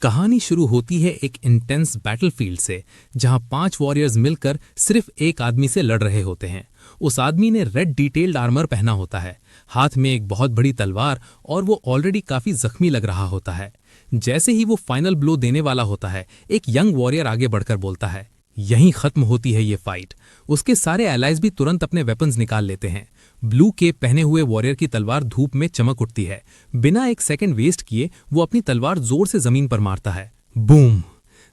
कहानी शुरू होती है एक इंटेंस बैटलफील्ड से, जहां 5 वॉरियर्स मिलकर सिर्फ एक आदमी से लड़ रहे होते हैं। उस आदमी ने रेड डिटेल्ड आर्मर पहना होता है, हाथ में एक बहुत बड़ी तलवार, और वो ऑलरेडी काफी जख्मी लग रहा होता है। जैसे ही वो फाइनल ब्लो देने वाला होता है, एक यंग वॉरियर आगे बढ़कर बोलता है, यहीं खत्म होती है ये फाइट। उसके सारे एलाइज भी तुरंत अपने वेपन्स निकाल लेते हैं। ब्लू केप पहने हुए वॉरियर की तलवार धूप में चमक उठती है। बिना एक सेकंड वेस्ट किए वो अपनी तलवार जोर से जमीन पर मारता है। बूम!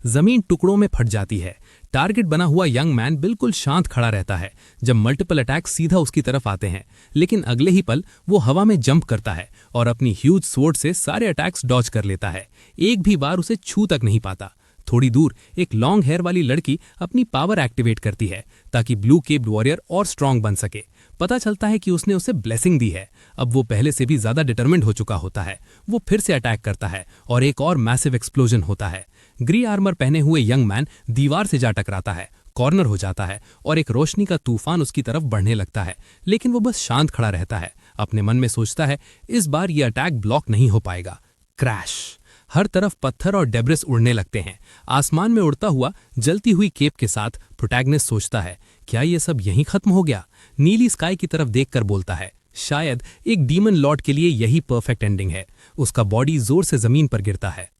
जमीन टुकड़ों में फट जाती है। टारगेट बना हुआ यंग मैन बिल्कुल शांत खड़ा रहता है जब मल्टीपल अटैक सीधा उसकी तरफ आते हैं, लेकिन अगले ही पल वो हवा में जंप करता है और अपनी ह्यूज स्वॉर्ड से सारे अटैक्स डॉज कर लेता है। एक भी बार उसे छू तक नहीं पाता। थोड़ी दूर एक लॉन्ग हेयर वाली लड़की अपनी पावर एक्टिवेट करती है ताकि ब्लू केप्ड वॉरियर और स्ट्रांग बन सके। पता चलता है कि उसने उसे ब्लेसिंग दी है। अब वो पहले से भी ज्यादा डिटरमिन्ड हो चुका होता है। वो फिर से अटैक करता है और एक और मैसिव एक्सप्लोजन होता है। ग्रे आर्मर पहने हुए यंग मैन दीवार से जा टकराता है, कॉर्नर हो जाता है और एक रोशनी का तूफान उसकी तरफ बढ़ने लगता है, लेकिन वो बस शांत खड़ा रहता है। अपने मन में सोचता है, इस बार ये अटैक ब्लॉक नहीं हो पाएगा। क्रैश! हर तरफ पत्थर और डेब्रिस उड़ने लगते हैं। आसमान में उड़ता हुआ जलती हुई केप के साथ प्रोटैगनिस्ट सोचता है, क्या ये सब यहीं खत्म हो गया? नीली स्काई की तरफ देखकर बोलता है, शायद एक डीमन लॉर्ड के लिए यही परफेक्ट एंडिंग है। उसका बॉडी जोर से जमीन पर गिरता है।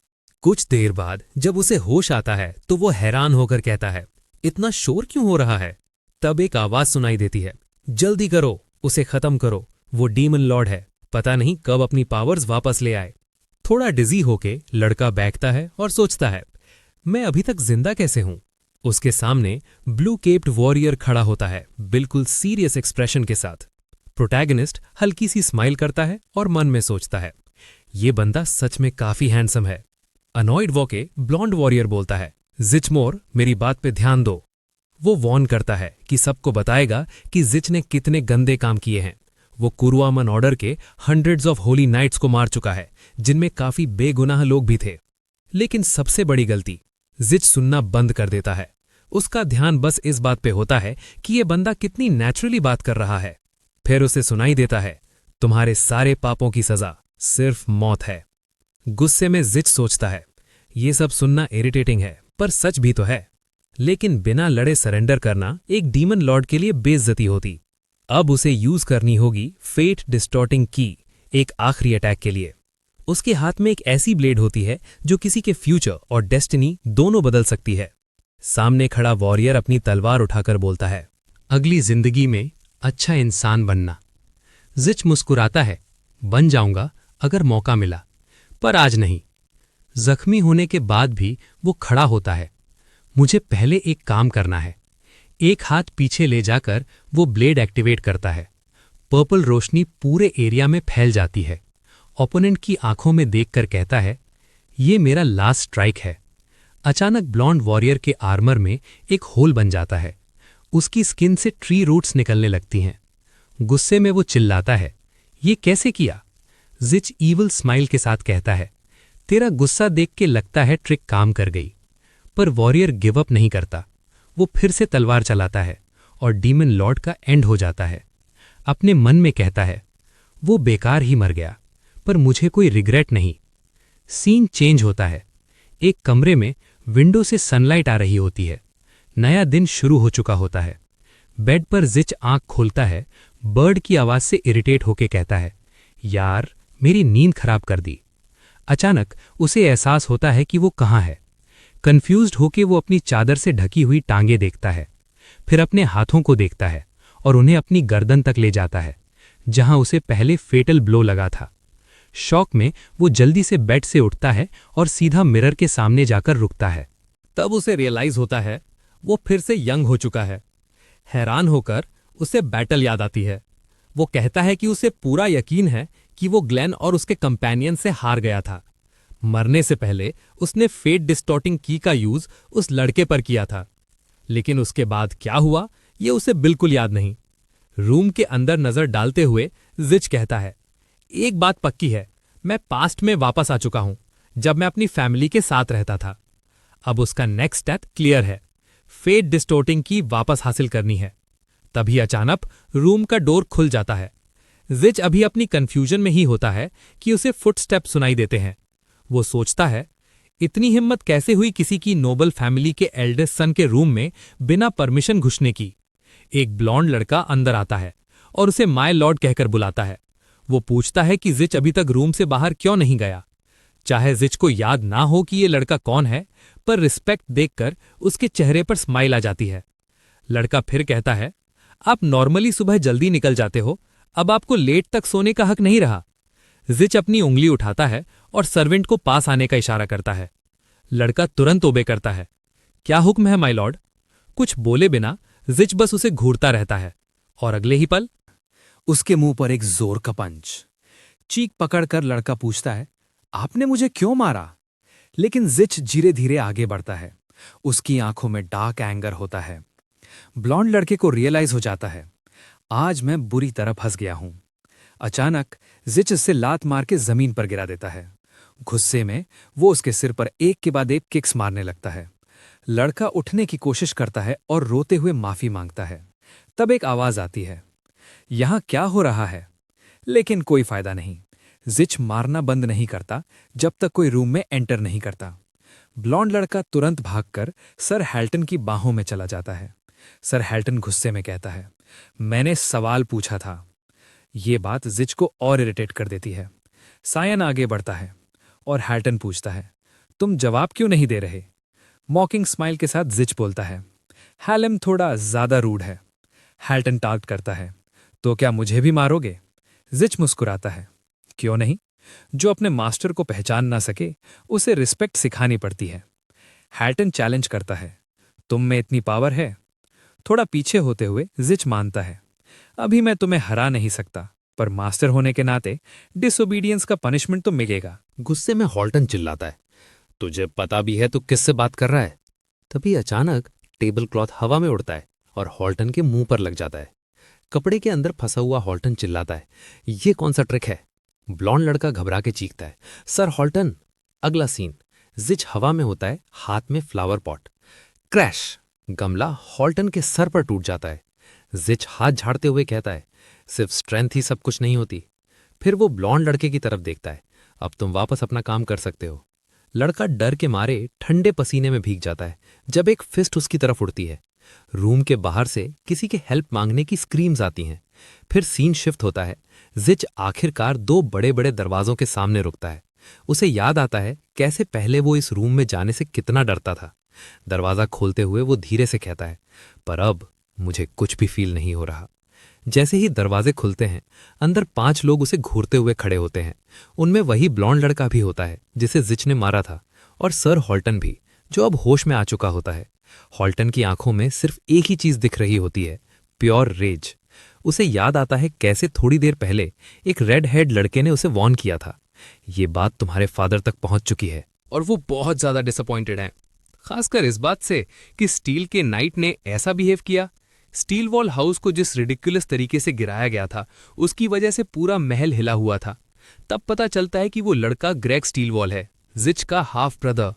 कुछ देर बाद जब उसे होश आता है तो वो हैरान होकर कहता है, इतना शोर क्यों हो रहा है? तब एक आवाज सुनाई देती है, जल्दी करो, उसे खत्म करो, वो डीमन लॉर्ड है, पता नहीं कब अपनी पावर्स वापस ले आए। थोड़ा डिजी होके लड़का बैठता है और सोचता है, मैं अभी तक जिंदा कैसे हूं? उसके सामने ब्लू केप्ड वॉरियर खड़ा होता है, बिल्कुल सीरियस एक्सप्रेशन के साथ। प्रोटैगनिस्ट हल्की सी स्माइल करता है और मन में सोचता है, ये बंदा सच में काफी हैंडसम है। अनॉयड वॉके ब्लॉन्ड वॉरियर बोलता है, जिचमोर, मेरी बात पे ध्यान दो। वो वॉर्न करता है कि सबको बताएगा कि जिच ने कितने गंदे काम किए हैं। वो कुरुआमन ऑर्डर के हंड्रेड्स ऑफ होली नाइट्स को मार चुका है, जिनमें काफी बेगुनाह लोग भी थे। लेकिन सबसे बड़ी गलती, जिच सुनना बंद कर देता है। उसका ध्यान बस इस बात पे होता है कि ये बंदा कितनी नेचुरली बात कर रहा है। फिर उसे सुनाई देता है, तुम्हारे सारे पापों की सजा सिर्फ मौत है। गुस्से में जिच सोचता है, ये सब सुनना इरिटेटिंग है, पर सच भी तो है। लेकिन बिना लड़े सरेंडर करना एक डीमन लॉर्ड के लिए बेइज्जती होती। अब उसे यूज करनी होगी फेट डिस्टॉर्टिंग की, एक आखिरी अटैक के लिए। उसके हाथ में एक ऐसी ब्लेड होती है जो किसी के फ्यूचर और डेस्टिनी दोनों बदल सकती है। सामने खड़ा वॉरियर अपनी तलवार उठाकर बोलता है, अगली जिंदगी में अच्छा इंसान बनना। जिच मुस्कुराता है, बन जाऊंगा अगर मौका मिला, पर आज नहीं। जख्मी होने के बाद भी वो खड़ा होता है। मुझे पहले एक काम करना है। एक हाथ पीछे ले जाकर वो ब्लेड एक्टिवेट करता है। पर्पल रोशनी पूरे एरिया में फैल जाती है। ओपोनेंट की आंखों में देखकर कहता है, ये मेरा लास्ट स्ट्राइक है। अचानक ब्लॉन्ड वॉरियर के आर्मर में एक होल बन जाता है। उसकी स्किन से ट्री रूट्स निकलने लगती हैं। गुस्से में वो चिल्लाता है, ये कैसे किया? जिच ईवल स्माइल के साथ कहता है, तेरा गुस्सा देख के लगता है ट्रिक काम कर गई। पर वॉरियर गिव अप नहीं करता। वो फिर से तलवार चलाता है और डीमन लॉर्ड का एंड हो जाता है। अपने मन में कहता है, वो बेकार ही मर गया, पर मुझे कोई रिग्रेट नहीं। सीन चेंज होता है। एक कमरे में विंडो से सनलाइट आ रही होती है। नया दिन शुरू हो चुका होता है। बेड पर जिच आंख खोलता है, बर्ड की आवाज से इरिटेट होके कहता है, यार मेरी नींद खराब कर दी। अचानक उसे एहसास होता है कि वो कहाँ है। कंफ्यूज्ड होके वो अपनी चादर से ढकी हुई टांगे देखता है, फिर अपने हाथों को देखता है और उन्हें अपनी गर्दन तक ले जाता है, जहां उसे पहले फेटल ब्लो लगा था। शॉक में वो जल्दी से बेड से उठता है और सीधा मिरर के सामने जाकर रुकता है। तब उसे रियलाइज होता है वो फिर से यंग हो चुका है। हैरान होकर उसे बैटल याद आती है। वो कहता है कि उसे पूरा यकीन है कि वो ग्लेन और उसके कंपेनियन से हार गया था। मरने से पहले उसने फेट डिस्टॉर्टिंग की का यूज उस लड़के पर किया था, लेकिन उसके बाद क्या हुआ ये उसे बिल्कुल याद नहीं। रूम के अंदर नजर डालते हुए जिच कहता है, एक बात पक्की है, मैं पास्ट में वापस आ चुका हूं, जब मैं अपनी फैमिली के साथ रहता था। अब उसका नेक्स्ट स्टेप क्लियर है, फेट डिस्टॉर्टिंग की वापस हासिल करनी है। तभी अचानक रूम का डोर खुल जाता है। जिच अभी अपनी कंफ्यूजन में ही होता है कि उसे फुटस्टेप सुनाई देते हैं। वो सोचता है, इतनी हिम्मत कैसे हुई किसी की नोबल फैमिली के एल्डेस्ट सन के रूम में बिना परमिशन घुसने की? एक ब्लॉन्ड लड़का अंदर आता है और उसे माय लॉर्ड कहकर बुलाता है। वो पूछता है कि जिच अभी तक रूम से बाहर क्यों नहीं गया। चाहे जिच को याद ना हो कि ये लड़का कौन है, पर रिस्पेक्ट देखकर उसके चेहरे पर स्माइल आ जाती है। लड़का फिर कहता है, आप नॉर्मली सुबह जल्दी निकल जाते हो, अब आपको लेट तक सोने का हक नहीं रहा। जिच अपनी उंगली उठाता है और सर्वेंट को पास आने का इशारा करता है। लड़का तुरंत ओबे करता है। क्या हुक्म है माय लॉर्ड? कुछ बोले बिना जिच बस उसे घूरता रहता है और अगले ही पल उसके मुंह पर एक जोर का पंच। चीख पकड़कर लड़का पूछता है, आपने मुझे क्यों मारा? लेकिन जिच धीरे धीरे आगे बढ़ता है। उसकी आंखों में डार्क एंगर होता है। ब्लॉन्ड लड़के को रियलाइज हो जाता है, आज मैं बुरी तरह फंस गया हूं। अचानक जिच उससे लात मार के जमीन पर गिरा देता है। गुस्से में वो उसके सिर पर एक के बाद एक किक्स मारने लगता है। लड़का उठने की कोशिश करता है और रोते हुए माफी मांगता है। तब एक आवाज आती है, यहां क्या हो रहा है? लेकिन कोई फायदा नहीं। जिच मारना बंद नहीं करता जब तक कोई रूम में एंटर नहीं करता। ब्लॉन्ड लड़का तुरंत भागकर सर हैल्टन की बाहों में चला जाता है। सर हैल्टन गुस्से में कहता है, मैंने सवाल पूछा था। ये बात जिच को और इरिटेट कर देती है। सायन आगे बढ़ता है और हैल्टन पूछता है, तुम जवाब क्यों नहीं दे रहे? मॉकिंग स्माइल के साथ जिच बोलता है, हैलम थोड़ा ज्यादा रूड है। हैल्टन टाल्ट करता है, तो क्या मुझे भी मारोगे? जिच मुस्कुराता है, क्यों नहीं? जो अपने मास्टर को पहचान ना सके उसे रिस्पेक्ट सिखानी पड़ती है। हैल्टन चैलेंज करता है, तुम में इतनी पावर है? थोड़ा पीछे होते हुए जिच मानता है, अभी मैं तुम्हें हरा नहीं सकता, पर मास्टर होने के नाते डिसोबीडियंस का पनिशमेंट तो मिलेगा। गुस्से में हॉल्टन चिल्लाता है, तुझे पता भी है तू किससे बात कर रहा है? तभी अचानक टेबल क्लॉथ हवा में उड़ता है और हॉल्टन के मुंह पर लग जाता है। कपड़े के अंदर फंसा हुआ हॉल्टन चिल्लाता है, ये कौन सा ट्रिक है? ब्लॉन्ड लड़का घबरा के चीखता है, सर हॉल्टन। अगला सीन, जिच हवा में होता है, हाथ में फ्लावर पॉट। क्रैश! गमला हॉल्टन के सर पर टूट जाता है। जिच हाथ झाड़ते हुए कहता है, सिर्फ स्ट्रेंथ ही सब कुछ नहीं होती। फिर वो ब्लॉन्ड लड़के की तरफ देखता है, अब तुम वापस अपना काम कर सकते हो। लड़का डर के मारे ठंडे पसीने में भीग जाता है जब एक फिस्ट उसकी तरफ उड़ती है। रूम के बाहर से किसी के हेल्प मांगने की स्क्रीम्स आती हैं। फिर सीन शिफ्ट होता है। जिच आखिरकार दो बड़े बड़े दरवाजों के सामने रुकता है। उसे याद आता है कैसे पहले वो इस रूम में जाने से कितना डरता था। दरवाजा खोलते हुए वो धीरे से कहता है, पर अब मुझे कुछ भी फील नहीं हो रहा। जैसे ही दरवाजे खुलते हैं, अंदर 5 लोग उसे घूरते हुए खड़े होते हैं। उनमें वही ब्लॉन्ड लड़का भी होता है जिसे जिच ने मारा था, और सर हॉल्टन भी, जो अब होश में आ चुका होता है। हॉल्टन की आंखों में सिर्फ एक ही चीज दिख रही होती है, प्योर रेज। उसे याद आता है कैसे थोड़ी देर पहले एक रेड हेड लड़के ने उसे वॉर्न किया था, ये बात तुम्हारे फादर तक पहुंच चुकी है। और वो बहुत ज्यादा डिसअपॉइंटेड हैं, खासकर इस बात से कि स्टील के नाइट ने ऐसा बिहेव किया। स्टील वॉल हाउस को जिस रिडिकुलस तरीके से गिराया गया था, उसकी वजह से पूरा महल हिला हुआ था। तब पता चलता है कि वो लड़का ग्रेग स्टीलवॉल है, जिच का हाफ ब्रदर।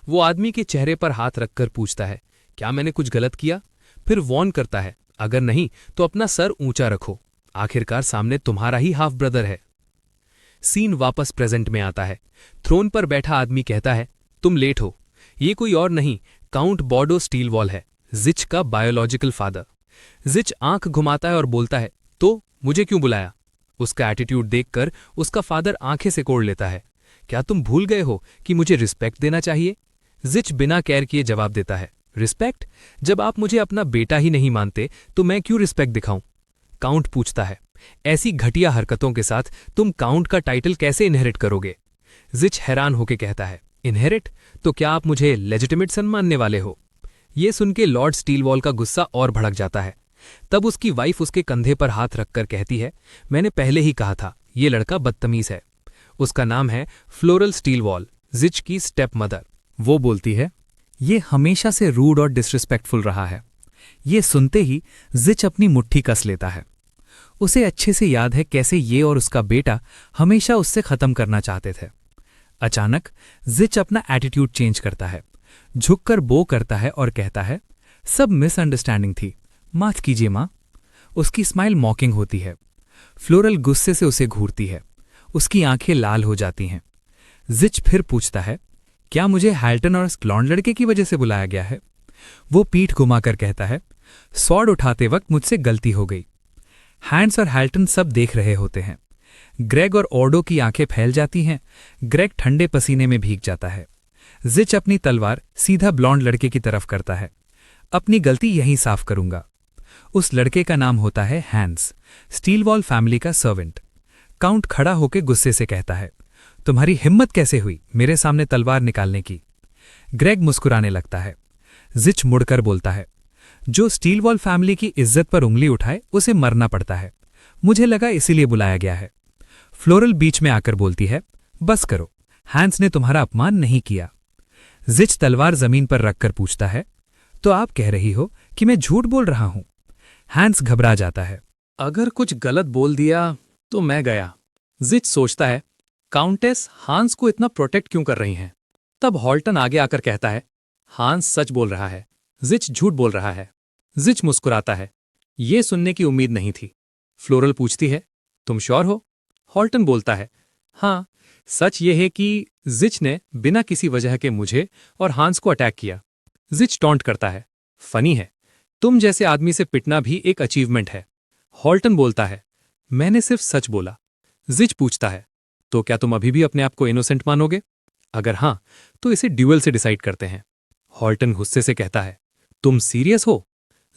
वो आदमी के चेहरे पर हाथ रखकर पूछता है, क्या मैंने कुछ गलत किया? फिर वॉर्न करता है, अगर नहीं तो अपना सर ऊंचा रखो, आखिरकार सामने तुम्हारा ही हाफ ब्रदर है। सीन वापस प्रेजेंट में आता है। थ्रोन पर बैठा आदमी कहता है, तुम लेट हो। ये कोई और नहीं, काउंट बॉर्डो स्टीलवॉल है, जिच का बायोलॉजिकल फादर। जिच आंख घुमाता है और बोलता है, तो मुझे क्यों बुलाया? उसका एटीट्यूड देखकर उसका फादर आंखें से कोड़ लेता है, क्या तुम भूल गए हो कि मुझे रिस्पेक्ट देना चाहिए? जिच बिना केयर किए जवाब देता है, रिस्पेक्ट? जब आप मुझे अपना बेटा ही नहीं मानते तो मैं क्यों रिस्पेक्ट दिखाऊं? काउंट पूछता है, ऐसी घटिया हरकतों के साथ तुम काउंट का टाइटल कैसे इनहेरिट करोगे? जिच हैरान होकर कहता है, इनहेरिट? तो क्या आप मुझे लेजिटिमेट सन मानने वाले हो? ये सुन के लॉर्ड स्टीलवॉल का गुस्सा और भड़क जाता है। तब उसकी वाइफ उसके कंधे पर हाथ रखकर कहती है, मैंने पहले ही कहा था, ये लड़का बदतमीज है। उसका नाम है फ्लोरल स्टीलवॉल, जिच की स्टेप मदर। वो बोलती है, ये हमेशा से रूड और डिसरिस्पेक्टफुल रहा है। ये सुनते ही जिच अपनी मुट्ठी कस लेता है। उसे अच्छे से याद है कैसे ये और उसका बेटा हमेशा उससे खत्म करना चाहते थे। अचानक जिच अपना एटीट्यूड चेंज करता है, झुककर बो करता है और कहता है, सब मिसअंडरस्टैंडिंग थी, माफ कीजिए मां। उसकी स्माइल मॉकिंग होती है। फ्लोरल गुस्से से उसे घूरती है, उसकी आंखें लाल हो जाती हैं। जिच फिर पूछता है, क्या मुझे हैल्टन और स्क्लॉन्ड लड़के की वजह से बुलाया गया है? वो पीठ घुमाकर कहता है, स्वॉर्ड उठाते वक्त मुझसे गलती हो गई। हैंड्स और हैल्टन सब देख रहे होते हैं। ग्रेग और ऑर्डो की आंखें फैल जाती हैं। ग्रेग ठंडे पसीने में भीग जाता है। जिच अपनी तलवार सीधा ब्लॉन्ड लड़के की तरफ करता है। अपनी गलती यहीं साफ करूंगा। उस लड़के का नाम होता है हैंस, स्टीलवॉल फैमिली का सर्वेंट। काउंट खड़ा होकर गुस्से से कहता है, तुम्हारी हिम्मत कैसे हुई मेरे सामने तलवार निकालने की? ग्रेग मुस्कुराने लगता है। जिच मुड़कर बोलता है, जो स्टीलवॉल फैमिली की इज्जत पर उंगली उठाए उसे मरना पड़ता है। मुझे लगा इसीलिए बुलाया गया है। फ्लोरल बीच में आकर बोलती है, बस करो, हैंस ने तुम्हारा अपमान नहीं किया। जिच तलवार जमीन पर रखकर पूछता है, तो आप कह रही हो कि मैं झूठ बोल रहा हूं? हैंस घबरा जाता है। अगर कुछ गलत बोल दिया तो मैं गया। जिच सोचता है, काउंटेस हांस को इतना प्रोटेक्ट क्यों कर रही हैं? तब हॉल्टन आगे आकर कहता है, हांस सच बोल रहा है, जिच झूठ बोल रहा है। जिच मुस्कुराता है, ये सुनने की उम्मीद नहीं थी। फ्लोरल पूछती है, तुम श्योर हो? हॉल्टन बोलता है, हाँ, सच ये है कि जिच ने बिना किसी वजह के मुझे और हांस को अटैक किया। जिच टॉन्ट करता है, फनी है, तुम जैसे आदमी से पिटना भी एक अचीवमेंट है। हॉल्टन बोलता है, मैंने सिर्फ सच बोला। जिच पूछता है, तो क्या तुम अभी भी अपने आप को इनोसेंट मानोगे? अगर हां, तो इसे ड्यूएल से डिसाइड करते हैं। हॉल्टन गुस्से से कहता है, तुम सीरियस हो?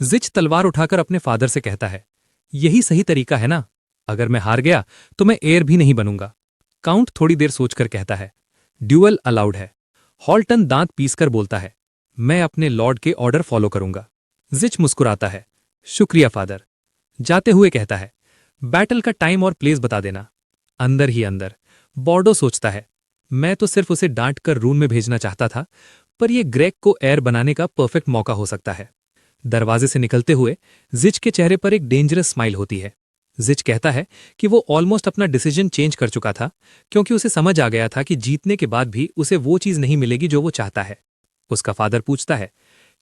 जिच तलवार उठाकर अपने फादर से कहता है, यही सही तरीका है ना? अगर मैं हार गया तो मैं एयर भी नहीं बनूंगा। काउंट थोड़ी देर सोचकर कहता है, ड्यूएल अलाउड है। हॉल्टन दांत पीसकर बोलता है, मैं अपने लॉर्ड के ऑर्डर फॉलो करूंगा। जिच मुस्कुराता है, शुक्रिया फादर। जाते हुए कहता है, बैटल का टाइम और प्लेस बता देना। अंदर ही अंदर बॉर्डो सोचता है, मैं तो सिर्फ उसे डांट कर रूम में भेजना चाहता था, पर यह ग्रेग को एयर बनाने का परफेक्ट मौका हो सकता है। दरवाजे से निकलते हुए जिच के चेहरे पर एक डेंजरस स्माइल होती है। जिच कहता है कि वो ऑलमोस्ट अपना डिसीजन चेंज कर चुका था, क्योंकि उसे समझ आ गया था कि जीतने के बाद भी उसे वो चीज नहीं मिलेगी जो वो चाहता है। उसका फादर पूछता है,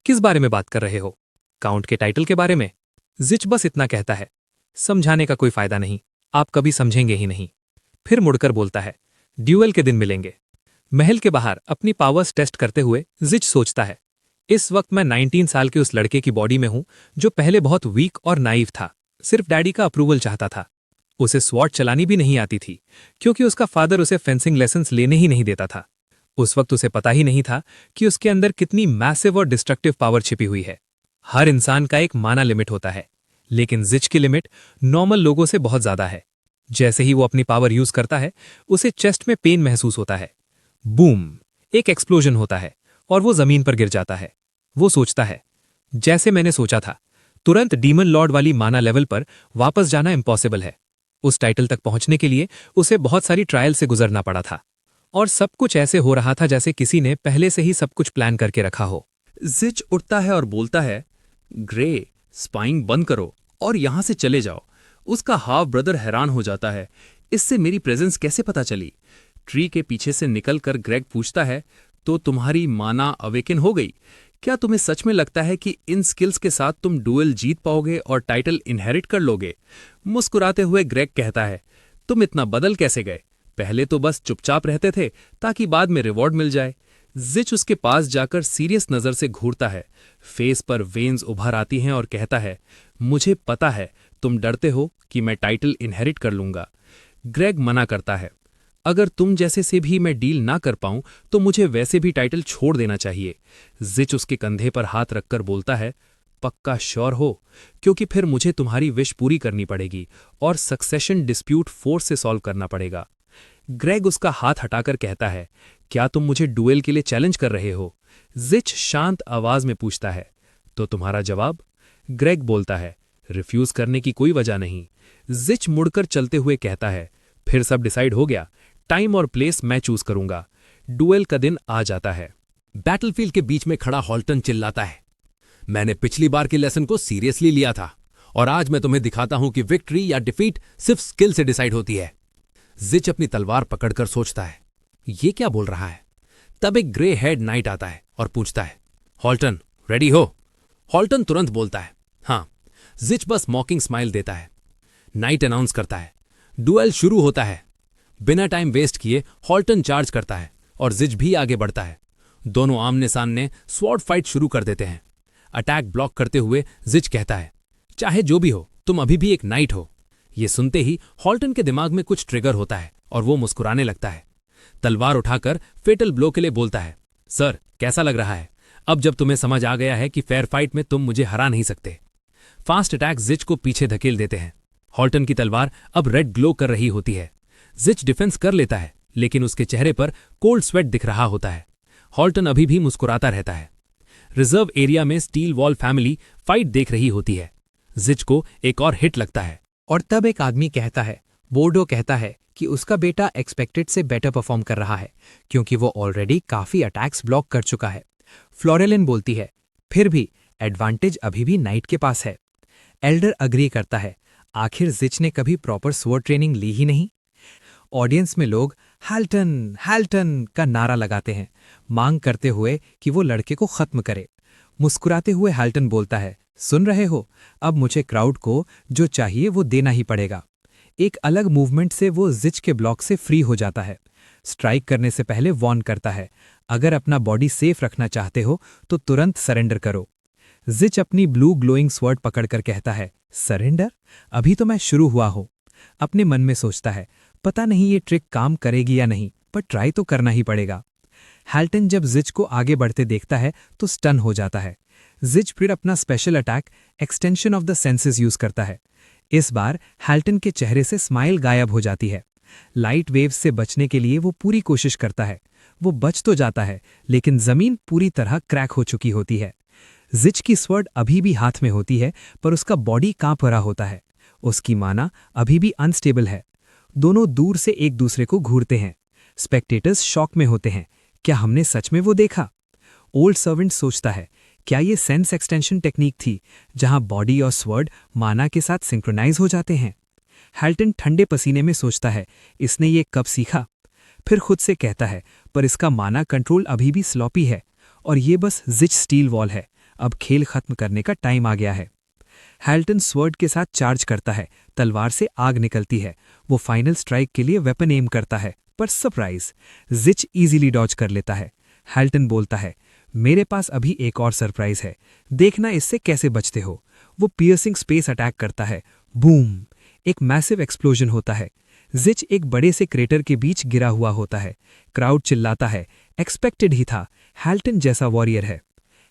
किस बारे में बात कर रहे हो? काउंट के टाइटल के बारे में। जिच बस इतना कहता है, समझाने का कोई फायदा नहीं, आप कभी समझेंगे ही नहीं। फिर मुड़कर बोलता है, ड्यूएल के दिन मिलेंगे। महल के बाहर अपनी पावर्स टेस्ट करते हुए जिच सोचता है, इस वक्त मैं 19 साल के उस लड़के की बॉडी में हूं जो पहले बहुत वीक और नाइव था, सिर्फ डैडी का अप्रूवल चाहता था। उसे स्वॉर्ड चलानी भी नहीं आती थी, क्योंकि उसका फादर उसे फेंसिंग लेसन्स लेने ही नहीं देता था। उस वक्त उसे पता ही नहीं था कि उसके अंदर कितनी मैसिव और डिस्ट्रक्टिव पावर छिपी हुई है। हर इंसान का एक माना लिमिट होता है, लेकिन जिच की लिमिट नॉर्मल लोगों से बहुत ज्यादा है। जैसे ही वो अपनी पावर यूज करता है, उसे चेस्ट में पेन महसूस होता है। बूम, एक एक्सप्लोजन होता है और वो जमीन पर गिर जाता है। वो सोचता है, जैसे मैंने सोचा था, तुरंत डीमन लॉर्ड वाली माना लेवल पर वापस जाना इम्पॉसिबल है। उस टाइटल तक पहुंचने के लिए उसे बहुत सारी ट्रायल से गुजरना पड़ा था, और सब कुछ ऐसे हो रहा था जैसे किसी ने पहले से ही सब कुछ प्लान करके रखा हो। जिच उठता है और बोलता है, ग्रे, स्पाइंग बंद करो और यहां से चले जाओ। उसका हाफ ब्रदर हैरान हो जाता है, इससे मेरी प्रेजेंस कैसे पता चली? ट्री के पीछे से निकलकर ग्रेग पूछता है, तो तुम्हारी माना अवेकन हो गई? क्या तुम्हें सच में लगता है कि इन स्किल्स के साथ तुम डुएल जीत पाओगे और टाइटल इनहेरिट कर लोगे? मुस्कुराते हुए ग्रेग कहता है, तुम इतना बदल कैसे गए? पहले तो बस चुपचाप रहते थे ताकि बाद में रिवॉर्ड मिल जाए। जिच उसके पास जाकर सीरियस नजर से घूरता है। फेस पर वेन्स उभर आती हैं और कहता है, मुझे पता है तुम डरते हो कि मैं टाइटल इनहेरिट कर लूंगा। ग्रेग मना करता है, अगर तुम जैसे से भी मैं डील ना कर पाऊं तो मुझे वैसे भी टाइटल छोड़ देना चाहिए। जिच उसके कंधे पर हाथ रखकर बोलता है, पक्का श्योर हो? क्योंकि फिर मुझे तुम्हारी विश पूरी करनी पड़ेगी और सक्सेशन डिस्प्यूट फोर्स से सॉल्व करना पड़ेगा। ग्रेग उसका हाथ हटाकर कहता है, क्या तुम मुझे डुएल के लिए चैलेंज कर रहे हो? जिच शांत आवाज में पूछता है, तो तुम्हारा जवाब? ग्रेग बोलता है, रिफ्यूज करने की कोई वजह नहीं। जिच मुड़कर चलते हुए कहता है, फिर सब डिसाइड हो गया, टाइम और प्लेस मैं चूज करूंगा। डुएल का दिन आ जाता है। बैटलफील्ड के बीच में खड़ा हॉल्टन चिल्लाता है, मैंने पिछली बार के लेसन को सीरियसली लिया था और आज मैं तुम्हें दिखाता हूं कि विक्ट्री या डिफीट सिर्फ स्किल से डिसाइड होती है। जिच अपनी तलवार पकड़कर सोचता है, ये क्या बोल रहा है? तब एक ग्रे हेड नाइट आता है और पूछता है, हॉल्टन रेडी हो? हॉल्टन तुरंत बोलता है, हाँ। जिच बस मॉकिंग स्माइल देता है। नाइट अनाउंस करता है, डुएल शुरू होता है। बिना टाइम वेस्ट किए हॉल्टन चार्ज करता है और जिच भी आगे बढ़ता है। दोनों आमने सामने स्वॉर्ड फाइट शुरू कर देते हैं। अटैक ब्लॉक करते हुए जिच कहता है, चाहे जो भी हो तुम अभी भी एक नाइट हो। ये सुनते ही हॉल्टन के दिमाग में कुछ ट्रिगर होता है और वो मुस्कुराने लगता है। तलवार उठाकर फेटल ब्लो के लिए बोलता है, सर कैसा लग रहा है? अब जब तुम्हें समझ आ गया है कि फेयर फाइट में तुम मुझे हरा नहीं सकते। फास्ट अटैक जिच को पीछे धकेल देते हैं। हॉल्टन की तलवार अब रेड ग्लो कर रही होती है। जिच डिफेंस कर लेता है, लेकिन उसके चेहरे पर कोल्ड स्वेट दिख रहा होता है। हॉल्टन अभी भी मुस्कुराता रहता है। रिजर्व एरिया में स्टील वॉल फैमिली फाइट देख रही होती है। जिच को एक और हिट लगता है। और तब एक आदमी कहता है, बोर्डो कहता है कि उसका बेटा एक्सपेक्टेड से बेटर परफॉर्म कर रहा है क्योंकि वो ऑलरेडी काफी अटैक्स ब्लॉक कर चुका है। फ्लोरेलिन बोलती है, फिर भी एडवांटेज अभी भी नाइट के पास है। एल्डर अग्री करता है, आखिर जिच ने कभी प्रॉपर स्वॉर्ड ट्रेनिंग ली ही नहीं। ऑडियंस में लोग हैल्टन हैल्टन का नारा लगाते हैं, मांग करते हुए कि वो लड़के को खत्म करे। मुस्कुराते हुए हैल्टन बोलता है, सुन रहे हो, अब मुझे क्राउड को जो चाहिए वो देना ही पड़ेगा। एक अलग मूवमेंट से वो जिच के ब्लॉक से फ्री हो जाता है। स्ट्राइक करने से पहले वॉर्न करता है, अगर अपना बॉडी सेफ रखना चाहते हो तो तुरंत सरेंडर करो। जिच अपनी ब्लू ग्लोइंग स्वॉर्ड पकड़कर कहता है, सरेंडर? अभी तो मैं शुरू हुआ हूं। अपने मन में सोचता है, पता नहीं ये ट्रिक काम करेगी या नहीं, पर ट्राई तो करना ही पड़ेगा। हैल्टन जब जिच को आगे बढ़ते देखता है तो स्टन हो जाता है। जिच फिर अपना special attack extension of the senses use करता है। इस बार हैल्टन के चेहरे से स्माइल गायब हो जाती है। लाइट वेव्स से बचने के लिए वो पूरी कोशिश करता है। वो बच तो जाता है, लेकिन जमीन पूरी तरह क्रैक हो चुकी होती है। जिच की स्वॉर्ड अभी भी हाथ में होती है, पर उसका बॉडी कांप रहा होता है। उसकी माना अभी भी अनस्टेबल है। दोनों दूर से एक दूसरे को घूरते हैं। स्पेक्टेटर्स शॉक में होते हैं, क्या हमने सच में वो देखा? ओल्ड सर्वेंट सोचता है, क्या ये सेंस एक्सटेंशन टेक्निक थी जहां बॉडी और स्वॉर्ड माना के साथ सिंक्रोनाइज हो जाते हैं? हैल्टन ठंडे पसीने में सोचता है, इसने ये कब सीखा? फिर खुद से कहता है, पर इसका माना कंट्रोल अभी भी स्लॉपी है और ये बस जिच स्टील वॉल है। अब खेल खत्म करने का टाइम आ गया है। हैल्टन स्वॉर्ड के साथ चार्ज करता है, तलवार से आग निकलती है। वो फाइनल स्ट्राइक के लिए वेपन एम करता है, पर सरप्राइज, जिच इजीली डॉज कर लेता है। हैल्टन बोलता है, मेरे पास अभी एक और सरप्राइज है, देखना इससे कैसे बचते हो। वो पियर्सिंग स्पेस अटैक करता है। बूम! एक मैसिव एक्सप्लोजन होता है। जिच एक बड़े से क्रेटर के बीच गिरा हुआ होता है। क्राउड चिल्लाता है, एक्सपेक्टेड ही था, हैल्टन जैसा वॉरियर है।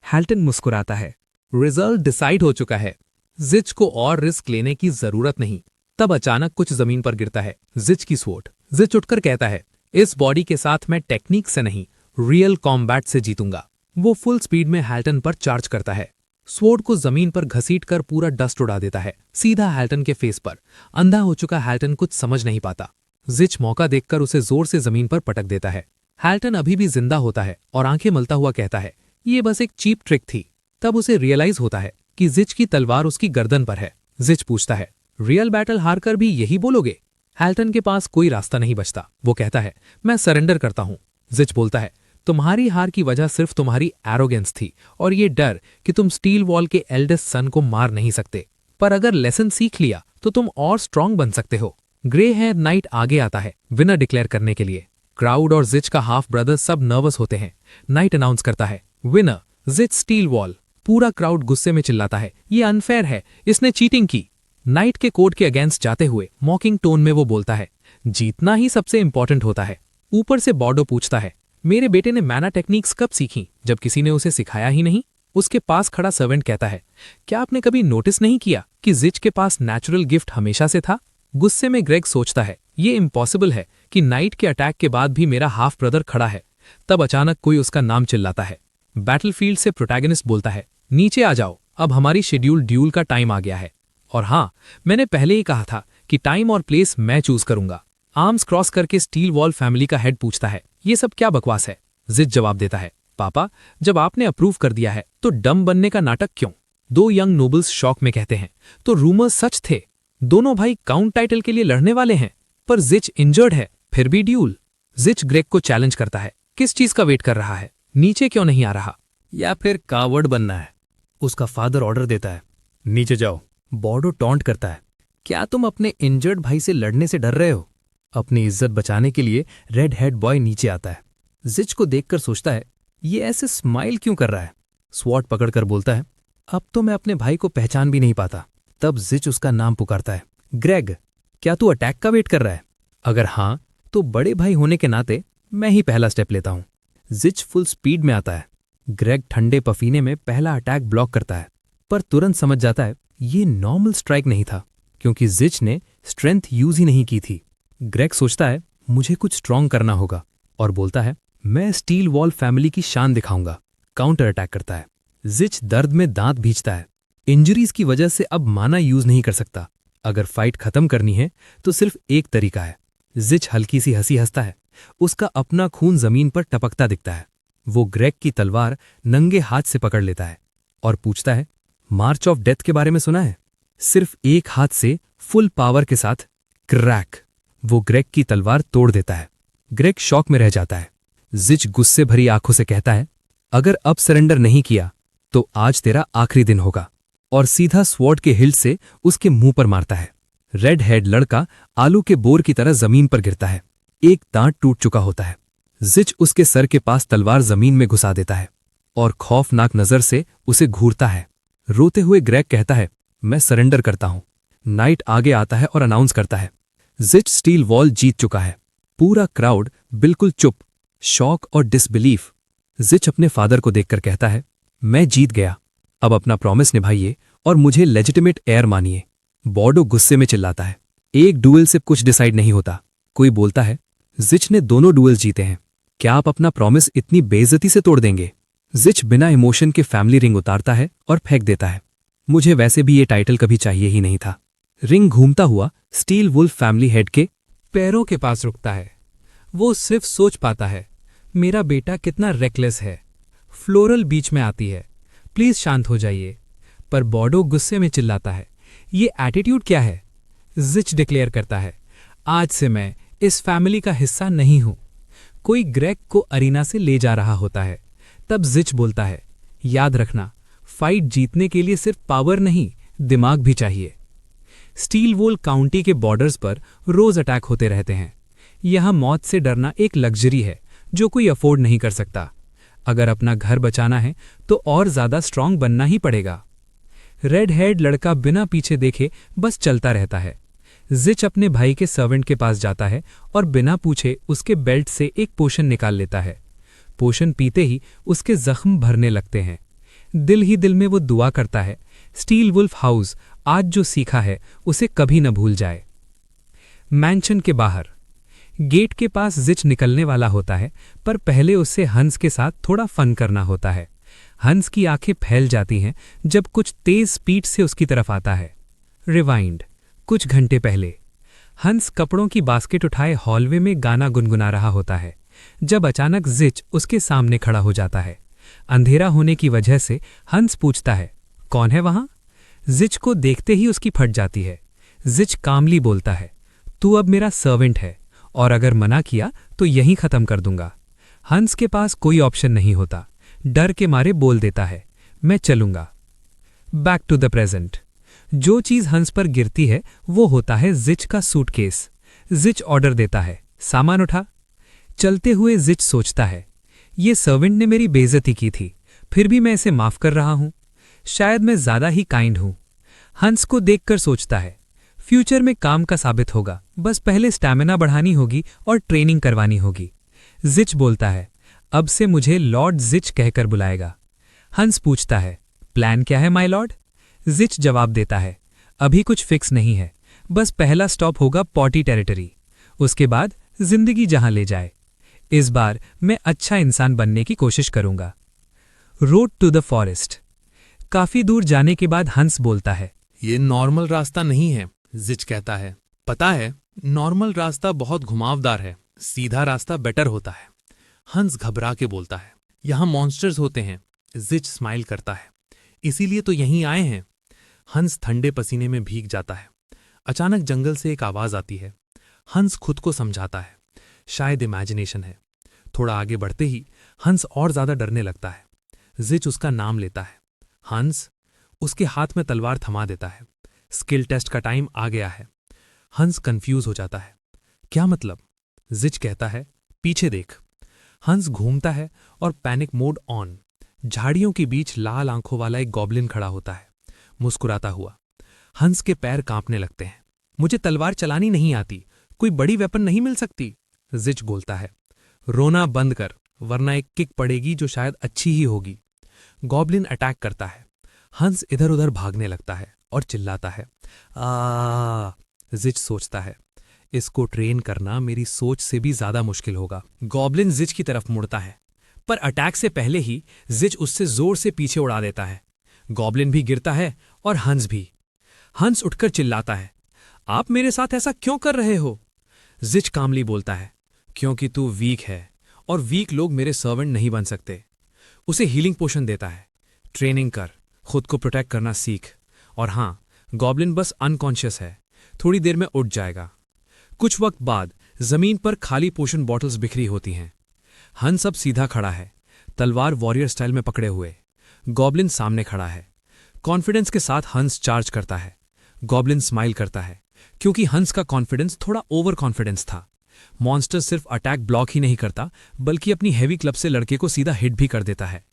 हैल्टन मुस्कुराता है। रिजल्ट डिसाइड हो चुका है। जिच को और रिस्क लेने की जरूरत नहीं। तब अचानक कुछ जमीन पर गिरता है, जिच की स्वॉर्ड। जिच उठकर कहता है, इस बॉडी के साथ मैं टेक्निक से नहीं, रियल कॉम्बैट से जीतूंगा। वो फुल स्पीड में हैल्टन पर चार्ज करता है। स्वॉर्ड को जमीन पर घसीटकर पूरा डस्ट उड़ा देता है, सीधा हैल्टन के फेस पर। अंधा हो चुका हैल्टन कुछ समझ नहीं पाता। जिच मौका देखकर उसे जोर से जमीन पर पटक देता है। हैल्टन अभी भी जिंदा होता है और आंखें मलता हुआ कहता है, ये बस एक चीप ट्रिक थी। तब उसे रियलाइज होता है कि जिच की तलवार उसकी गर्दन पर है। जिच पूछता है, रियल बैटल हारकर भी यही बोलोगे? हैल्टन के पास कोई रास्ता नहीं बचता। वो कहता है, मैं सरेंडर करता हूं। जिच बोलता है, तुम्हारी हार की वजह सिर्फ तुम्हारी एरोगेंस थी और ये डर कि तुम स्टील वॉल के एल्डेस्ट सन को मार नहीं सकते। पर अगर लेसन सीख लिया तो तुम और स्ट्रांग बन सकते हो। ग्रे हेयर नाइट आगे आता है विनर डिक्लेयर करने के लिए। क्राउड और जिच का हाफ ब्रदर सब नर्वस होते हैं। नाइट अनाउंस करता है, विनर जिच स्टील वॉल। पूरा क्राउड गुस्से में चिल्लाता है, ये अनफेयर है, इसने चीटिंग की। नाइट के कोड के अगेंस्ट जाते हुए मॉकिंग टोन में वो बोलता है, जीतना ही सबसे इंपॉर्टेंट होता है। ऊपर से बॉर्डो पूछता है, मेरे बेटे ने मैना टेक्निक्स कब सीखी जब किसी ने उसे सिखाया ही नहीं? उसके पास खड़ा सर्वेंट कहता है, क्या आपने कभी नोटिस नहीं किया कि जिच के पास नेचुरल गिफ्ट हमेशा से था? गुस्से में ग्रेग सोचता है, ये इम्पॉसिबल है कि नाइट के अटैक के बाद भी मेरा हाफ ब्रदर खड़ा है। तब अचानक कोई उसका नाम चिल्लाता है। बैटलफील्ड से प्रोटैगनिस्ट बोलता है, नीचे आ जाओ, अब हमारी शेड्यूल ड्यूल का टाइम आ गया है। और हाँ, मैंने पहले ही कहा था कि टाइम और प्लेस मैं चूज करूंगा। आर्म्स क्रॉस करके स्टील वॉल फैमिली का हेड पूछता है, ये सब क्या बकवास है? जिच जवाब देता है, पापा, जब आपने अप्रूव कर दिया है तो डम बनने का नाटक क्यों? दो यंग नोबल्स शॉक में कहते हैं, तो रूमर्स सच थे? दोनों भाई काउंट टाइटल के लिए लड़ने वाले हैं, पर जिच इंजर्ड है, फिर भी ड्यूल। जिच ग्रेग को चैलेंज करता है, किस चीज का वेट कर रहा है? नीचे क्यों नहीं आ रहा? या फिर कावर्ड बनना है? उसका फादर ऑर्डर देता है, नीचे जाओ। बॉर्डो टॉन्ट करता है, क्या तुम अपने इंजर्ड भाई से लड़ने से डर रहे हो? अपनी इज्जत बचाने के लिए रेड हेड बॉय नीचे आता है। जिच को देखकर सोचता है, ये ऐसे स्माइल क्यों कर रहा है? स्वॉर्ड पकड़कर बोलता है, अब तो मैं अपने भाई को पहचान भी नहीं पाता। तब जिच उसका नाम पुकारता है, ग्रेग, क्या तू अटैक का वेट कर रहा है? अगर हाँ, तो बड़े भाई होने के नाते मैं ही पहला स्टेप लेता हूं। जिच फुल स्पीड में आता है। ग्रेग ठंडे पसीने में पहला अटैक ब्लॉक करता है, पर तुरंत समझ जाता है ये नॉर्मल स्ट्राइक नहीं था, क्योंकि जिच ने स्ट्रेंथ यूज ही नहीं की थी। ग्रेग सोचता है मुझे कुछ स्ट्रांग करना होगा और बोलता है, मैं स्टील वॉल फैमिली की शान दिखाऊंगा। काउंटर अटैक करता है। जिच दर्द में दांत भींचता है। इंजरीज की वजह से अब माना यूज नहीं कर सकता। अगर फाइट खत्म करनी है तो सिर्फ एक तरीका है। जिच हल्की सी हंसी हंसता है। उसका अपना खून जमीन पर टपकता दिखता है। वो ग्रेग की तलवार नंगे हाथ से पकड़ लेता है और पूछता है, मार्च ऑफ डेथ के बारे में सुना है? सिर्फ एक हाथ से फुल पावर के साथ क्रैक, वो ग्रेग की तलवार तोड़ देता है। ग्रेग शॉक में रह जाता है। जिच गुस्से भरी आंखों से कहता है, अगर अब सरेंडर नहीं किया तो आज तेरा आखिरी दिन होगा, और सीधा स्वॉर्ड के हिल्ट से उसके मुंह पर मारता है। रेड हेड लड़का आलू के बोर की तरह जमीन पर गिरता है। एक दांत टूट चुका होता है। जिच उसके सर के पास तलवार जमीन में घुसा देता है और खौफनाक नजर से उसे घूरता है। रोते हुए ग्रेग कहता है, मैं सरेंडर करता हूं। नाइट आगे आता है और अनाउंस करता है, जिच स्टील वॉल जीत चुका है। पूरा क्राउड बिल्कुल चुप, शॉक और डिसबिलीफ। जिच अपने फादर को देखकर कहता है, मैं जीत गया, अब अपना प्रॉमिस निभाइए और मुझे लेजिटिमेट एयर मानिए। बॉर्डो गुस्से में चिल्लाता है, एक डुएल से कुछ डिसाइड नहीं होता। कोई बोलता है, जिच ने दोनों डुएल जीते हैं, क्या आप अपना प्रॉमिस इतनी बेइज्जती से तोड़ देंगे? जिच बिना इमोशन के फैमिली रिंग उतारता है और फेंक देता है। मुझे वैसे भी ये टाइटल कभी चाहिए ही नहीं था। रिंग घूमता हुआ स्टील वुल्फ फैमिली हेड के पैरों के पास रुकता है। वो सिर्फ सोच पाता है, मेरा बेटा कितना रेकलेस है। फ्लोरल बीच में आती है, प्लीज शांत हो जाइए। पर बॉर्डो गुस्से में चिल्लाता है, ये एटीट्यूड क्या है? जिच डिक्लेयर करता है, आज से मैं इस फैमिली का हिस्सा नहीं हूं। कोई ग्रेग को अरीना से ले जा रहा होता है। तब जिच बोलता है, याद रखना, फाइट जीतने के लिए सिर्फ पावर नहीं, दिमाग भी चाहिए। स्टील वॉल काउंटी के बॉर्डर्स पर रोज अटैक होते रहते हैं। यहां मौत से डरना एक लग्जरी है जो कोई अफोर्ड नहीं कर सकता। अगर अपना घर बचाना है तो और ज्यादा स्ट्रांग बनना ही पड़ेगा। रेड हेड लड़का बिना पीछे देखे बस चलता रहता है। जिच अपने भाई के सर्वेंट के पास जाता है और बिना पूछे उसके बेल्ट से एक पोशन निकाल लेता है। पोशन पीते ही उसके जख्म भरने लगते हैं। दिल ही दिल में वो दुआ करता है, स्टील वुल्फ हाउस आज जो सीखा है उसे कभी न भूल जाए। मैंशन के बाहर गेट के पास जिच निकलने वाला होता है, पर पहले उससे हंस के साथ थोड़ा फन करना होता है। हंस की आंखें फैल जाती हैं जब कुछ तेज स्पीड से उसकी तरफ आता है। रिवाइंड कुछ घंटे पहले हंस कपड़ों की बास्केट उठाए हॉलवे में गाना गुनगुना रहा होता है, जब अचानक जिच उसके सामने खड़ा हो जाता है। अंधेरा होने की वजह से हंस पूछता है, कौन है वहां? जिच को देखते ही उसकी फट जाती है। जिच कामली बोलता है, तू अब मेरा सर्वेंट है और अगर मना किया तो यहीं खत्म कर दूंगा। हंस के पास कोई ऑप्शन नहीं होता। डर के मारे बोल देता है, मैं चलूंगा। Back to the present. जो चीज हंस पर गिरती है वो होता है जिच का सूटकेस। जिच ऑर्डर देता है, सामान उठा। चलते हुए जिच सोचता है, ये सर्वेंट ने मेरी बेइज्जती की थी, फिर भी मैं इसे माफ कर रहा हूं। शायद मैं ज्यादा ही काइंड हूं। हंस को देखकर सोचता है, फ्यूचर में काम का साबित होगा, बस पहले स्टैमिना बढ़ानी होगी और ट्रेनिंग करवानी होगी। जिच बोलता है, अब से मुझे लॉर्ड जिच कहकर बुलाएगा। हंस पूछता है, प्लान क्या है माय लॉर्ड? जिच जवाब देता है, अभी कुछ फिक्स नहीं है, बस पहला स्टॉप होगा पॉटी टेरिटरी, उसके बाद जिंदगी जहां ले जाए। इस बार मैं अच्छा इंसान बनने की कोशिश करूंगा। Road to the forest. काफी दूर जाने के बाद हंस बोलता है, ये नॉर्मल रास्ता नहीं है। जिच कहता है, पता है, नॉर्मल रास्ता बहुत घुमावदार है, सीधा रास्ता बेटर होता है। हंस घबरा के बोलता है, यहां मॉन्स्टर्स होते हैं। जिच स्माइल करता है, इसीलिए तो यहीं आए हैं। हंस ठंडे पसीने में भीग जाता है। अचानक जंगल से एक आवाज आती है। हंस खुद को समझाता है, शायद इमेजिनेशन है। थोड़ा आगे बढ़ते ही हंस और ज्यादा डरने लगता है। जिच उसका नाम लेता है, हंस। उसके हाथ में तलवार थमा देता है। स्किल टेस्ट का टाइम आ गया है। हंस कंफ्यूज हो जाता है, क्या मतलब? जिच कहता है, पीछे देख। हंस घूमता है और पैनिक मोड ऑन। झाड़ियों के बीच लाल आंखों वाला एक गॉब्लिन खड़ा होता है, मुस्कुराता हुआ। हंस के पैर कांपने लगते हैं। मुझे तलवार चलानी नहीं आती, कोई बड़ी वेपन नहीं मिल सकती? जिच बोलता है। रोना बंद कर, वरना एक किक पड़ेगी जो शायद अच्छी ही होगी। गॉब्लिन अटैक करता है। हंस इधर उधर भागने लगता है और चिल्लाता है। जिच सोचता है, इसको ट्रेन करना मेरी सोच से भी ज्यादा मुश्किल होगा। गॉब्लिन जिच की तरफ मुड़ता है, पर अटैक से पहले ही जिच उससे जोर से पीछे उड़ा देता है। गॉब्लिन भी गिरता है और हंस भी। हंस उठकर चिल्लाता है, आप मेरे साथ ऐसा क्यों कर रहे हो? जिच कामली बोलता है, क्योंकि तू वीक है और वीक लोग मेरे सर्वेंट नहीं बन सकते। उसे हीलिंग पोशन देता है। ट्रेनिंग कर, खुद को प्रोटेक्ट करना सीख। और हां, गॉब्लिन बस अनकॉन्शियस है, थोड़ी देर में उठ जाएगा। कुछ वक्त बाद जमीन पर खाली पोशन बॉटल्स बिखरी होती हैं। हंस अब सीधा खड़ा है, तलवार वॉरियर स्टाइल में पकड़े हुए। गॉब्लिन सामने खड़ा है। कॉन्फिडेंस के साथ हंस चार्ज करता है। गॉब्लिन स्माइल करता है, क्योंकि हंस का कॉन्फिडेंस थोड़ा ओवर कॉन्फिडेंस था। मॉन्स्टर सिर्फ अटैक ब्लॉक ही नहीं करता, बल्कि अपनी हैवी क्लब से लड़के को सीधा हिट भी कर देता है।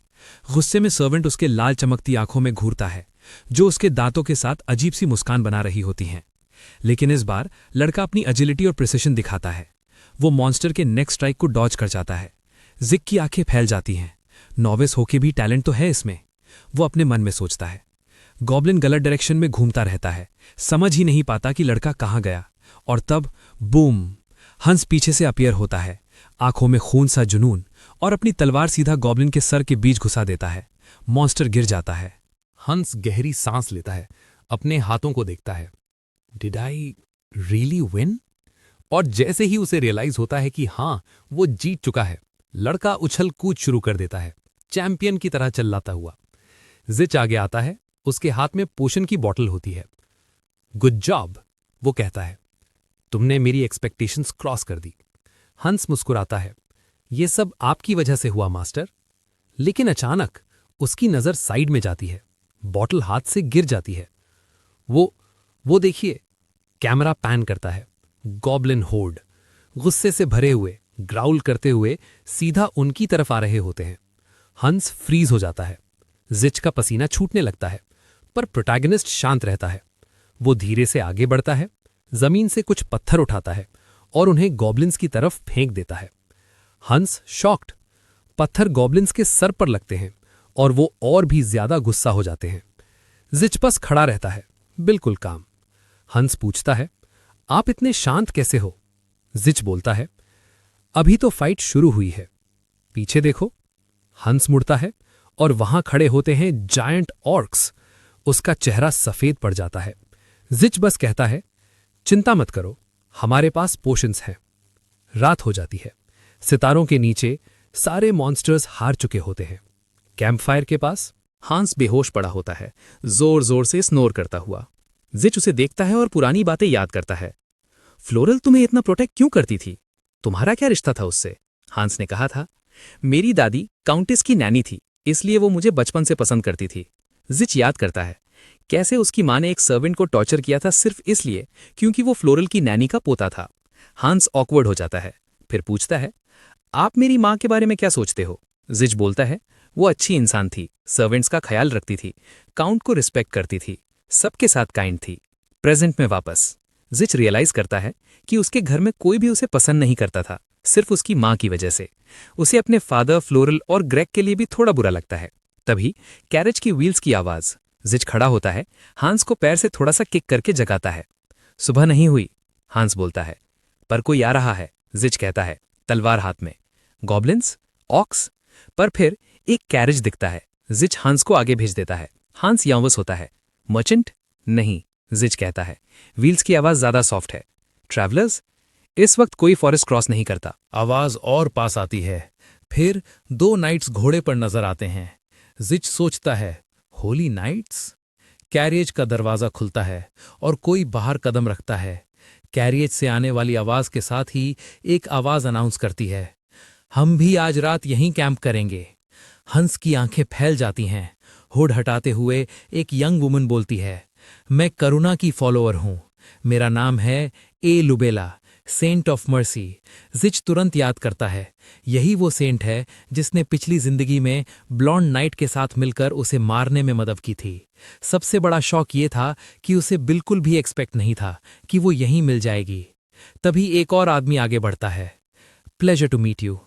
गुस्से में सर्वेंट उसके लाल चमकती आंखों में घूरता है, जो उसके दांतों के साथ अजीब सी मुस्कान बना रही होती हैं। लेकिन इस बार लड़का अपनी एजिलिटी और प्रिसिशन दिखाता है। वो मॉन्स्टर के नेक्स्ट स्ट्राइक को डॉज कर जाता है। जिक की आंखें फैल जाती हैं। नॉविस होके भी टैलेंट तो है इसमें, वो अपने मन में सोचता है। गॉब्लिन गलत डायरेक्शन में घूमता रहता है, समझ ही नहीं पाता कि लड़का कहाँ गया। और तब बूम, हंस पीछे से अपीयर होता है, आंखों में खून सा जुनून, और अपनी तलवार सीधा गॉब्लिन के सर के बीच घुसा देता है। मॉन्स्टर गिर जाता है। हंस गहरी सांस लेता है, अपने हाथों को देखता है। Did I really win? और जैसे ही उसे रियलाइज होता है कि हां, वो जीत चुका है, लड़का उछल कूद शुरू कर देता है, चैंपियन की तरह चिल्लाता हुआ। जिच आगे आता है, उसके हाथ में पोशन की बॉटल होती है। गुड जॉब, वो कहता है, तुमने मेरी एक्सपेक्टेशंस क्रॉस कर दी। हंस मुस्कुराता है, ये सब आपकी वजह से हुआ मास्टर। लेकिन अचानक उसकी नजर साइड में जाती है, बॉटल हाथ से गिर जाती है। वो देखिए, कैमरा पैन करता है। गॉब्लिन होर्ड गुस्से से भरे हुए, ग्राउल करते हुए सीधा उनकी तरफ आ रहे होते हैं। हंस फ्रीज हो जाता है। जिच का पसीना छूटने लगता है, पर प्रोटैगनिस्ट शांत रहता है। वो धीरे से आगे बढ़ता है, जमीन से कुछ पत्थर उठाता है और उन्हें गॉब्लिन्स की तरफ फेंक देता है। हंस शॉक्ड। पत्थर गॉब्लिन्स के सर पर लगते हैं और वो और भी ज्यादा गुस्सा हो जाते हैं। जिच बस खड़ा रहता है, बिल्कुल काम। हंस पूछता है, आप इतने शांत कैसे हो? जिच बोलता है, अभी तो फाइट शुरू हुई है, पीछे देखो। हंस मुड़ता है और वहां खड़े होते हैं जायंट ऑर्क्स। उसका चेहरा सफेद पड़ जाता है। जिच बस कहता है, चिंता मत करो, हमारे पास पोशंस हैं। रात हो जाती है। सितारों के नीचे सारे मॉन्स्टर्स हार चुके होते हैं। कैंप फायर के पास हांस बेहोश पड़ा होता है, जोर जोर से स्नोर करता हुआ। जिच उसे देखता है और पुरानी बातें याद करता है। फ्लोरल तुम्हें इतना प्रोटेक्ट क्यों करती थी? तुम्हारा क्या रिश्ता था उससे? हांस ने कहा था, मेरी दादी काउंटेस की नैनी थी, इसलिए वो मुझे बचपन से पसंद करती थी। जिच याद करता है कैसे उसकी मां ने एक सर्वेंट को टॉर्चर किया था सिर्फ इसलिए क्योंकि वो फ्लोरल की नैनी का पोता था। हांस ऑकवर्ड हो जाता है, फिर पूछता है, आप मेरी मां के बारे में क्या सोचते हो? जिच बोलता है, वो अच्छी इंसान थी, सर्वेंट्स का ख्याल रखती थी, काउंट को रिस्पेक्ट करती थी, सबके साथ काइंड थी। प्रेजेंट में वापस जिच रियलाइज करता है कि उसके घर में कोई भी उसे पसंद नहीं करता था, सिर्फ उसकी मां की वजह से। उसे अपने फादर, फ्लोरल और ग्रेग के लिए भी थोड़ा बुरा लगता है। तभी कैरेज की व्हील्स की आवाज। जिच खड़ा होता है, हांस को पैर से थोड़ा सा किक करके जगाता है। सुबह नहीं हुई, हांस बोलता है, पर कोई आ रहा है, जिच कहता है, तलवार हाथ में। गॉब्लिन्स? ऑक्स? पर फिर एक कैरेज दिखता है। जिच हांस को आगे भेज देता है। हांस यावस होता है। मर्चेंट? नहीं, जिच कहता है। व्हील्स की आवाज ज्यादा सॉफ्ट है। ट्रैवलर्स? इस वक्त कोई फॉरेस्ट क्रॉस नहीं करता। आवाज और पास आती है। फिर 2 नाइट्स घोड़े पर नजर आते हैं। जिच सोचता है, होली नाइट्स? कैरियज का दरवाजा खुलता है और कोई बाहर कदम रखता है। कैरियज से आने वाली आवाज के साथ ही एक आवाज अनाउंस करती है, हम भी आज रात यहीं कैंप करेंगे। हंस की आंखें फैल जाती हैं। हुड हटाते हुए एक यंग वुमन बोलती है, मैं करुणा की फॉलोअर हूं, मेरा नाम है ए लुबेला, सेंट ऑफ मर्सी। जिच तुरंत याद करता है, यही वो सेंट है जिसने पिछली जिंदगी में ब्लॉन्ड नाइट के साथ मिलकर उसे मारने में मदद की थी। सबसे बड़ा शॉक ये था कि उसे बिल्कुल भी एक्सपेक्ट नहीं था कि वो यहीं मिल जाएगी। तभी एक और आदमी आगे बढ़ता है। Pleasure to meet you.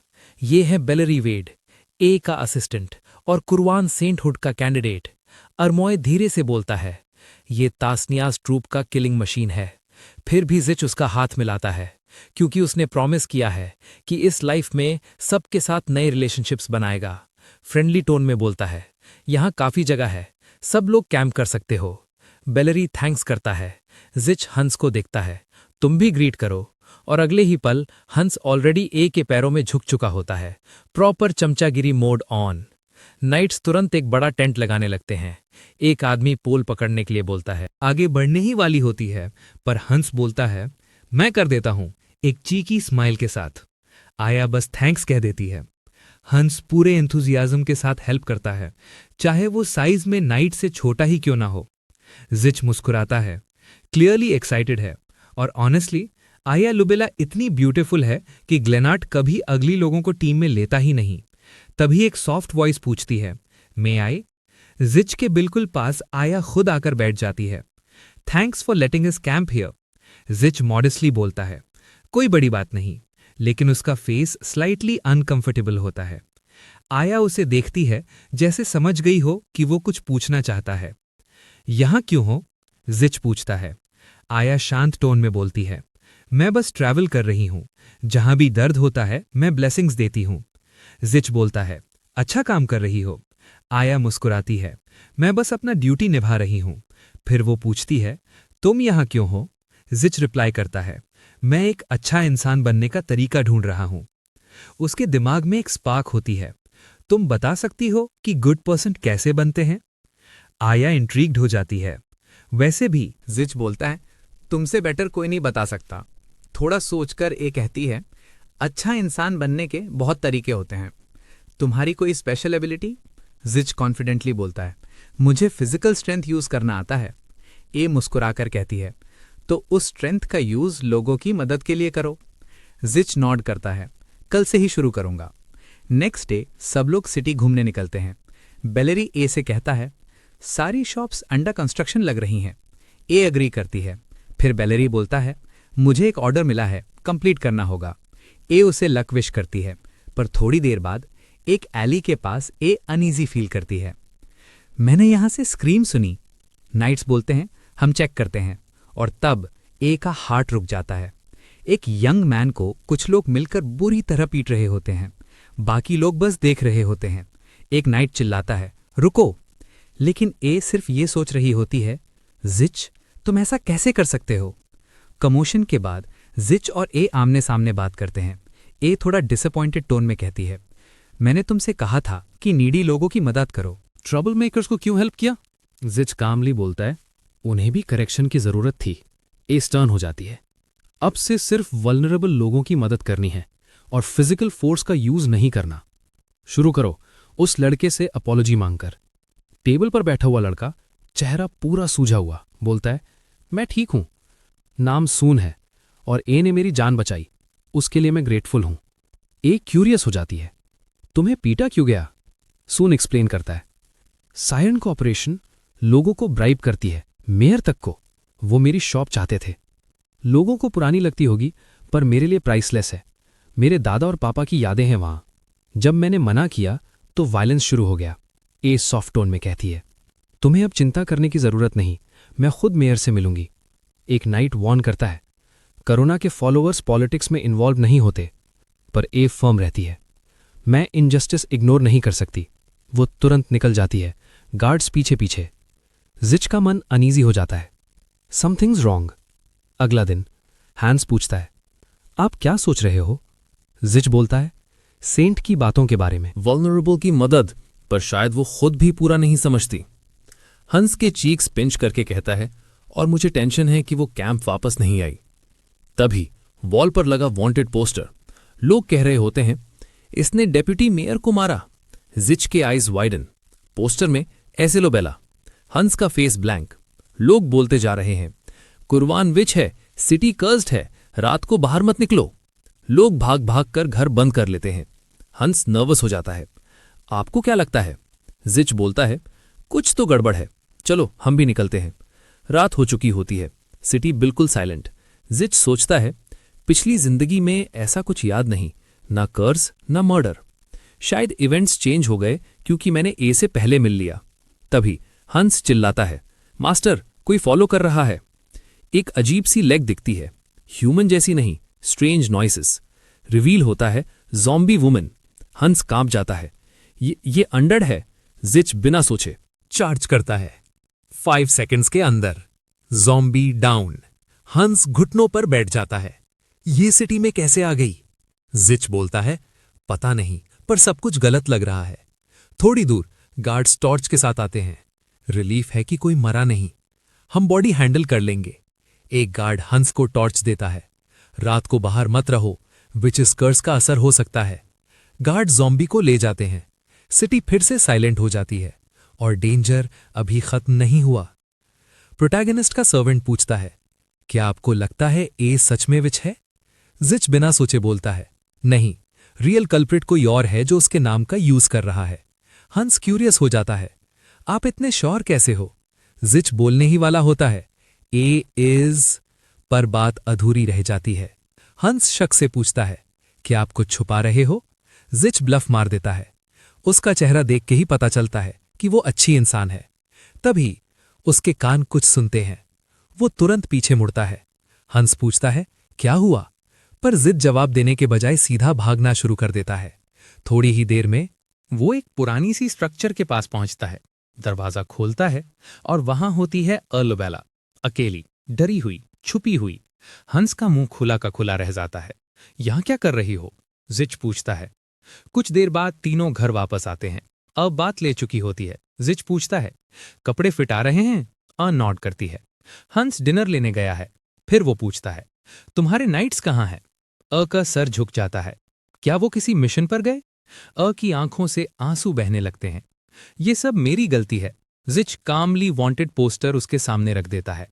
ये है बेलरी वेड, ए का असिस्टेंट और कुरवान सेंटहुड का कैंडिडेट। अरमोय धीरे से बोलता है, ये तास्नियाज ट्रूप का किलिंग मशीन है। फिर भी जिच उसका हाथ मिलाता है, क्योंकि उसने प्रॉमिस किया है कि इस लाइफ में सबके साथ नए रिलेशनशिप्स बनाएगा। फ्रेंडली टोन में बोलता है, यहाँ काफी जगह है, सब लोग कैंप कर सकते हो। बेलरी थैंक्स करता है। जिच हंस को देखता है, तुम भी ग्रीट करो। और अगले ही पल हंस ऑलरेडी ए के पैरों में झुक चुका होता है। प्रॉपर चमचागिरी मोड ऑन। नाइट्स तुरंत एक बड़ा टेंट लगाने लगते हैं। एक आदमी पोल पकड़ने के लिए बोलता है। आगे बढ़ने ही वाली होती है, पर हंस बोलता है, मैं कर देता हूं, एक चीकी स्माइल के साथ। आया बस थैंक्स कह देती है। हंस पूरे एंथुजियाज्म के साथ हेल्प करता है, चाहे वो साइज में नाइट से छोटा ही क्यों ना हो। जिच मुस्कुराता है, क्लियरली एक्साइटेड है, और ऑनेस्टली आया लुबेला इतनी ब्यूटीफुल है कि ग्लेनार्ट कभी अगली लोगों को टीम में लेता ही नहीं। तभी एक सॉफ्ट वॉइस पूछती है, मे आई? जिच के बिल्कुल पास आया खुद आकर बैठ जाती है। Thanks for letting us camp here. जिच मॉडेस्टली बोलता है, कोई बड़ी बात नहीं, लेकिन उसका फेस स्लाइटली अनकंफर्टेबल होता है। आया उसे देखती है, जैसे समझ गई हो कि वो कुछ पूछना चाहता है। यहां क्यों हो? जिच पूछता है। आया शांत टोन में बोलती है, मैं बस ट्रैवल कर रही हूं, जहां भी दर्द होता है मैं ब्लेसिंग्स देती हूं। जिच बोलता है, अच्छा काम कर रही हो। आया मुस्कुराती है, मैं बस अपना ड्यूटी निभा रही हूं। फिर वो पूछती है, तुम यहां क्यों हो? जिच रिप्लाई करता है, मैं एक अच्छा इंसान बनने का तरीका ढूंढ रहा हूं। उसके दिमाग में एक स्पार्क होती है, तुम बता सकती हो कि गुड पर्सन कैसे बनते हैं? आया इंट्रीग्ड हो जाती है। वैसे भी जिच बोलता है, तुमसे बेटर कोई नहीं बता सकता। थोड़ा सोचकर ए कहती है, अच्छा इंसान बनने के बहुत तरीके होते हैं, तुम्हारी कोई स्पेशल एबिलिटी? जिच कॉन्फिडेंटली बोलता है, मुझे फिजिकल स्ट्रेंथ यूज करना आता है। ए मुस्कुराकर कहती है, तो उस स्ट्रेंथ का यूज लोगों की मदद के लिए करो। जिच नॉड करता है, कल से ही शुरू करूंगा। नेक्स्ट डे सब लोग सिटी घूमने निकलते हैं। बेलरी ए से कहता है, सारी शॉप्स अंडर कंस्ट्रक्शन लग रही हैं। ए अग्री करती है। फिर बेलरी बोलता है, मुझे एक ऑर्डर मिला है, कंप्लीट करना होगा। ए उसे लक विश करती है, पर थोड़ी देर बाद एक एली के पास ए अनईजी फील करती है। मैंने यहां से स्क्रीम सुनी। नाइट्स बोलते हैं, हम चेक करते हैं, और तब ए का हार्ट रुक जाता है। एक यंग मैन को कुछ लोग मिलकर बुरी तरह पीट रहे होते हैं, बाकी लोग बस देख रहे होते हैं। एक नाइट चिल्लाता है, रुको, लेकिन ए सिर्फ ये सोच रही होती है, जिच तुम ऐसा कैसे कर सकते हो? कमोशन के बाद जिच और ए आमने सामने बात करते हैं। ए थोड़ा डिसअपॉइंटेड टोन में कहती है, मैंने तुमसे कहा था कि नीडी लोगों की मदद करो। ट्रबल मेकर्स को क्यों हेल्प किया? जिच कामली बोलता है, उन्हें भी करेक्शन की जरूरत थी। ए स्टर्न हो जाती है, अब से सिर्फ वल्नरेबल लोगों की मदद करनी है और फिजिकल फोर्स का यूज नहीं करना। शुरू करो उस लड़के से अपॉलॉजी मांगकर। टेबल पर बैठा हुआ लड़का, चेहरा पूरा सूझा हुआ, बोलता है, मैं ठीक हूं, नाम सून है और ए ने मेरी जान बचाई, उसके लिए मैं ग्रेटफुल हूं। ए क्यूरियस हो जाती है, तुम्हें पीटा क्यों गया? सून एक्सप्लेन करता है, सायरन कॉर्पोरेशन लोगों को ब्राइब करती है, मेयर तक को। वो मेरी शॉप चाहते थे। लोगों को पुरानी लगती होगी, पर मेरे लिए प्राइसलेस है। मेरे दादा और पापा की यादें हैं वहां। जब मैंने मना किया तो वायलेंस शुरू हो गया। ए सॉफ्ट टोन में कहती है, तुम्हें अब चिंता करने की जरूरत नहीं, मैं खुद मेयर से मिलूंगी। एक नाइट वॉर्न करता है, करोना के फॉलोअर्स पॉलिटिक्स में इन्वॉल्व नहीं होते, पर ए फर्म रहती है, मैं इनजस्टिस इग्नोर नहीं कर सकती। वो तुरंत निकल जाती है, गार्ड्स पीछे पीछे। जिच का मन अनईजी हो जाता है, समथिंग्स रॉन्ग। अगला दिन हैंस पूछता है, आप क्या सोच रहे हो? जिच बोलता है, सेंट की बातों के बारे में। वल्नरेबल की मदद, पर शायद वो खुद भी पूरा नहीं समझती। हंस के चीक्स पिंच करके कहता है, और मुझे टेंशन है कि वो कैंप वापस नहीं आई। तभी वॉल पर लगा वांटेड पोस्टर। लोग कह रहे होते हैं, इसने डेप्यूटी मेयर को मारा। जिच के आईज वाइडन। पोस्टर में एसेलो बेला। हंस का फेस ब्लैंक। लोग बोलते जा रहे हैं, कुरवान विच है, सिटी कर्स्ड है, रात को बाहर मत निकलो। लोग भाग भाग कर घर बंद कर लेते हैं। हंस नर्वस हो जाता है। आपको क्या लगता है? जिच बोलता है, कुछ तो गड़बड़ है, चलो हम भी निकलते हैं। रात हो चुकी होती है, सिटी बिल्कुल साइलेंट। जिच सोचता है, पिछली जिंदगी में ऐसा कुछ याद नहीं, ना कर्ज ना मर्डर। शायद इवेंट्स चेंज हो गए क्योंकि मैंने ए से पहले मिल लिया। तभी हंस चिल्लाता है, मास्टर कोई फॉलो कर रहा है। एक अजीब सी लेग दिखती है, ह्यूमन जैसी नहीं, स्ट्रेंज नॉइसेस। रिवील होता है ज़ॉम्बी वुमन। हंस कांप जाता है। ये अनडेड है। जिच बिना सोचे चार्ज करता है। 5 सेकंड्स के अंदर ज़ॉम्बी डाउन। हंस घुटनों पर बैठ जाता है। ये सिटी में कैसे आ गई? जिच बोलता है, पता नहीं, पर सब कुछ गलत लग रहा है। थोड़ी दूर गार्ड्स टॉर्च के साथ आते हैं। रिलीफ है कि कोई मरा नहीं, हम बॉडी हैंडल कर लेंगे। एक गार्ड हंस को टॉर्च देता है। रात को बाहर मत रहो, विचेस कर्स का असर हो सकता है। गार्ड ज़ॉम्बी को ले जाते हैं। सिटी फिर से साइलेंट हो जाती है और डेंजर अभी खत्म नहीं हुआ। प्रोटैगनिस्ट का सर्वेंट पूछता है, क्या आपको लगता है ए सच में विच है? जिच बिना सोचे बोलता है, नहीं, रियल कल्प्रिट कोई और है जो उसके नाम का यूज कर रहा है। हंस क्यूरियस हो जाता है, आप इतने श्योर कैसे हो? जिच बोलने ही वाला होता है, ए इज, पर बात अधूरी रह जाती है। हंस शक से पूछता है, क्या आप कुछ छुपा रहे हो? जिच ब्लफ मार देता है। उसका चेहरा देख के ही पता चलता है कि वो अच्छी इंसान है। तभी उसके कान कुछ सुनते हैं। वो तुरंत पीछे मुड़ता है। हंस पूछता है, क्या हुआ? पर जिद जवाब देने के बजाय सीधा भागना शुरू कर देता है। थोड़ी ही देर में वो एक पुरानी सी स्ट्रक्चर के पास पहुंचता है। दरवाजा खोलता है और वहां होती है अर्लोबेला, अकेली, डरी हुई, छुपी हुई। हंस का मुंह खुला का खुला रह जाता है। यहां क्या कर रही हो? जिच पूछता है। कुछ देर बाद तीनों घर वापस आते हैं। अब बात ले चुकी होती है। जिच पूछता है, कपड़े फिट आ रहे हैं? नॉड करती है। हंस डिनर लेने गया है। फिर वो पूछता है, तुम्हारे नाइट्स कहाँ हैं? का सर झुक जाता है। क्या वो किसी मिशन पर गए? की आंखों से आंसू बहने लगते हैं। ये सब मेरी गलती है। जिच कामली वांटेड पोस्टर उसके सामने रख देता है।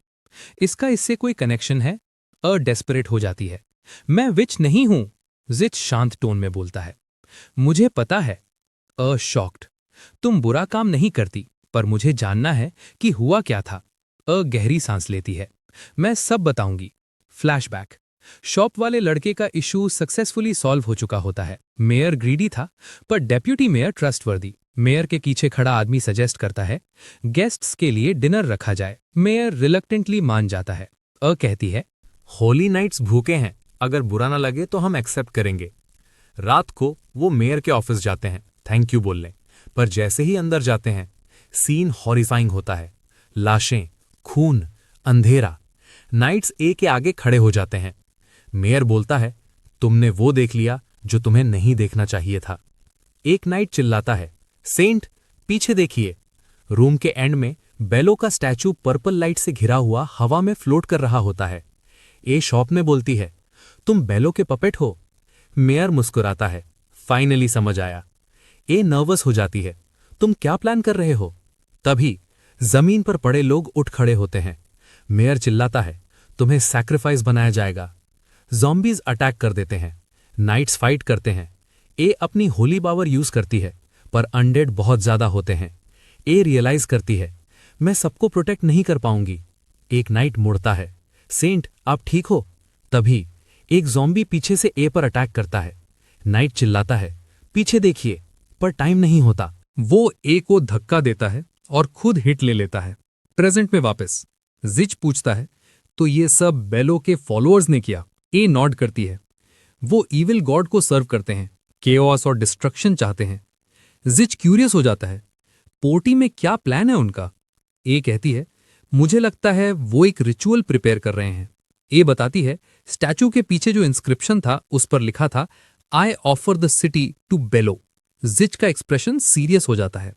इसका इससे कोई कनेक्शन है? डेस्परेट हो जाती है। मैं विच नहीं हूं, जिच शांत टोन में बोलता है। मुझे पता है। शॉक्ड। तुम बुरा काम नहीं करती, पर मुझे जानना है कि हुआ क्या था। गहरी सांस लेती है। मैं सब बताऊंगी। फ्लैशबैक। शॉप वाले लड़के का इशू सक्सेसफुली सॉल्व हो चुका होता है। मेयर ग्रीडी था, पर डेप्यूटी मेयर ट्रस्टवर्दी। मेयर के पीछे खड़ा आदमी सजेस्ट करता है गेस्ट्स के लिए डिनर रखा जाए। मेयर रिलक्टेंटली मान जाता है। कहती है, होली नाइट्स भूखे हैं, अगर बुरा ना लगे तो हम एक्सेप्ट करेंगे। रात को वो मेयर के ऑफिस जाते हैं थैंक यू बोलने, पर जैसे ही अंदर जाते हैं सीन हॉरिफाइंग होता है। लाशें, खून, अंधेरा। नाइट्स ए के आगे खड़े हो जाते हैं। मेयर बोलता है, तुमने वो देख लिया जो तुम्हें नहीं देखना चाहिए था। एक नाइट चिल्लाता है, सेंट पीछे देखिए। रूम के एंड में बेलो का स्टैचू पर्पल लाइट से घिरा हुआ हवा में फ्लोट कर रहा होता है। ए शॉप में बोलती है, तुम बेलो के पपेट हो? मेयर मुस्कुराता है, फाइनली समझ आया। ए नर्वस हो जाती है, तुम क्या प्लान कर रहे हो? तभी जमीन पर पड़े लोग उठ खड़े होते हैं। मेयर चिल्लाता है, तुम्हें सैक्रिफाइस बनाया जाएगा। ज़ॉम्बीज अटैक कर देते हैं। नाइट्स फाइट करते हैं। ए अपनी होली पावर यूज करती है, पर अनडेड बहुत ज्यादा होते हैं। ए रियलाइज करती है, मैं सबको प्रोटेक्ट नहीं कर पाऊंगी। एक नाइट मुड़ता है, सेंट आप ठीक हो? तभी एक ज़ॉम्बी पीछे से ए पर अटैक करता है। नाइट चिल्लाता है, पीछे देखिए, पर टाइम नहीं होता। वो ए को धक्का देता है और खुद हिट ले लेता है। प्रेजेंट में वापस जिच पूछता है, तो ये सब बेलो के फॉलोअर्स ने किया? ए नॉड करती है। वो इविल गॉड को सर्व करते हैं, केओस और डिस्ट्रक्शन चाहते हैं। जिच क्यूरियस हो जाता है, पोर्टी में क्या प्लान है उनका? ए कहती है, मुझे लगता है वो एक रिचुअल प्रिपेयर कर रहे हैं। ए बताती है, स्टैचू के पीछे जो इंस्क्रिप्शन था उस पर लिखा था, I offer the city to Bello. जिच का एक्सप्रेशन सीरियस हो जाता है।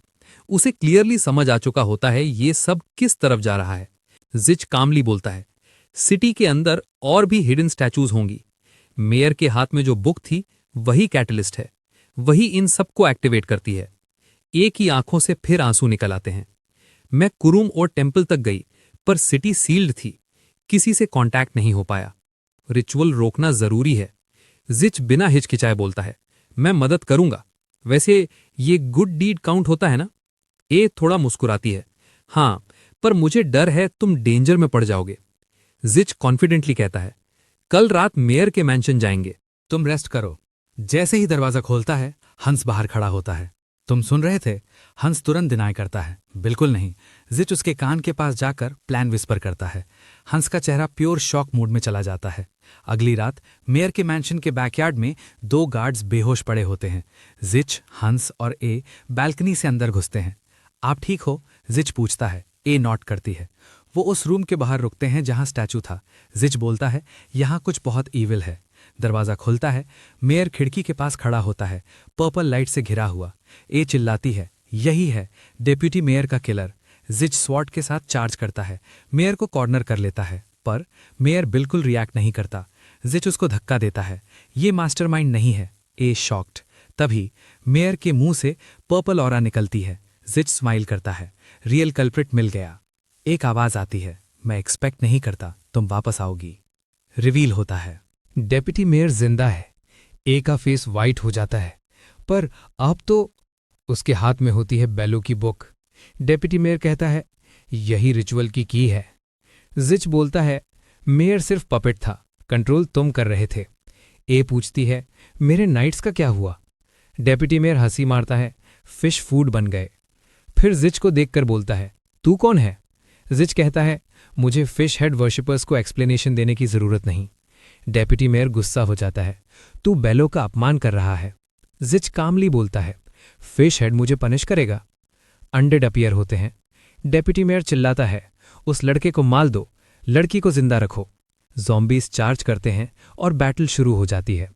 उसे क्लियरली समझ आ चुका होता है ये सब किस तरफ जा रहा है। जिच कामली बोलता है, सिटी के अंदर और भी हिडन स्टैचूज होंगी। मेयर के हाथ में जो बुक थी वही कैटलिस्ट है, वही इन सबको एक्टिवेट करती है। ए की आंखों से फिर आंसू निकल आते हैं। मैं कुरुम और टेम्पल तक गई, पर सिटी सील्ड थी, किसी से कांटेक्ट नहीं हो पाया। रिचुअल रोकना जरूरी है। जिच बिना हिचकिचाए बोलता है, मैं मदद करूंगा। वैसे ये गुड डीड काउंट होता है ना? ए थोड़ा मुस्कुराती है, हाँ, पर मुझे डर है तुम डेंजर में पड़ जाओगे। जिच कॉन्फिडेंटली कहता है, कल रात मेयर के मैंशन जाएंगे। तुम रेस्ट करो। जैसे ही दरवाजा खोलता है, हंस बाहर खड़ा होता है। तुम सुन रहे थे? हंस तुरंत डिनाई करता है, बिल्कुल नहीं। जिच उसके कान के पास जाकर प्लान विस्पर करता है। हंस का चेहरा प्योर शॉक मूड में चला जाता है। अगली रात मेयर के मैंशन के बैकयार्ड में 2 गार्ड्स बेहोश पड़े होते हैं। जिच, हंस और ए बालकनी से अंदर घुसते हैं। आप ठीक हो? जिच पूछता है। ए नॉट करती है। वो उस रूम के बाहर रुकते हैं जहां स्टैचू था। जिच बोलता है, यहां कुछ बहुत ईविल है। दरवाजा खुलता है। मेयर खिड़की के पास खड़ा होता है, पर्पल लाइट से घिरा हुआ। ए चिल्लाती है, यही है डेप्यूटी मेयर का किलर। जिच स्वॉर्ड के साथ चार्ज करता है, मेयर को कॉर्नर कर लेता है, पर मेयर बिल्कुल रिएक्ट नहीं करता। जिच उसको धक्का देता है, ये मास्टरमाइंड नहीं है। ए शॉक्ड। तभी मेयर के मुंह से पर्पल ऑरा निकलती है। जिच स्माइल करता है, रियल कल्प्रिट मिल गया। एक आवाज आती है, मैं एक्सपेक्ट नहीं करता तुम वापस आओगी। रिवील होता है, डेप्यूटी मेयर जिंदा है। ए का फेस वाइट हो जाता है, पर अब तो उसके हाथ में होती है बेलो की बुक। डेप्यूटी मेयर कहता है, यही रिचुअल की है। जिच बोलता है, मेयर सिर्फ पपेट था, कंट्रोल तुम कर रहे थे। ए पूछती है, मेरे नाइट्स का क्या हुआ? डेप्यूटी मेयर हंसी मारता है, फिश फूड बन गए। फिर जिच को देखकर बोलता है, तू कौन है? जिच कहता है, मुझे फिश हेड वर्शिपर्स को एक्सप्लेनेशन देने की जरूरत नहीं। डेप्यूटी मेयर गुस्सा हो जाता है, तू बेलो का अपमान कर रहा है। जिच कामली बोलता है, फिश हेड मुझे पनिश करेगा। अनडेड अपीयर होते हैं। डेप्यूटी मेयर चिल्लाता है, उस लड़के को मार दो, लड़की को जिंदा रखो। ज़ॉम्बीज चार्ज करते हैं और बैटल शुरू हो जाती है।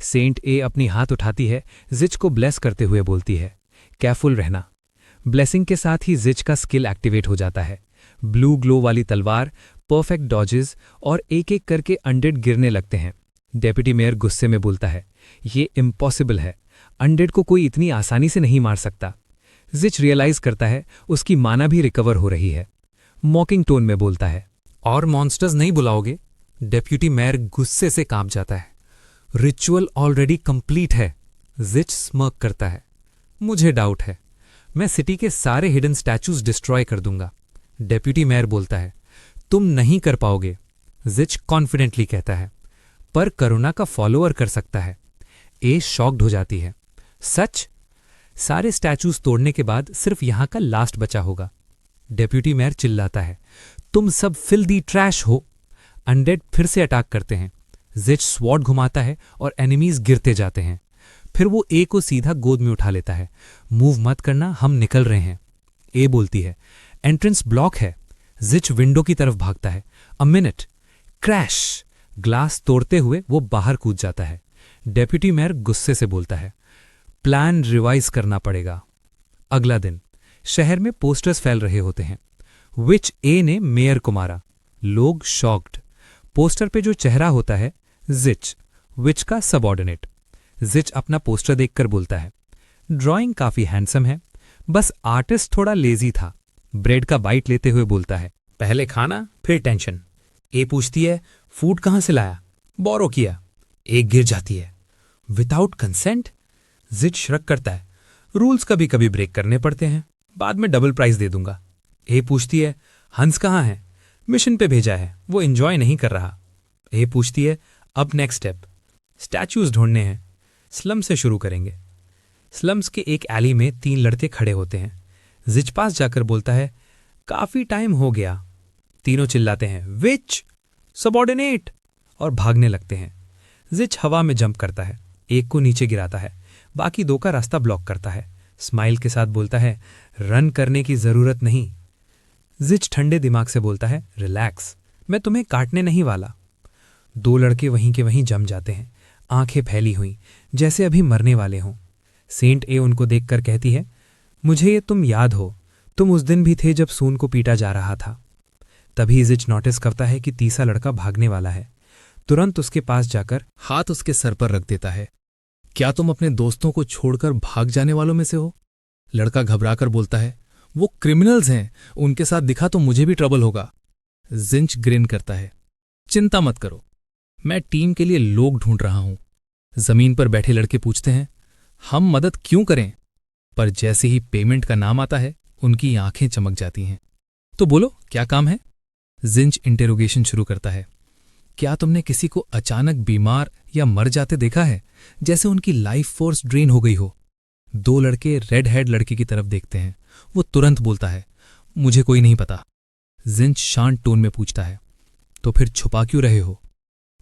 सेंट ए अपनी हाथ उठाती है, जिच को ब्लेस करते हुए बोलती है, केयरफुल रहना। ब्लेसिंग के साथ ही जिच का स्किल एक्टिवेट हो जाता है। ब्लू ग्लो वाली तलवार, परफेक्ट डॉजेस और एक एक करके अनडेड गिरने लगते हैं। डेप्यूटी मेयर गुस्से में बोलता है, ये इम्पॉसिबल है, अनडेड को कोई इतनी आसानी से नहीं मार सकता। जिच रियलाइज करता है उसकी माना भी रिकवर हो रही है। मॉकिंग टोन में बोलता है, और मॉन्स्टर्स नहीं बुलाओगे? डेप्यूटी मेयर गुस्से से कांप जाता है। रिचुअल ऑलरेडी कंप्लीट है। जिच स्मर्क करता है, मुझे डाउट है, मैं सिटी के सारे हिडन स्टैचूज डिस्ट्रॉय कर दूंगा। डेप्यूटी मेयर बोलता है, तुम नहीं कर पाओगे। जिच कॉन्फिडेंटली कहता है, पर करुणा का फॉलोअर कर सकता है। ए शॉक्ड हो जाती है, सच? सारे स्टैचूज तोड़ने के बाद सिर्फ यहां का लास्ट बचा होगा। डेप्यूटी मेयर चिल्लाता है, तुम सब फिल्दी ट्रैश हो। अनडेड फिर से अटैक करते हैं। जिच स्वॉर्ड घुमाता है और एनिमीज गिरते जाते हैं। फिर वो ए को सीधा गोद में उठा लेता है, मूव मत करना, हम निकल रहे हैं। ए बोलती है, एंट्रेंस ब्लॉक है। जिच विंडो की तरफ भागता है। A minute, crash! ग्लास तोड़ते हुए वो बाहर कूद जाता है। डेप्यूटी मेयर गुस्से से बोलता है, प्लान रिवाइज करना पड़ेगा। अगला दिन शहर में पोस्टर्स फैल रहे होते हैं। विच ए ने मेयर को मारा। लोग शॉक्ड। पोस्टर पे जो चेहरा होता है, जिच, विच का सबऑर्डिनेट। जिच अपना पोस्टर देखकर बोलता है, ड्राइंग काफी हैंडसम है, बस आर्टिस्ट थोड़ा लेजी था। ब्रेड का बाइट लेते हुए बोलता है, पहले खाना फिर टेंशन। ए पूछती है, फूड कहां से लाया? बोरो किया। ए गिर जाती है, विदाउट कंसेंट? जिच श्रक करता है, रूल्स कभी कभी ब्रेक करने पड़ते हैं, बाद में डबल प्राइस दे दूंगा। ए पूछती है, हंस कहाँ है? मिशन पे भेजा है, वो एंजॉय नहीं कर रहा। ए पूछती है, अब नेक्स्ट स्टेप? स्टैचूज ढूंढने हैं, स्लम से शुरू करेंगे। स्लम्स के एक एली में 3 लड़के खड़े होते हैं। जिच पास जाकर बोलता है, काफी टाइम हो गया। तीनों चिल्लाते हैं, विच, सबऑर्डिनेट, और भागने लगते हैं। जिच हवा में जंप करता है, एक को नीचे गिराता है, बाकी 2 का रास्ता ब्लॉक करता है। स्माइल के साथ बोलता है, रन करने की जरूरत नहीं। जिच ठंडे दिमाग से बोलता है, रिलैक्स, मैं तुम्हें काटने नहीं वाला। 2 लड़के वहीं के वहीं जम जाते हैं, आंखें फैली हुई जैसे अभी मरने वाले हों। सेंट ए उनको देखकर कहती है, मुझे ये तुम याद हो, तुम उस दिन भी थे जब सून को पीटा जा रहा था। तभी जिच नोटिस करता है कि तीसरा लड़का भागने वाला है। तुरंत उसके पास जाकर हाथ उसके सर पर रख देता है। क्या तुम अपने दोस्तों को छोड़कर भाग जाने वालों में से हो? लड़का घबराकर बोलता है, वो क्रिमिनल्स हैं, उनके साथ दिखा तो मुझे भी ट्रबल होगा। जिंच ग्रिन करता है, चिंता मत करो, मैं टीम के लिए लोग ढूंढ रहा हूं। जमीन पर बैठे लड़के पूछते हैं, हम मदद क्यों करें? पर जैसे ही पेमेंट का नाम आता है, उनकी आंखें चमक जाती हैं। तो बोलो, क्या काम है? जिंच इंटेरोगेशन शुरू करता है। क्या तुमने किसी को अचानक बीमार या मर जाते देखा है, जैसे उनकी लाइफ फोर्स ड्रेन हो गई हो? दो लड़के रेड हेड लड़के की तरफ देखते हैं। वो तुरंत बोलता है, मुझे कोई नहीं पता। जिंच शांत टोन में पूछता है, तो फिर छुपा क्यों रहे हो?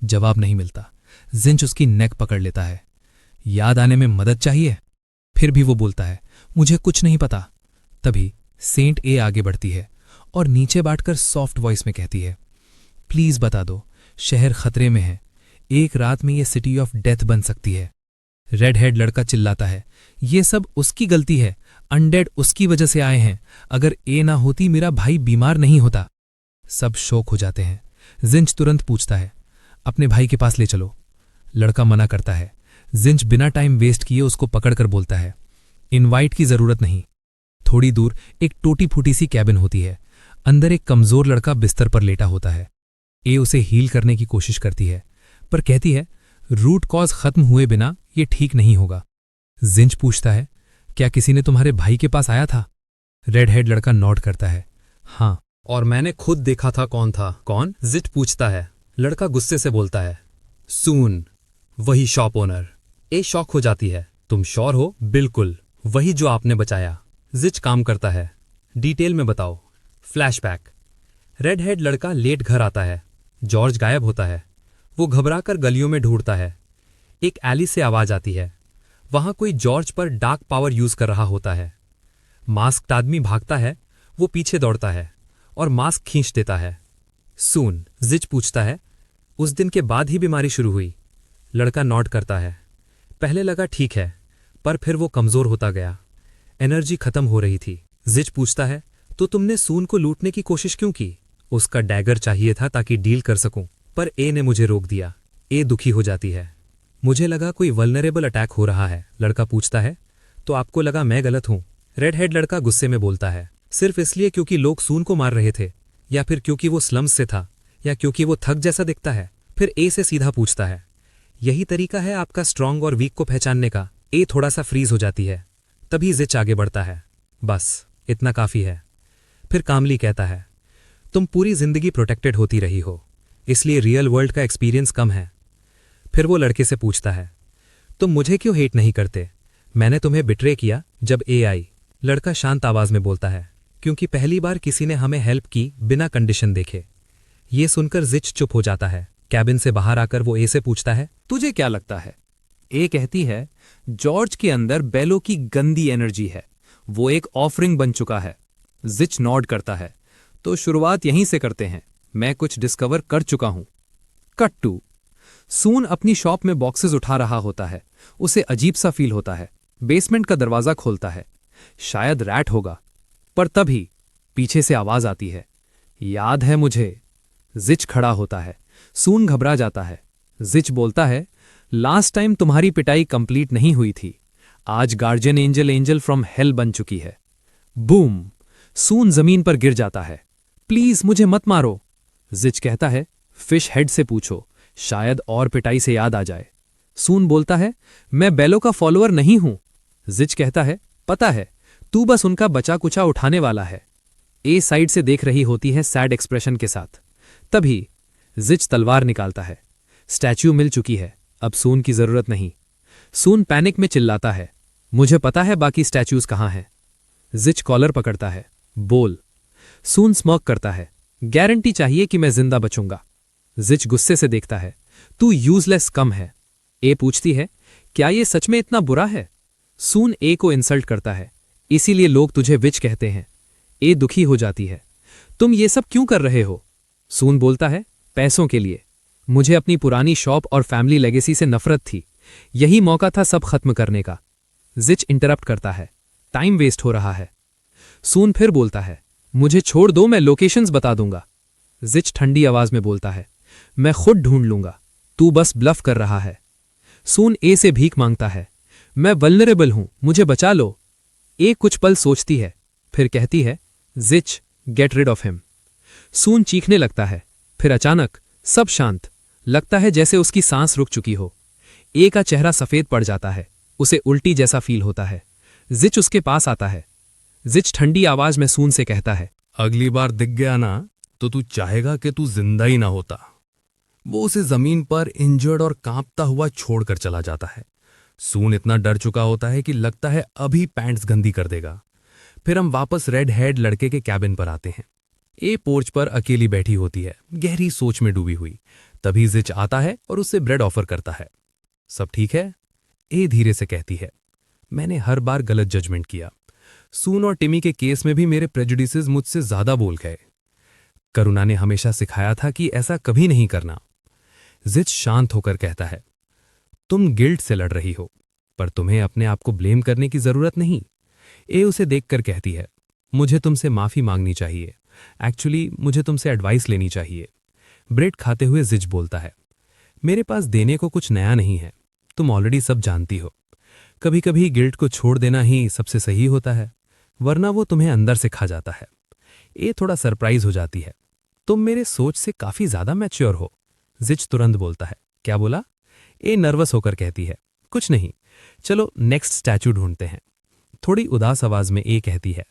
जवाब नहीं मिलता। जिंच उसकी नेक पकड़ लेता है। याद आने में मदद चाहिए? फिर भी वो बोलता है, मुझे कुछ नहीं पता। तभी सेंट ए आगे बढ़ती है और नीचे बैठकर सॉफ्ट वॉइस में कहती है, प्लीज बता दो, शहर खतरे में है। एक रात में ये सिटी ऑफ डेथ बन सकती है। रेड हेड लड़का चिल्लाता है, ये सब उसकी गलती है। अनडेड उसकी वजह से आए हैं। अगर ए ना होती, मेरा भाई बीमार नहीं होता। सब शौक हो जाते हैं। जिंच तुरंत पूछता है, अपने भाई के पास ले चलो। लड़का मना करता है। जिंच बिना टाइम वेस्ट किए उसको पकड़कर बोलता है, इनवाइट की जरूरत नहीं। थोड़ी दूर एक टूटी फूटी सी कैबिन होती है। अंदर एक कमजोर लड़का बिस्तर पर लेटा होता है। ए उसे हील करने की कोशिश करती है, पर कहती है, रूट कॉज खत्म हुए बिना ये ठीक नहीं होगा। जिंच पूछता है, क्या किसी ने तुम्हारे भाई के पास आया था? रेड हेड लड़का नॉट करता है, हाँ, और मैंने खुद देखा था। कौन था? कौन? जिट पूछता है। लड़का गुस्से से बोलता है, सून, वही शॉप ओनर। ए शॉक हो जाती है, तुम श्योर हो? बिल्कुल, वही जो आपने बचाया। जिच काम करता है, डिटेल में बताओ। फ्लैशबैक। रेड हेड लड़का लेट घर आता है। जॉर्ज गायब होता है। वो घबराकर गलियों में ढूंढता है। एक एली से आवाज आती है। वहां कोई जॉर्ज पर डार्क पावर यूज कर रहा होता है। मास्क्ड आदमी भागता है। वो पीछे दौड़ता है और मास्क खींच देता है। सून, जिच पूछता है, उस दिन के बाद ही बीमारी शुरू हुई? लड़का नॉट करता है। पहले लगा ठीक है, पर फिर वो कमजोर होता गया। एनर्जी खत्म हो रही थी। जिच पूछता है, तो तुमने सून को लूटने की कोशिश क्यों की? उसका डैगर चाहिए था ताकि डील कर सकूं, पर ए ने मुझे रोक दिया। ए दुखी हो जाती है। मुझे लगा कोई वल्नरेबल अटैक हो रहा है। लड़का पूछता है, तो आपको लगा मैं गलत हूं? रेड हेड लड़का गुस्से में बोलता है, सिर्फ इसलिए क्योंकि लोग सून को मार रहे थे, या फिर क्योंकि वो स्लम्स से था, या क्योंकि वो थक जैसा दिखता है? फिर ए से सीधा पूछता है, यही तरीका है आपका स्ट्रांग और वीक को पहचानने का? ए थोड़ा सा फ्रीज हो जाती है। तभी जिच आगे बढ़ता है, बस इतना काफी है। फिर कामली कहता है, तुम पूरी जिंदगी प्रोटेक्टेड होती रही हो, इसलिए रियल वर्ल्ड का एक्सपीरियंस कम है। फिर वो लड़के से पूछता है, तुम मुझे क्यों हेट नहीं करते? मैंने तुम्हें बिट्रे किया जब ए आई। लड़का शांत आवाज में बोलता है, क्योंकि पहली बार किसी ने हमें हेल्प की बिना कंडीशन देखे। ये सुनकर जिच चुप हो जाता है। कैबिन से बाहर आकर वो ए से पूछता है, तुझे क्या लगता है? ए कहती है, जॉर्ज के अंदर बेलो की गंदी एनर्जी है। वो एक ऑफरिंग बन चुका है। जिच नॉड करता है, तो शुरुआत यहीं से करते हैं। मैं कुछ डिस्कवर कर चुका हूं। Cut to. सून अपनी शॉप में बॉक्सेस उठा रहा होता है। उसे अजीब सा फील होता है। बेसमेंट का दरवाजा खोलता है। शायद रैट होगा, पर तभी पीछे से आवाज आती है, याद है मुझे। जिच खड़ा होता है। सून घबरा जाता है। जिच बोलता है, लास्ट टाइम तुम्हारी पिटाई कंप्लीट नहीं हुई थी। आज गार्जियन एंजल फ्रॉम हेल बन चुकी है। बूम! सून जमीन पर गिर जाता है। प्लीज मुझे मत मारो। जिच कहता है, फिश हेड से पूछो, शायद और पिटाई से याद आ जाए। सून बोलता है, मैं बेलो का फॉलोअर नहीं हूं। जिच कहता है, पता है, तू बस उनका बचा कुचा उठाने वाला है। ए साइड से देख रही होती है सैड एक्सप्रेशन के साथ। तभी जिच तलवार निकालता है। स्टैच्यू मिल चुकी है, अब सून की जरूरत नहीं। सून पैनिक में चिल्लाता है, मुझे पता है बाकी स्टैच्यूज कहां हैं। जिच कॉलर पकड़ता है, बोल। सून स्मॉक करता है, गारंटी चाहिए कि मैं जिंदा बचूंगा। जिच गुस्से से देखता है, तू यूजलेस कम है। ए पूछती है, क्या ये सच में इतना बुरा है? सून ए को इंसल्ट करता है, इसीलिए लोग तुझे विच कहते हैं। ए दुखी हो जाती है, तुम ये सब क्यों कर रहे हो? सून बोलता है, पैसों के लिए। मुझे अपनी पुरानी शॉप और फैमिली लेगेसी से नफरत थी। यही मौका था सब खत्म करने का। जिच इंटरप्ट करता है, टाइम वेस्ट हो रहा है। सून फिर बोलता है, मुझे छोड़ दो, मैं लोकेशंस बता दूंगा। जिच ठंडी आवाज में बोलता है, मैं खुद ढूंढ लूंगा, तू बस ब्लफ कर रहा है। सून ए से भीख मांगता है, मैं वल्नरेबल हूं, मुझे बचा लो। ए कुछ पल सोचती है, फिर कहती है, जिच गेट रिड ऑफ हिम। सून चीखने लगता है, फिर अचानक सब शांत। लगता है जैसे उसकी सांस रुक चुकी हो। ए का चेहरा सफेद पड़ जाता है, उसे उल्टी जैसा फील होता है। जिच उसके पास आता है। जिच ठंडी आवाज में सून से कहता है, अगली बार दिख गया ना तो तू चाहेगा कि तू जिंदा ही ना होता। वो उसे जमीन पर इंजर्ड और कांपता हुआ छोड़कर चला जाता है। सून इतना डर चुका होता है कि लगता है अभी पैंट्स गंदी कर देगा। फिर हम वापस रेड हेड लड़के के कैबिन पर आते हैं। ए पोर्च पर अकेली बैठी होती है, गहरी सोच में डूबी हुई। तभी जिच आता है और उससे ब्रेड ऑफर करता है। सब ठीक है? ए धीरे से कहती है। मैंने हर बार गलत जजमेंट किया। सून और टिमी के केस में भी मेरे प्रेजुडिसेस मुझसे ज्यादा बोल गए। करुणा ने हमेशा सिखाया था कि ऐसा कभी नहीं करना। जिच शांत होकर कहता है, तुम गिल्ट से लड़ रही हो, पर तुम्हें अपने आप को ब्लेम करने की जरूरत नहीं। ए उसे देखकर कहती है, मुझे तुमसे माफी मांगनी चाहिए। एक्चुअली मुझे तुमसे एडवाइस लेनी चाहिए। ब्रेड खाते हुए जिच बोलता है, मेरे पास देने को कुछ नया नहीं है, तुम ऑलरेडी सब जानती हो। कभी कभी गिल्ट को छोड़ देना ही सबसे सही होता है, वरना वो तुम्हें अंदर से खा जाता है। ए थोड़ा सरप्राइज हो जाती है, तुम मेरे सोच से काफी ज्यादा मैच्योर हो। जिच तुरंत बोलता है, क्या बोला? ए नर्वस होकर कहती है, कुछ नहीं, चलो नेक्स्ट स्टैचू ढूंढते हैं। थोड़ी उदास आवाज में ए कहती है,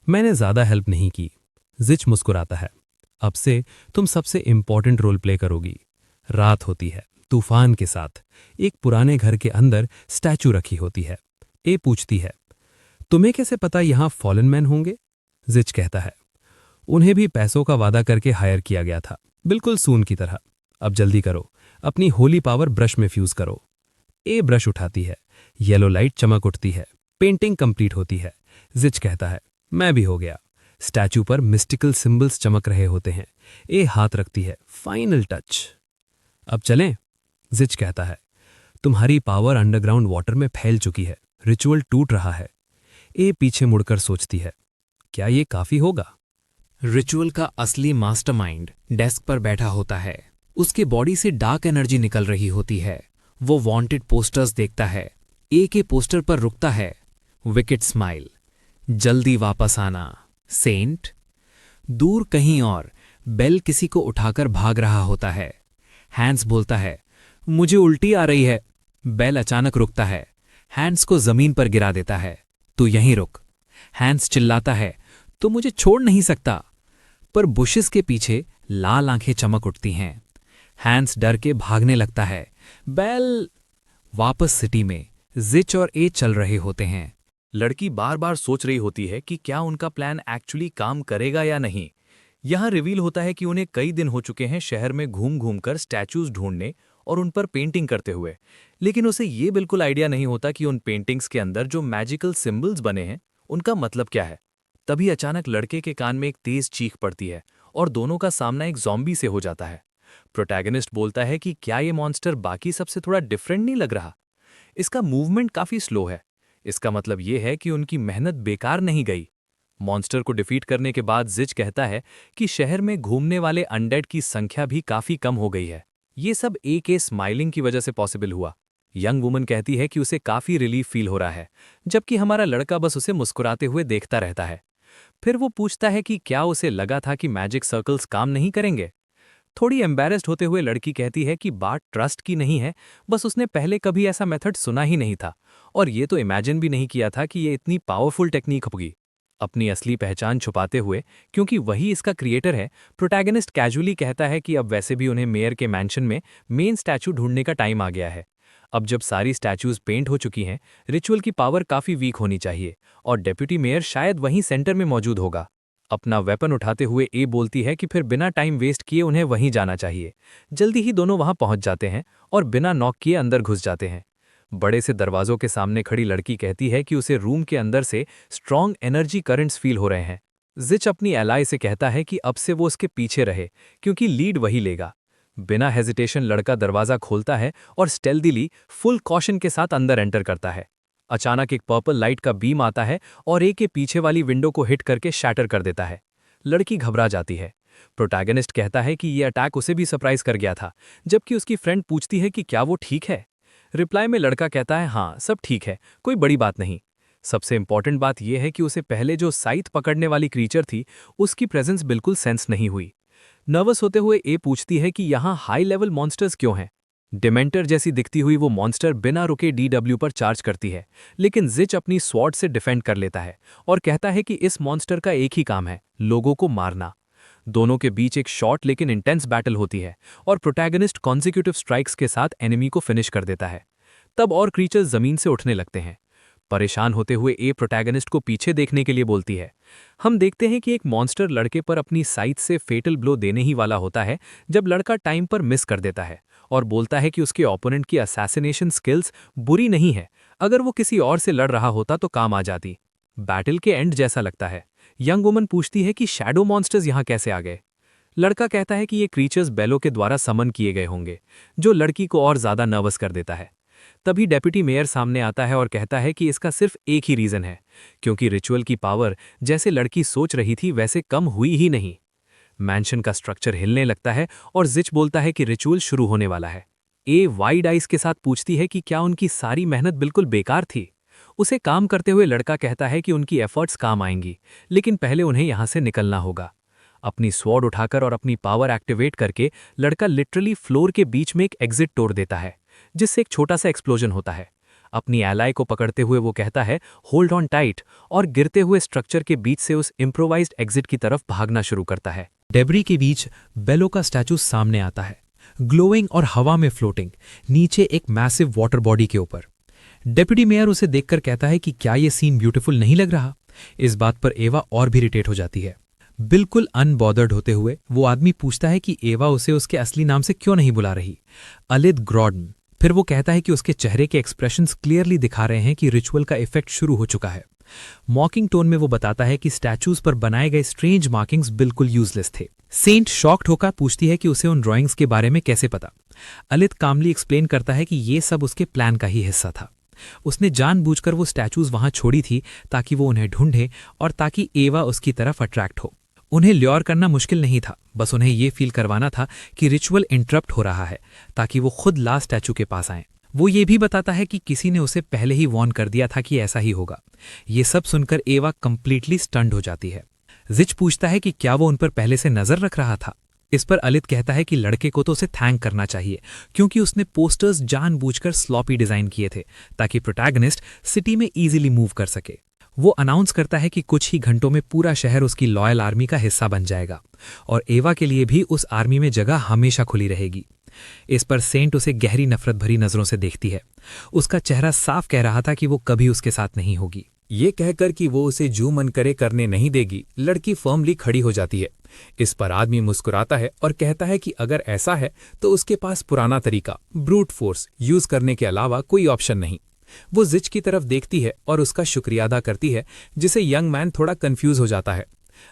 मैंने ज्यादा हेल्प नहीं की। जिच मुस्कुराता है, अब से तुम सबसे इंपॉर्टेंट रोल प्ले करोगी। रात होती है, तूफान के साथ एक पुराने घर के अंदर स्टैचू रखी होती है। ए पूछती है, तुम्हें कैसे पता यहां फॉलन मैन होंगे? जिच कहता है, उन्हें भी पैसों का वादा करके हायर किया गया था, बिल्कुल सून की तरह। अब जल्दी करो, अपनी होली पावर ब्रश में फ्यूज करो। ए ब्रश उठाती है, येलो लाइट चमक उठती है, पेंटिंग कंप्लीट होती है। जिच कहता है, मैं भी हो गया। स्टैचू पर मिस्टिकल सिंबल्स चमक रहे होते हैं। ए हाथ रखती है, फाइनल टच। अब चलें? जिच कहता है, तुम्हारी पावर अंडरग्राउंड वाटर में फैल चुकी है, रिचुअल टूट रहा है। ए पीछे मुड़कर सोचती है, क्या ये काफी होगा? रिचुअल का असली मास्टरमाइंड डेस्क पर बैठा होता है। उसके बॉडी से डार्क एनर्जी निकल रही होती है। वो वांटेड पोस्टर्स देखता है। ए के पोस्टर पर रुकता है, विकेट स्माइल, जल्दी वापस आना, सेंट। दूर कहीं और बेल किसी को उठाकर भाग रहा होता है। हैंस बोलता है, मुझे उल्टी आ रही है। बेल अचानक रुकता है, हैंस को जमीन पर गिरा देता है। तू यहीं रुक। हैंस चिल्लाता है, तो मुझे छोड़ नहीं सकता। पर बुशेस के पीछे लाल आंखें चमक उठती हैं। हैंस डर के भागने लगता है। बेल। वापस सिटी में जिच और ए चल रहे होते हैं। लड़की बार बार सोच रही होती है कि क्या उनका प्लान एक्चुअली काम करेगा या नहीं। यहाँ रिवील होता है कि उन्हें कई दिन हो चुके हैं शहर में घूम घूम कर स्टैचूज ढूंढने और उन पर पेंटिंग करते हुए, लेकिन उसे ये बिल्कुल आइडिया नहीं होता कि उन पेंटिंग्स के अंदर जो मैजिकल सिंबल्स बने हैं उनका मतलब क्या है। तभी अचानक लड़के के कान में एक तेज चीख पड़ती है और दोनों का सामना एक ज़ॉम्बी से हो जाता है। प्रोटैगनिस्ट बोलता है कि क्या ये मॉन्स्टर बाकी सबसे थोड़ा डिफरेंट नहीं लग रहा? इसका मूवमेंट काफी स्लो है। इसका मतलब ये है कि उनकी मेहनत बेकार नहीं गई। मॉन्स्टर को डिफीट करने के बाद जिच कहता है कि शहर में घूमने वाले अनडेड की संख्या भी काफी कम हो गई है। ये सब ए के स्माइलिंग की वजह से पॉसिबल हुआ। यंग वुमन कहती है कि उसे काफी रिलीफ फील हो रहा है, जबकि हमारा लड़का बस उसे मुस्कुराते हुए देखता रहता है। फिर वो पूछता है कि क्या उसे लगा था कि मैजिक सर्कल्स काम नहीं करेंगे। थोड़ी एम्बैरेस्ड होते हुए लड़की कहती है कि बात ट्रस्ट की नहीं है, बस उसने पहले कभी ऐसा मेथड सुना ही नहीं था और ये तो इमेजिन भी नहीं किया था कि ये इतनी पावरफुल टेक्निक होगी। अपनी असली पहचान छुपाते हुए, क्योंकि वही इसका क्रिएटर है, प्रोटैगनिस्ट कैजुअली कहता है कि अब वैसे भी उन्हें मेयर के मैंशन में मेन स्टैचू ढूंढने का टाइम आ गया है। अब जब सारी स्टैचूज पेंट हो चुकी हैं, रिचुअल की पावर काफी वीक होनी चाहिए और डेप्यूटी मेयर शायद वहीं सेंटर में मौजूद होगा। अपना वेपन उठाते हुए ए बोलती है कि फिर बिना टाइम वेस्ट किए उन्हें वहीं जाना चाहिए। जल्दी ही दोनों वहां पहुंच जाते हैं और बिना नॉक किए अंदर घुस जाते हैं। बड़े से दरवाजों के सामने खड़ी लड़की कहती है कि उसे रूम के अंदर से स्ट्रॉन्ग एनर्जी करंट्स फील हो रहे हैं। जिच अपनी एलाई से कहता है कि अब से वो उसके पीछे रहे, क्योंकि लीड वही लेगा। बिना हेजिटेशन लड़का दरवाजा खोलता है और स्टेल्दीली फुल कॉशन के साथ अंदर एंटर करता है। अचानक एक पर्पल लाइट का बीम आता है और ए के पीछे वाली विंडो को हिट करके शैटर कर देता है। लड़की घबरा जाती है। प्रोटैगनिस्ट कहता है कि यह अटैक उसे भी सरप्राइज कर गया था, जबकि उसकी फ्रेंड पूछती है कि क्या वो ठीक है। रिप्लाई में लड़का कहता है, हाँ सब ठीक है, कोई बड़ी बात नहीं। सबसे इंपॉर्टेंट बात यह है कि उसे पहले जो साइथ पकड़ने वाली क्रीचर थी उसकी प्रेजेंस बिल्कुल सेंस नहीं हुई। नर्वस होते हुए ए पूछती है कि यहाँ हाई लेवल मॉन्स्टर्स क्यों हैं। डिमेंटर जैसी दिखती हुई वो मॉन्स्टर बिना रुके डीडब्ल्यू पर चार्ज करती है, लेकिन जिच अपनी स्वॉर्ड से डिफेंड कर लेता है और कहता है कि इस मॉन्स्टर का एक ही काम है, लोगों को मारना। दोनों के बीच एक शॉर्ट लेकिन इंटेंस बैटल होती है और प्रोटैगनिस्ट कॉन्जिक्यूटिव स्ट्राइक्स के साथ एनिमी को फिनिश कर देता है। तब और क्रीचर्स जमीन से उठने लगते हैं। परेशान होते हुए ए प्रोटैगनिस्ट को पीछे देखने के लिए बोलती है। हम देखते हैं कि एक मॉन्स्टर लड़के पर अपनी साइड से फेटल ब्लो देने ही वाला होता है जब लड़का टाइम पर मिस कर देता है और बोलता है कि उसके ओपोनेंट की असैसिनेशन स्किल्स बुरी नहीं है, अगर वो किसी और से लड़ रहा होता तो काम आ जाती। बैटल के एंड जैसा लगता है। यंग वुमन पूछती है कि शैडो मॉन्स्टर्स यहाँ कैसे आ गए। लड़का कहता है कि ये क्रीचर्स बेलो के द्वारा समन किए गए होंगे, जो लड़की को और ज्यादा नर्वस कर देता है। तभी डेप्यूटी मेयर सामने आता है और कहता है कि इसका सिर्फ एक ही रीजन है, क्योंकि रिचुअल की पावर जैसे लड़की सोच रही थी वैसे कम हुई ही नहीं। मैंशन का स्ट्रक्चर हिलने लगता है और जिच बोलता है कि रिचुअल शुरू होने वाला है। ए वाइड आइज के साथ पूछती है कि क्या उनकी सारी मेहनत बिल्कुल बेकार थी। उसे काम करते हुए लड़का कहता है कि उनकी एफर्ट्स काम आएंगी, लेकिन पहले उन्हें यहां से निकलना होगा। अपनी स्वॉर्ड उठाकर और अपनी पावर एक्टिवेट करके लड़का लिटरली फ्लोर के बीच में एक एग्जिट तोड़ देता है, जिससे एक छोटा सा एक्सप्लोजन होता है। अपनी एलाई को पकड़ते हुए वो कहता है होल्ड ऑन टाइट, और गिरते हुए स्ट्रक्चर के बीच से उस इम्प्रोवाइज्ड एग्जिट की तरफ भागना शुरू करता है। डेब्री के बीच बेलो का स्टैचू सामने आता है, ग्लोइंग और हवा में फ्लोटिंग, नीचे एक मैसिव वाटर बॉडी के ऊपर। डेप्यूटी मेयर उसे देखकर कहता है कि क्या ये सीन ब्यूटीफुल नहीं लग रहा। इस बात पर एवा और भी इरिटेट हो जाती है। बिल्कुल अनबॉदर्ड होते हुए वो आदमी पूछता है कि एवा उसे उसके असली नाम से क्यों नहीं बुला रही, अलिद ग्रॉडन। फिर वो कहता है कि उसके चेहरे के एक्सप्रेशंस क्लियरली दिखा रहे हैं कि रिचुअल का इफेक्ट शुरू हो चुका है। मॉकिंग टोन में वो बताता है कि स्टैचूज पर बनाए गए स्ट्रेंज मार्किंग्स बिल्कुल यूजलेस थे। सेंट शॉक्ड होकर पूछती है कि उसे उन ड्राइंग्स के बारे में कैसे पता। अलिद कामली एक्सप्लेन करता है कि ये सब उसके प्लान का ही हिस्सा था। उसने जानबूझकर वो स्टैचूज वहां छोड़ी थी ताकि वो उन्हें ढूंढे और ताकि एवा उसकी तरफ अट्रैक्ट हो। उन्हें ल्योर करना मुश्किल नहीं था, बस उन्हें ये फील करवाना था कि रिचुअल इंटरप्ट हो रहा है ताकि वो खुद लास्ट स्टैचू के पास आएं। वो ये भी बताता है कि किसी ने उसे पहले ही वॉर्न कर दिया था कि ऐसा ही होगा। ये सब सुनकर एवा कंप्लीटली स्टन्ड हो जाती है। जिच पूछता है कि क्या वो उन पर पहले से नजर रख रहा था। इस पर अलिद कहता है कि लड़के को तो उसे थैंक करना चाहिए, क्योंकि उसने पोस्टर्स जानबूझकर स्लॉपी डिजाइन किए थे ताकि प्रोटैगनिस्ट सिटी में इजीली मूव कर सके। वो अनाउंस करता है कि कुछ ही घंटों में पूरा शहर उसकी लॉयल आर्मी का हिस्सा बन जाएगा और एवा के लिए भी उस आर्मी में जगह हमेशा खुली रहेगी। इस पर सेंट उसे गहरी नफरत भरी नजरों से देखती है। उसका चेहरा साफ कह रहा था कि वो कभी उसके साथ नहीं होगी। ये कहकर कि वो उसे जो मन करे करने नहीं देगी, लड़की फर्मली खड़ी हो जाती है। इस पर आदमी मुस्कुराता है और कहता है कि अगर ऐसा है तो उसके पास पुराना तरीका ब्रूट फोर्स यूज करने के अलावा कोई ऑप्शन नहीं। वो जिच की तरफ देखती है और उसका शुक्रिया अदा करती है, जिसे यंग मैन थोड़ा कंफ्यूज हो जाता है।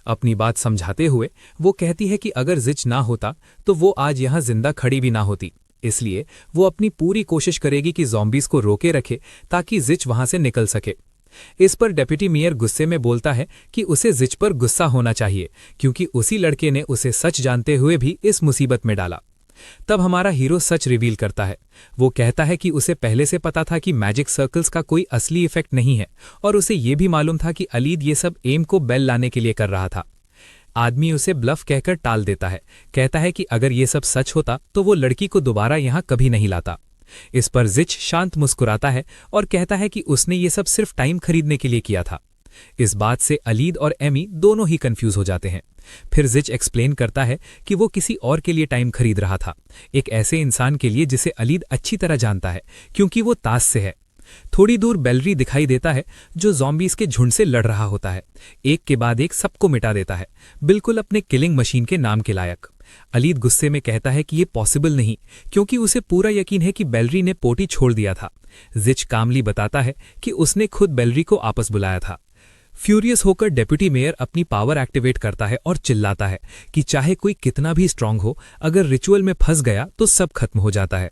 अपनी बात समझाते हुए वो कहती है कि अगर जिच ना होता तो वो आज यहाँ जिंदा खड़ी भी ना होती, इसलिए वो अपनी पूरी कोशिश करेगी कि ज़ॉम्बीज को रोके रखे ताकि जिच वहां से निकल सके। इस पर डेप्यूटी मेयर गुस्से में बोलता है कि उसे जिच पर गुस्सा होना चाहिए, क्योंकि उसी लड़के ने उसे सच जानते हुए भी इस मुसीबत में डाला। तब हमारा हीरो सच रिवील करता है। वो कहता है कि उसे पहले से पता था कि मैजिक सर्कल्स का कोई असली इफेक्ट नहीं है, और उसे ये भी मालूम था कि अलीद ये सब एम को बेल लाने के लिए कर रहा था। आदमी उसे ब्लफ कहकर टाल देता है, कहता है कि अगर ये सब सच होता तो वो लड़की को दोबारा यहाँ कभी नहीं लाता। इस पर जिच शांत मुस्कुराता है और कहता है कि उसने ये सब सिर्फ टाइम खरीदने के लिए किया था। इस बात से अलीद और एमी दोनों ही कंफ्यूज हो जाते हैं। फिर जिच एक्सप्लेन करता है कि वो किसी और के लिए टाइम खरीद रहा था, एक ऐसे इंसान के लिए जिसे अलीद अच्छी तरह जानता है, क्योंकि वो तास से है। थोड़ी दूर बेलरी दिखाई देता है जो ज़ॉम्बीज के झुंड से लड़ रहा होता है, एक के बाद एक सबको मिटा देता है, बिल्कुल अपने किलिंग मशीन के नाम के लायक। अलीद गुस्से में कहता है कि ये पॉसिबल नहीं, क्योंकि उसे पूरा यकीन है कि बेलरी ने पोटी छोड़ दिया था। जिच कामली बताता है कि उसने खुद बेलरी को आपस बुलाया था। फ्यूरियस होकर डेप्यूटी मेयर अपनी पावर एक्टिवेट करता है और चिल्लाता है कि चाहे कोई कितना भी स्ट्रांग हो, अगर रिचुअल में फंस गया तो सब खत्म हो जाता है।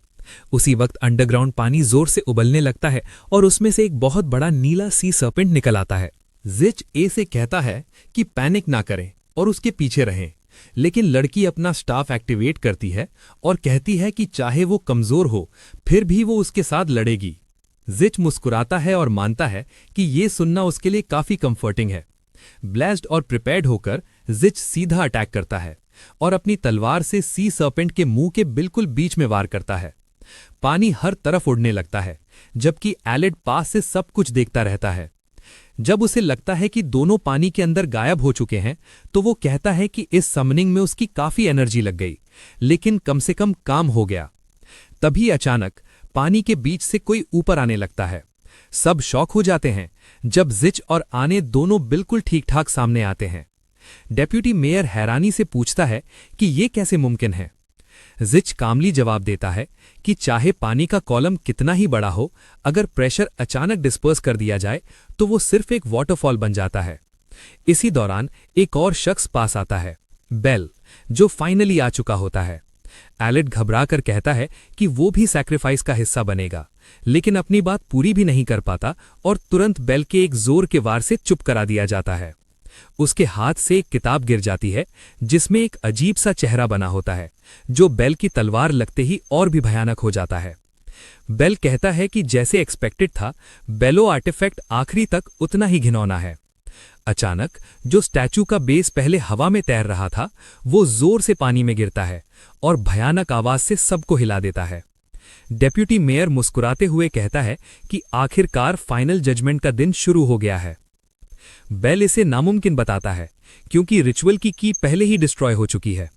उसी वक्त अंडरग्राउंड पानी जोर से उबलने लगता है और उसमें से एक बहुत बड़ा नीला सी सर्पेंट निकल आता है। जिच ए से कहता है कि पैनिक ना करें और उसके पीछे रहें, लेकिन लड़की अपना स्टाफ एक्टिवेट करती है और कहती है कि चाहे वो कमजोर हो फिर भी वो उसके साथ लड़ेगी। जिच मुस्कुराता है और मानता है कि ये सुनना उसके लिए काफी कंफर्टिंग है। ब्लेस्ड और प्रिपेयर्ड होकर जिच सीधा अटैक करता है और अपनी तलवार से सी सर्पेंट के मुंह के बिल्कुल बीच में वार करता है। पानी हर तरफ उड़ने लगता है, जबकि एलिड पास से सब कुछ देखता रहता है। जब उसे लगता है कि दोनों पानी के अंदर गायब हो चुके हैं, तो वो कहता है कि इस समनिंग में उसकी काफी एनर्जी लग गई, लेकिन कम से कम काम हो गया। तभी अचानक पानी के बीच से कोई ऊपर आने लगता है। सब शॉक हो जाते हैं जब जिच और आने दोनों बिल्कुल ठीक ठाक सामने आते हैं। डेप्यूटी मेयर हैरानी से पूछता है कि ये कैसे मुमकिन है। जिच कामली जवाब देता है कि चाहे पानी का कॉलम कितना ही बड़ा हो, अगर प्रेशर अचानक डिस्पर्स कर दिया जाए तो वो सिर्फ एक वाटरफॉल बन जाता है। इसी दौरान एक और शख्स पास आता है, बेल, जो फाइनली आ चुका होता है। एलिड घबराकर कहता है कि वो भी सैक्रिफाइस का हिस्सा बनेगा, लेकिन अपनी बात पूरी भी नहीं कर पाता और तुरंत बेल के एक जोर के वार से चुप करा दिया जाता है। उसके हाथ से एक किताब गिर जाती है जिसमें एक अजीब सा चेहरा बना होता है, जो बेल की तलवार लगते ही और भी भयानक हो जाता है। बेल कहता है कि जैसे एक्सपेक्टेड था, बेलो आर्टिफैक्ट आखिरी तक उतना ही घिनौना है। अचानक जो स्टैचू का बेस पहले हवा में तैर रहा था, वो जोर से पानी में गिरता है और भयानक आवाज से सबको हिला देता है। डेप्यूटी मेयर मुस्कुराते हुए कहता है कि आखिरकार फाइनल जजमेंट का दिन शुरू हो गया है। बेल इसे नामुमकिन बताता है क्योंकि रिचुअल की पहले ही डिस्ट्रॉय हो चुकी है,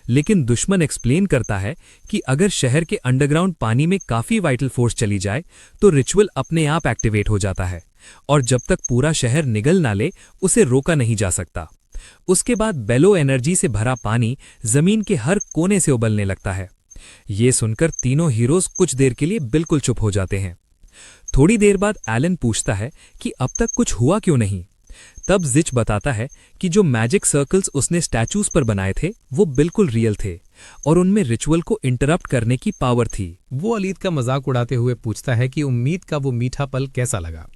लेकिन दुश्मन एक्सप्लेन करता है कि अगर शहर के अंडरग्राउंड पानी में काफी वाइटल फोर्स चली जाए तो रिचुअल अपने आप एक्टिवेट हो जाता है और जब तक पूरा शहर निगल ना ले उसे रोका नहीं जा सकता। उसके बाद बेलो एनर्जी से भरा पानी जमीन के हर कोने से उबलने लगता है। ये सुनकर तीनों हीरोज कुछ देर के लिए बिल्कुल चुप हो जाते हैं। थोड़ी देर बाद एलन पूछता है कि अब तक कुछ हुआ क्यों नहीं। तब जिच बताता है कि जो मैजिक सर्कल्स उसने स्टैचूज पर बनाए थे वो बिल्कुल रियल थे और उनमें रिचुअल को इंटरप्ट करने की पावर थी। वो अलीद का मजाक उड़ाते हुए पूछता है कि उम्मीद का वो मीठा पल कैसा लगा।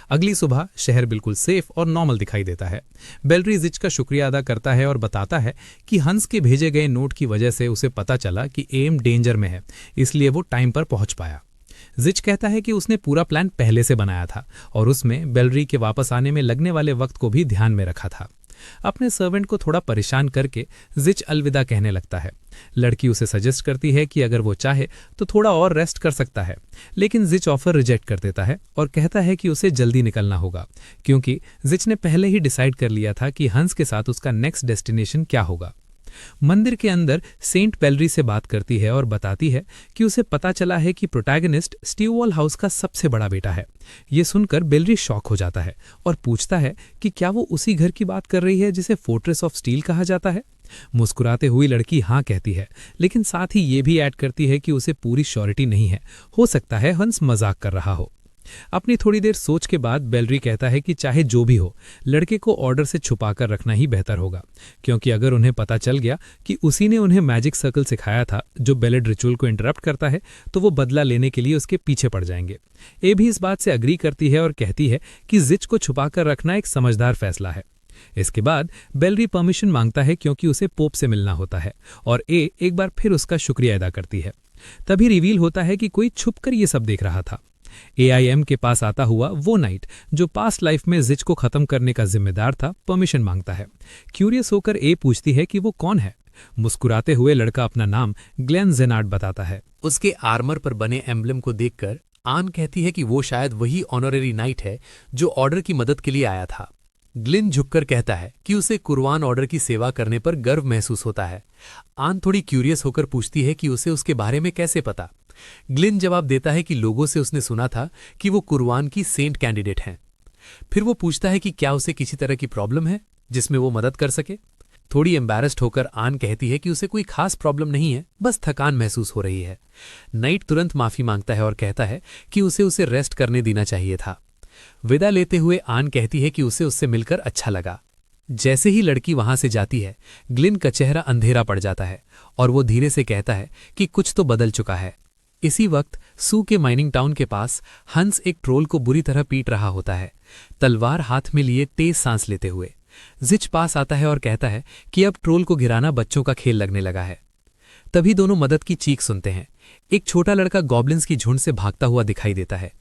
अगली सुबह शहर बिल्कुल सेफ और नॉर्मल दिखाई देता है। बेलरी जिच का शुक्रिया अदा करता है और बताता है कि हंस के भेजे गए नोट की वजह से उसे पता चला कि एम डेंजर में है, इसलिए वो टाइम पर पहुंच पाया। जिच कहता है कि उसने पूरा प्लान पहले से बनाया था और उसमें बेलरी के वापस आने में लगने वाले वक्त को भी ध्यान में रखा था। अपने सर्वेंट को थोड़ा परेशान करके जिच अलविदा कहने लगता है। लड़की उसे सजेस्ट करती है कि अगर वो चाहे तो थोड़ा और रेस्ट कर सकता है, लेकिन जिच ऑफर रिजेक्ट कर देता है और कहता है कि उसे जल्दी निकलना होगा, क्योंकि जिच ने पहले ही डिसाइड कर लिया था कि हंस के साथ उसका नेक्स्ट डेस्टिनेशन क्या होगा। मंदिर के अंदर सेंट बेलरी से बात करती है और बताती है कि उसे पता चला है कि प्रोटैगनिस्ट स्टीववॉल हाउस का सबसे बड़ा बेटा है। ये सुनकर बेलरी शॉक हो जाता है और पूछता है कि क्या वो उसी घर की बात कर रही है जिसे फोर्ट्रेस ऑफ स्टील कहा जाता है। मुस्कुराते हुई लड़की हाँ कहती है, लेकिन साथ ही ये भी ऐड करती है कि उसे पूरी श्योरिटी नहीं है, हो सकता है हंस मजाक कर रहा हो। अपनी थोड़ी देर सोच के बाद बेलरी कहता है कि चाहे जो भी हो, लड़के को ऑर्डर से छुपाकर रखना ही बेहतर होगा, क्योंकि अगर उन्हें पता चल गया कि उसी ने उन्हें मैजिक सर्कल सिखाया था जो बेलेड रिचुअल को इंटरप्ट करता है, तो वो बदला लेने के लिए उसके पीछे पड़ जाएंगे। ए भी इस बात से अग्री करती है और कहती है कि जिच को छुपाकर रखना एक समझदार फैसला है। इसके बाद बेलरी परमिशन मांगता है क्योंकि उसे पोप से मिलना होता है और ए एक बार फिर उसका शुक्रिया अदा करती है। तभी रिवील होता है कि कोई छुपकर ये सब देख रहा था। AIM के पास आता हुआ वो नाइट जो पास्ट लाइफ में जिच को खत्म करने का जिम्मेदार था, परमिशन मांगता है। क्यूरियस होकर ए पूछती है कि वो कौन है। मुस्कुराते हुए लड़का अपना नाम ग्लेन जेनार्ड बताता है। उसके आर्मर पर बने एम्बलम को देखकर आन कहती है कि वो शायद वही ऑनरेरी नाइट है जो ऑर्डर की मदद के लिए आया था। ग्लिन झुककर कहता है कि उसे कुर्बान ऑर्डर की सेवा करने पर गर्व महसूस होता है। आन थोड़ी क्यूरियस होकर पूछती है कि उसे उसके बारे में कैसे पता। ग्लिन जवाब देता है कि लोगों से उसने सुना था कि वो कुर्बान की सेंट कैंडिडेट हैं। फिर वो पूछता है कि क्या उसे किसी तरह की प्रॉब्लम है जिसमें वो मदद कर सके। थोड़ी एम्बैरेस्ड होकर आन कहती है कि उसे कोई खास प्रॉब्लम नहीं है, बस थकान महसूस हो रही है। नाइट तुरंत माफी मांगता है और कहता है कि उसे रेस्ट करने देना चाहिए था। विदा लेते हुए आन कहती है कि उसे उससे मिलकर अच्छा लगा। जैसे ही लड़की वहां से जाती है, ग्लिन का चेहरा अंधेरा पड़ जाता है और वो धीरे से कहता है कि कुछ तो बदल चुका है। इसी वक्त सू के माइनिंग टाउन के पास हंस एक ट्रोल को बुरी तरह पीट रहा होता है, तलवार हाथ में लिए तेज सांस लेते हुए। जिच पास आता है और कहता है कि अब ट्रोल को गिराना बच्चों का खेल लगने लगा है। तभी दोनों मदद की चीख सुनते हैं। एक छोटा लड़का गॉब्लिन्स की झुंड से भागता हुआ दिखाई देता है।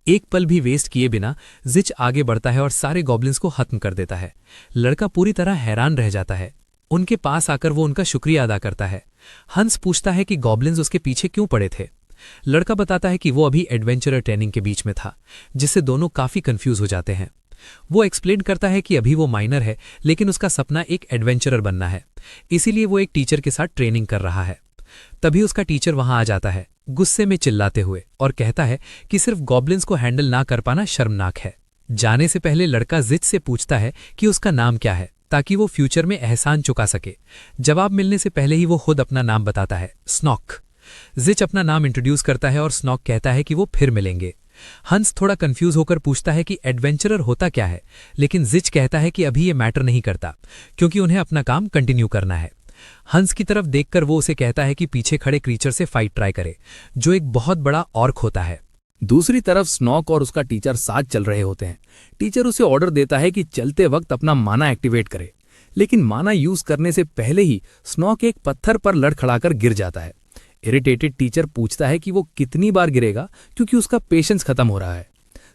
एक पल भी वेस्ट किए बिना जिच आगे बढ़ता है और सारे गॉब्लिन्स को खत्म कर देता है। लड़का पूरी तरह हैरान रह जाता है। उनके पास आकर वो उनका शुक्रिया अदा करता है। हंस पूछता है कि गॉब्लिन्स उसके पीछे क्यों पड़े थे। लड़का बताता है कि वो अभी एडवेंचरर ट्रेनिंग के बीच में था, जिससे दोनों काफी कंफ्यूज हो जाते हैं। वो एक्सप्लेन करता है कि अभी वो माइनर है, लेकिन उसका सपना एक एडवेंचरर बनना है, इसीलिए वो एक टीचर के साथ ट्रेनिंग कर रहा है। तभी उसका टीचर वहां आ जाता है, गुस्से में चिल्लाते हुए, और कहता है कि सिर्फ गॉब्लिन्स को हैंडल ना कर पाना शर्मनाक है। जाने से पहले लड़का जिच से पूछता है कि उसका नाम क्या है, ताकि वो फ्यूचर में एहसान चुका सके। जवाब मिलने से पहले ही वो खुद अपना नाम बताता है, स्नॉक। जिच अपना नाम इंट्रोड्यूस करता है और स्नॉक कहता है कि वो फिर मिलेंगे। हंस थोड़ा कंफ्यूज होकर पूछता है कि एडवेंचरर होता क्या है, लेकिन जिच कहता है कि अभी ये मैटर नहीं करता, क्योंकि उन्हें अपना काम कंटिन्यू करना है। हंस की तरफ देखकर वो उसे कहता है कि पीछे खड़े क्रीचर से फाइट ट्राई करे, जो एक बहुत बड़ा ऑर्क होता है। दूसरी तरफ स्नॉक और उसका टीचर साथ चल रहे होते हैं। टीचर उसे ऑर्डर देता है कि चलते वक्त अपना माना एक्टिवेट करे, लेकिन माना यूज करने से पहले ही स्नॉक एक पत्थर पर लड़खड़ाकर गिर जाता है। इरिटेटेड टीचर पूछता है कि वो कितनी बार गिरेगा, क्योंकि उसका पेशेंस खत्म हो रहा है।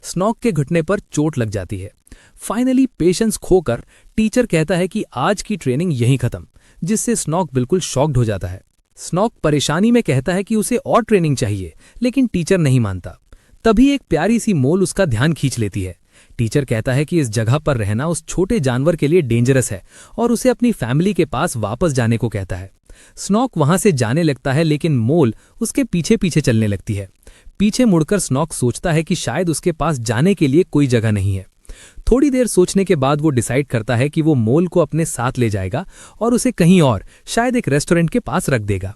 स्नॉक के घुटने पर चोट लग जाती है। फाइनली पेशेंस खोकर टीचर कहता है कि आज की ट्रेनिंग यहीं खत्म, जिससे स्नॉक बिल्कुल शॉक्ड हो जाता है। स्नॉक परेशानी में कहता है कि उसे और ट्रेनिंग चाहिए, लेकिन टीचर नहीं मानता। तभी एक प्यारी सी मोल उसका ध्यान खींच लेती है। टीचर कहता है कि इस जगह पर रहना उस छोटे जानवर के लिए डेंजरस है और उसे अपनी फैमिली के पास वापस जाने को कहता है। स्नॉक वहां से जाने लगता है, लेकिन मोल उसके पीछे पीछे चलने लगती है। पीछे मुड़कर स्नॉक सोचता है कि शायद उसके पास जाने के लिए कोई जगह नहीं है। थोड़ी देर सोचने के बाद वो डिसाइड करता है कि वो मोल को अपने साथ ले जाएगा और उसे कहीं और, शायद एक रेस्टोरेंट के पास रख देगा।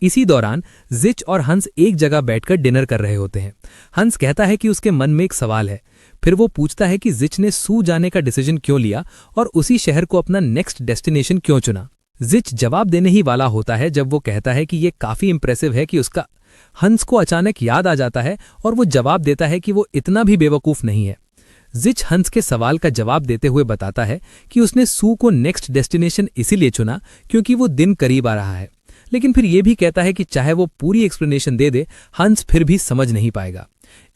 इसी दौरान जिच और हंस एक जगह बैठकर डिनर कर रहे होते हैं। हंस कहता है कि उसके मन में एक सवाल है। फिर वो पूछता है कि जिच ने सू जाने का डिसीजन क्यों लिया और उसी शहर को अपना नेक्स्ट डेस्टिनेशन क्यों चुना। जिच जवाब देने ही वाला होता है जब वो कहता है कि ये काफी इंप्रेसिव है कि उसका हंस को अचानक याद आ जाता है और वो जवाब देता है कि वो इतना भी बेवकूफ नहीं है। जिच हंस के सवाल का जवाब देते हुए बताता है कि उसने सू को नेक्स्ट डेस्टिनेशन इसीलिए चुना क्योंकि वो दिन करीब आ रहा है, लेकिन फिर ये भी कहता है कि चाहे वो पूरी एक्सप्लेनेशन दे दे, हंस फिर भी समझ नहीं पाएगा।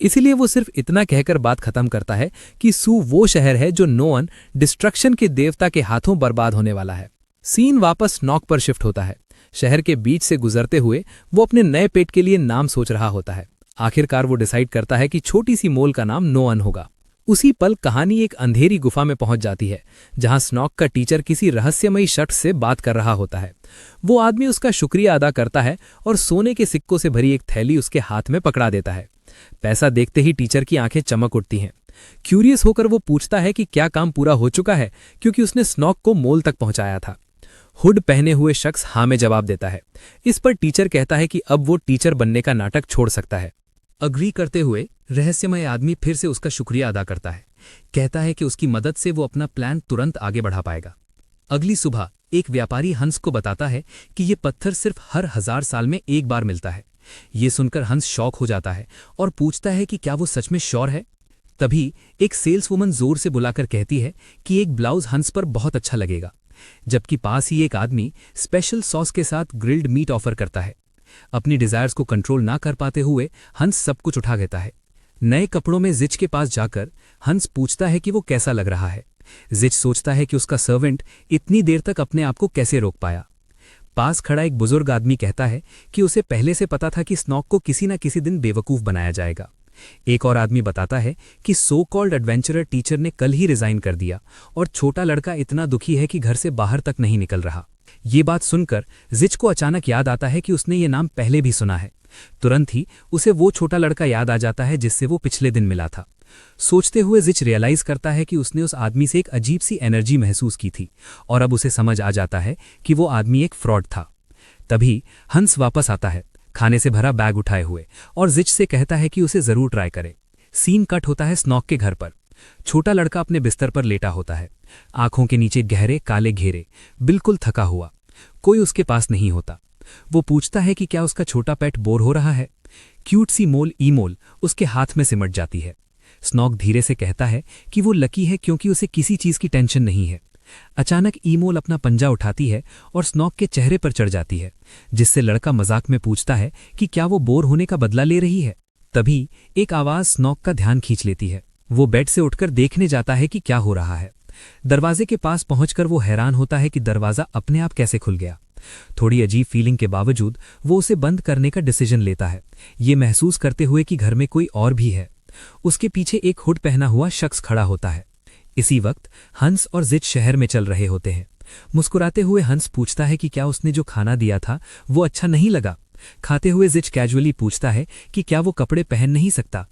इसीलिए वो सिर्फ इतना कहकर बात खत्म करता है कि सू वो शहर है जो नोअन डिस्ट्रक्शन के देवता के हाथों बर्बाद होने वाला है। सीन वापस स्नॉक पर शिफ्ट होता है। शहर के बीच से गुजरते हुए वो अपने नए पेट के लिए नाम सोच रहा होता है। आखिरकार वो डिसाइड करता है कि छोटी सी मोल का नाम नोअन होगा। उसी पल कहानी एक अंधेरी गुफा में पहुंच जाती है, जहां स्नॉक का टीचर किसी रहस्यमयी शख्स से बात कर रहा होता है। वो आदमी उसका शुक्रिया अदा करता है और सोने के सिक्कों से भरी एक थैली उसके हाथ में पकड़ा देता है। पैसा देखते ही टीचर की आंखें चमक उठती हैं। क्यूरियस होकर वो पूछता है कि क्या काम पूरा हो चुका है, क्योंकि उसने स्नॉक को मोल तक पहुंचाया था। हुड पहने हुए शख्स हाँ में जवाब देता है। इस पर टीचर कहता है कि अब वो टीचर बनने का नाटक छोड़ सकता है। अग्री करते हुए रहस्यमय आदमी फिर से उसका शुक्रिया अदा करता है। कहता है कि उसकी मदद से वो अपना प्लान तुरंत आगे बढ़ा पाएगा। अगली सुबह एक व्यापारी हंस को बताता है कि ये पत्थर सिर्फ हर 1000 साल में एक बार मिलता है। ये सुनकर हंस शॉक हो जाता है और पूछता है कि क्या वो सच में श्योर है। तभी एक सेल्सवुमन जोर से बुलाकर कहती है कि एक ब्लाउज हंस पर बहुत अच्छा लगेगा, जबकि पास ही एक आदमी स्पेशल सॉस के साथ ग्रिल्ड मीट ऑफर करता है। अपनी डिजायर्स को कंट्रोल ना कर पाते हुए हंस सब कुछ उठा लेता है। नए कपड़ों में जिच के पास जाकर हंस पूछता है कि वो कैसा लग रहा है। जिच सोचता है कि उसका सर्वेंट इतनी देर तक अपने आप को कैसे रोक पाया। पास खड़ा एक बुजुर्ग आदमी कहता है कि उसे पहले से पता था कि स्नॉक को किसी न किसी दिन बेवकूफ बनाया जाएगा। एक और आदमी बताता है कि सो कॉल्ड एडवेंचरर टीचर ने कल ही रिजाइन कर दिया और छोटा लड़का इतना दुखी है कि घर से बाहर तक नहीं निकल रहा। ये बात सुनकर जिच को अचानक याद आता है कि उसने ये नाम पहले भी सुना है। तुरंत ही उसे वो छोटा लड़का याद आ जाता है जिससे वो पिछले दिन मिला था। सोचते हुए जिच रियलाइज करता है कि उसने उस आदमी से एक अजीब सी एनर्जी महसूस की थी और अब उसे समझ आ जाता है कि वो आदमी एक फ्रॉड था। तभी हंस वापस आता है, खाने से भरा बैग उठाए हुए, और जिच से कहता है कि उसे जरूर ट्राई करे। सीन कट होता है स्नॉक के घर पर। छोटा लड़का अपने बिस्तर पर लेटा होता है, आंखों के नीचे गहरे काले घेरे, बिल्कुल थका हुआ। कोई उसके पास नहीं होता। वो पूछता है कि क्या उसका छोटा पेट बोर हो रहा है। क्यूट सी मोल ईमोल उसके हाथ में सिमट जाती है। स्नॉक धीरे से कहता है कि वो लकी है क्योंकि उसे किसी चीज की टेंशन नहीं है। अचानक ईमोल अपना पंजा उठाती है और स्नॉक के चेहरे पर चढ़ जाती है, जिससे लड़का मजाक में पूछता है कि क्या वो बोर होने का बदला ले रही है। तभी एक आवाज स्नॉक का ध्यान खींच लेती है। वो बेड से उठकर देखने जाता है कि क्या हो रहा है। दरवाजे के पास पहुंचकर वो हैरान होता है कि दरवाजा अपने आप कैसे खुल गया। थोड़ी अजीब फीलिंग के बावजूद वो उसे बंद करने का डिसीजन लेता है, ये महसूस करते हुए कि घर में कोई और भी है। उसके पीछे एक हुड पहना हुआ शख्स खड़ा होता है। इसी वक्त हंस और जिच शहर में चल रहे होते हैं। मुस्कुराते हुए हंस पूछता है कि क्या उसने जो खाना दिया था वो अच्छा नहीं लगा। खाते हुए जिच कैजुअली पूछता है कि क्या वो कपड़े पहन नहीं सकता।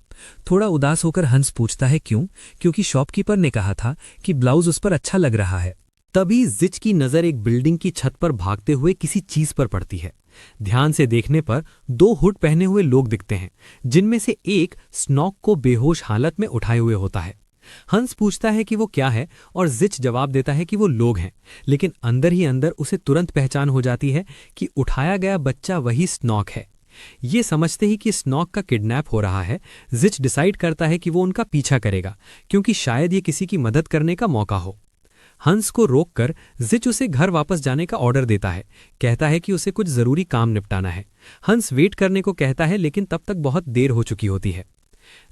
थोड़ा उदास होकर हंस पूछता है क्यों, क्योंकि शॉपकीपर ने कहा था कि ब्लाउज उस पर अच्छा लग रहा है। तभी जिच की नजर एक बिल्डिंग की छत पर भागते हुए किसी चीज पर पड़ती है। ध्यान से देखने पर 2 हुड पहने हुए लोग दिखते हैं, जिनमें से एक स्नॉक को बेहोश हालत में उठाए हुए होता है। हंस पूछता है कि वो क्या है और जिच जवाब देता है कि वो लोग हैं, लेकिन अंदर ही अंदर उसे तुरंत पहचान हो जाती है कि उठाया गया बच्चा वही स्नॉक है। ये समझते ही कि स्नॉक का किडनैप हो रहा है, जिच डिसाइड करता है कि वो उनका पीछा करेगा, क्योंकि शायद ये किसी की मदद करने का मौका हो। हंस को रोककर जिच उसे घर वापस जाने का ऑर्डर देता है, कहता है कि उसे कुछ जरूरी काम निपटाना है। हंस वेट करने को कहता है, लेकिन तब तक बहुत देर हो चुकी होती है।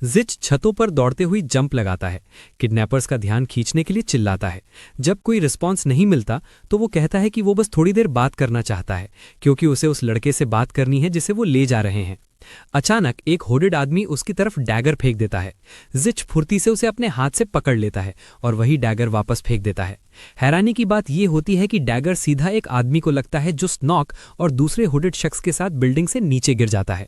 जिच छतों पर दौड़ते हुए जंप लगाता है, किडनैपर्स का ध्यान खींचने के लिए चिल्लाता है। जब कोई रिस्पॉन्स नहीं मिलता तो वो कहता है कि वो बस थोड़ी देर बात करना चाहता है, क्योंकि उसे उस लड़के से बात करनी है जिसे वो ले जा रहे हैं। अचानक एक होडेड आदमी उसकी तरफ डैगर फेंक देता है। जिच फुर्ती से उसे अपने हाथ से पकड़ लेता है और वही डैगर वापस फेंक देता है। हैरानी की बात यह होती है कि डैगर सीधा एक आदमी को लगता है, जो स्नॉक और दूसरे होडेड शख्स के साथ बिल्डिंग से नीचे गिर जाता है।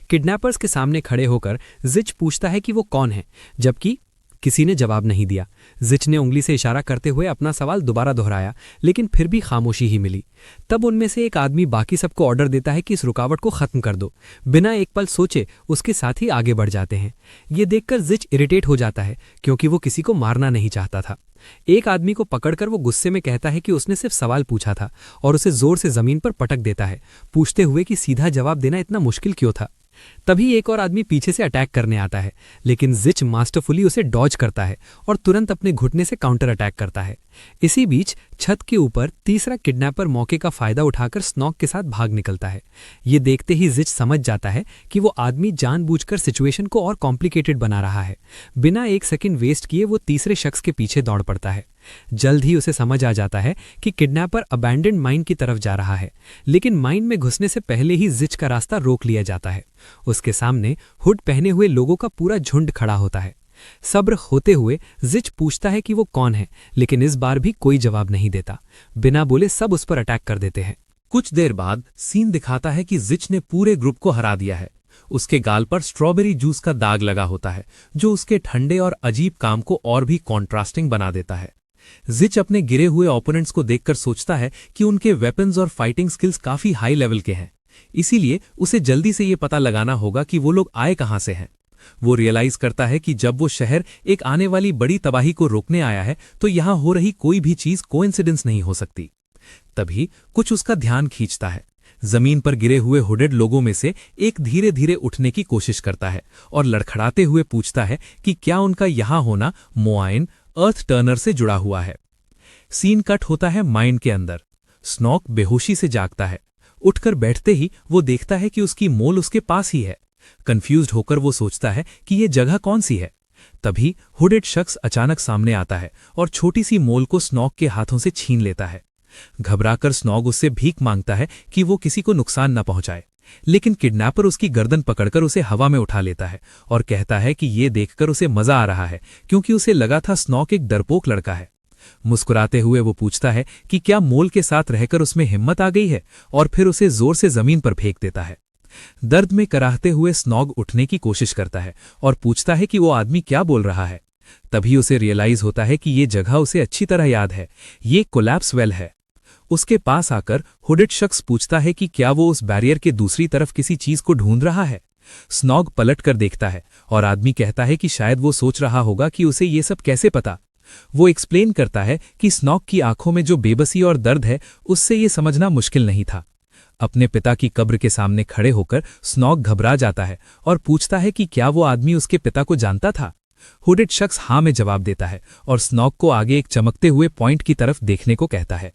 किडनैपर्स के सामने खड़े होकर जिच पूछता है कि वो कौन है, जबकि किसी ने जवाब नहीं दिया। जिच ने उंगली से इशारा करते हुए अपना सवाल दोबारा दोहराया, लेकिन फिर भी खामोशी ही मिली। तब उनमें से एक आदमी बाकी सबको ऑर्डर देता है कि इस रुकावट को खत्म कर दो। बिना एक पल सोचे उसके साथ ही आगे बढ़ जाते हैं। ये देखकर जिच इरिटेट हो जाता है, क्योंकि वो किसी को मारना नहीं चाहता था। एक आदमी को पकड़कर वो गुस्से में कहता है कि उसने सिर्फ सवाल पूछा था, और उसे जोर से जमीन पर पटक देता है, पूछते हुए कि सीधा जवाब देना इतना मुश्किल क्यों था। तभी एक और आदमी पीछे से अटैक करने आता है, लेकिन जिच मास्टरफुली उसे डॉज करता है और तुरंत अपने घुटने से काउंटर अटैक करता है। इसी बीच छत के ऊपर तीसरा किडनैपर मौके का फायदा उठाकर स्नॉक के साथ भाग निकलता है। ये देखते ही जिच समझ जाता है कि वो आदमी जानबूझकर सिचुएशन को और कॉम्प्लिकेटेड बना रहा है। बिना एक सेकंड वेस्ट किए वो तीसरे शख्स के पीछे दौड़ पड़ता है। जल्द ही उसे समझ आ जाता है कि किडनैपर अबैंडन्ड माइन की तरफ जा रहा है, लेकिन माइन में घुसने से पहले ही जिच का रास्ता रोक लिया जाता है। उसके सामने हुड पहने हुए लोगों का पूरा झुंड खड़ा होता है। सब्र होते हुए जिच पूछता है कि वो कौन है, लेकिन इस बार भी कोई जवाब नहीं देता। बिना बोले सब उस पर अटैक कर देते हैं। कुछ देर बाद सीन दिखाता है कि जिच ने पूरे ग्रुप को हरा दिया है। उसके गाल पर स्ट्रॉबेरी जूस का दाग लगा होता है, जो उसके ठंडे और अजीब काम को और भी कॉन्ट्रास्टिंग बना देता है। जिच अपने गिरे हुए ओपोनेंट्स को देखकर सोचता है कि उनके वेपन्स और फाइटिंग स्किल्स काफी हाई लेवल के हैं, इसीलिए उसे जल्दी से ये पता लगाना होगा कि वो लोग आए कहां से हैं। वो रियलाइज करता है कि जब वो शहर एक आने वाली बड़ी तबाही को रोकने आया है, तो यहां हो रही कोई भी चीज कोइंसिडेंस नहीं हो सकती। तभी कुछ उसका ध्यान खींचता है। जमीन पर गिरे हुए हुडेड लोगों में से एक धीरे धीरे उठने की कोशिश करता है और लड़खड़ाते हुए पूछता है कि क्या उनका यहां होना मोआइन अर्थ टर्नर से जुड़ा हुआ है। सीन कट होता है माइंड के अंदर। स्नॉक बेहोशी से जागता है। उठकर बैठते ही वो देखता है कि उसकी मोल उसके पास ही है। कंफ्यूज्ड होकर वो सोचता है कि ये जगह कौन सी है। तभी हुडेड शख्स अचानक सामने आता है और छोटी सी मोल को स्नॉक के हाथों से छीन लेता है। घबराकर स्नॉक उससे भीख मांगता है कि वो किसी को नुकसान न पहुंचाए, लेकिन किडनैपर उसकी गर्दन पकड़कर उसे हवा में उठा लेता है और कहता है कि ये देखकर उसे मजा आ रहा है, क्योंकि उसे लगा था स्नॉक एक डरपोक लड़का है। मुस्कुराते हुए वो पूछता है कि क्या मोल के साथ रहकर उसमें हिम्मत आ गई है, और फिर उसे जोर से जमीन पर फेंक देता है। दर्द में कराहते हुए स्नॉग उठने की कोशिश करता है और पूछता है कि वो आदमी क्या बोल रहा है। तभी उसे रियलाइज होता है कि ये जगह उसे अच्छी तरह याद है। ये कोलैप्स वेल है। उसके पास आकर हुडेड शख्स पूछता है कि क्या वो उस बैरियर के दूसरी तरफ किसी चीज को ढूंढ रहा है। स्नॉग पलट कर देखता है और आदमी कहता है कि शायद वो सोच रहा होगा कि उसे ये सब कैसे पता। वो एक्सप्लेन करता है कि स्नॉग की आंखों में जो बेबसी और दर्द है, उससे ये समझना मुश्किल नहीं था। अपने पिता की कब्र के सामने खड़े होकर स्नॉग घबरा जाता है और पूछता है कि क्या वो आदमी उसके पिता को जानता था। हुडेड शख्स हाँ में जवाब देता है और स्नॉक को आगे एक चमकते हुए पॉइंट की तरफ देखने को कहता है।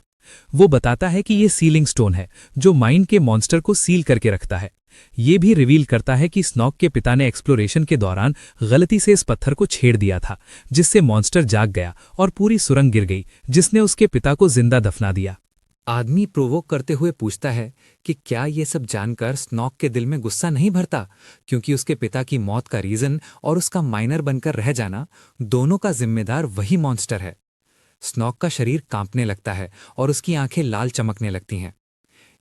वो बताता है कि ये सीलिंग स्टोन है जो माइन के मॉन्स्टर को सील करके रखता है। ये भी रिवील करता है कि स्नॉक के पिता ने एक्सप्लोरेशन के दौरान गलती से इस पत्थर को छेड़ दिया था, जिससे मॉन्स्टर जाग गया और पूरी सुरंग गिर गई, जिसने उसके पिता को जिंदा दफना दिया। आदमी प्रोवोक करते हुए पूछता है कि क्या ये सब जानकर स्नॉक के दिल में गुस्सा नहीं भरता, क्योंकि उसके पिता की मौत का रीजन और उसका माइनर बनकर रह जाना, दोनों का जिम्मेदार वही मॉन्स्टर है। स्नॉक का शरीर कांपने लगता है और उसकी आंखें लाल चमकने लगती हैं।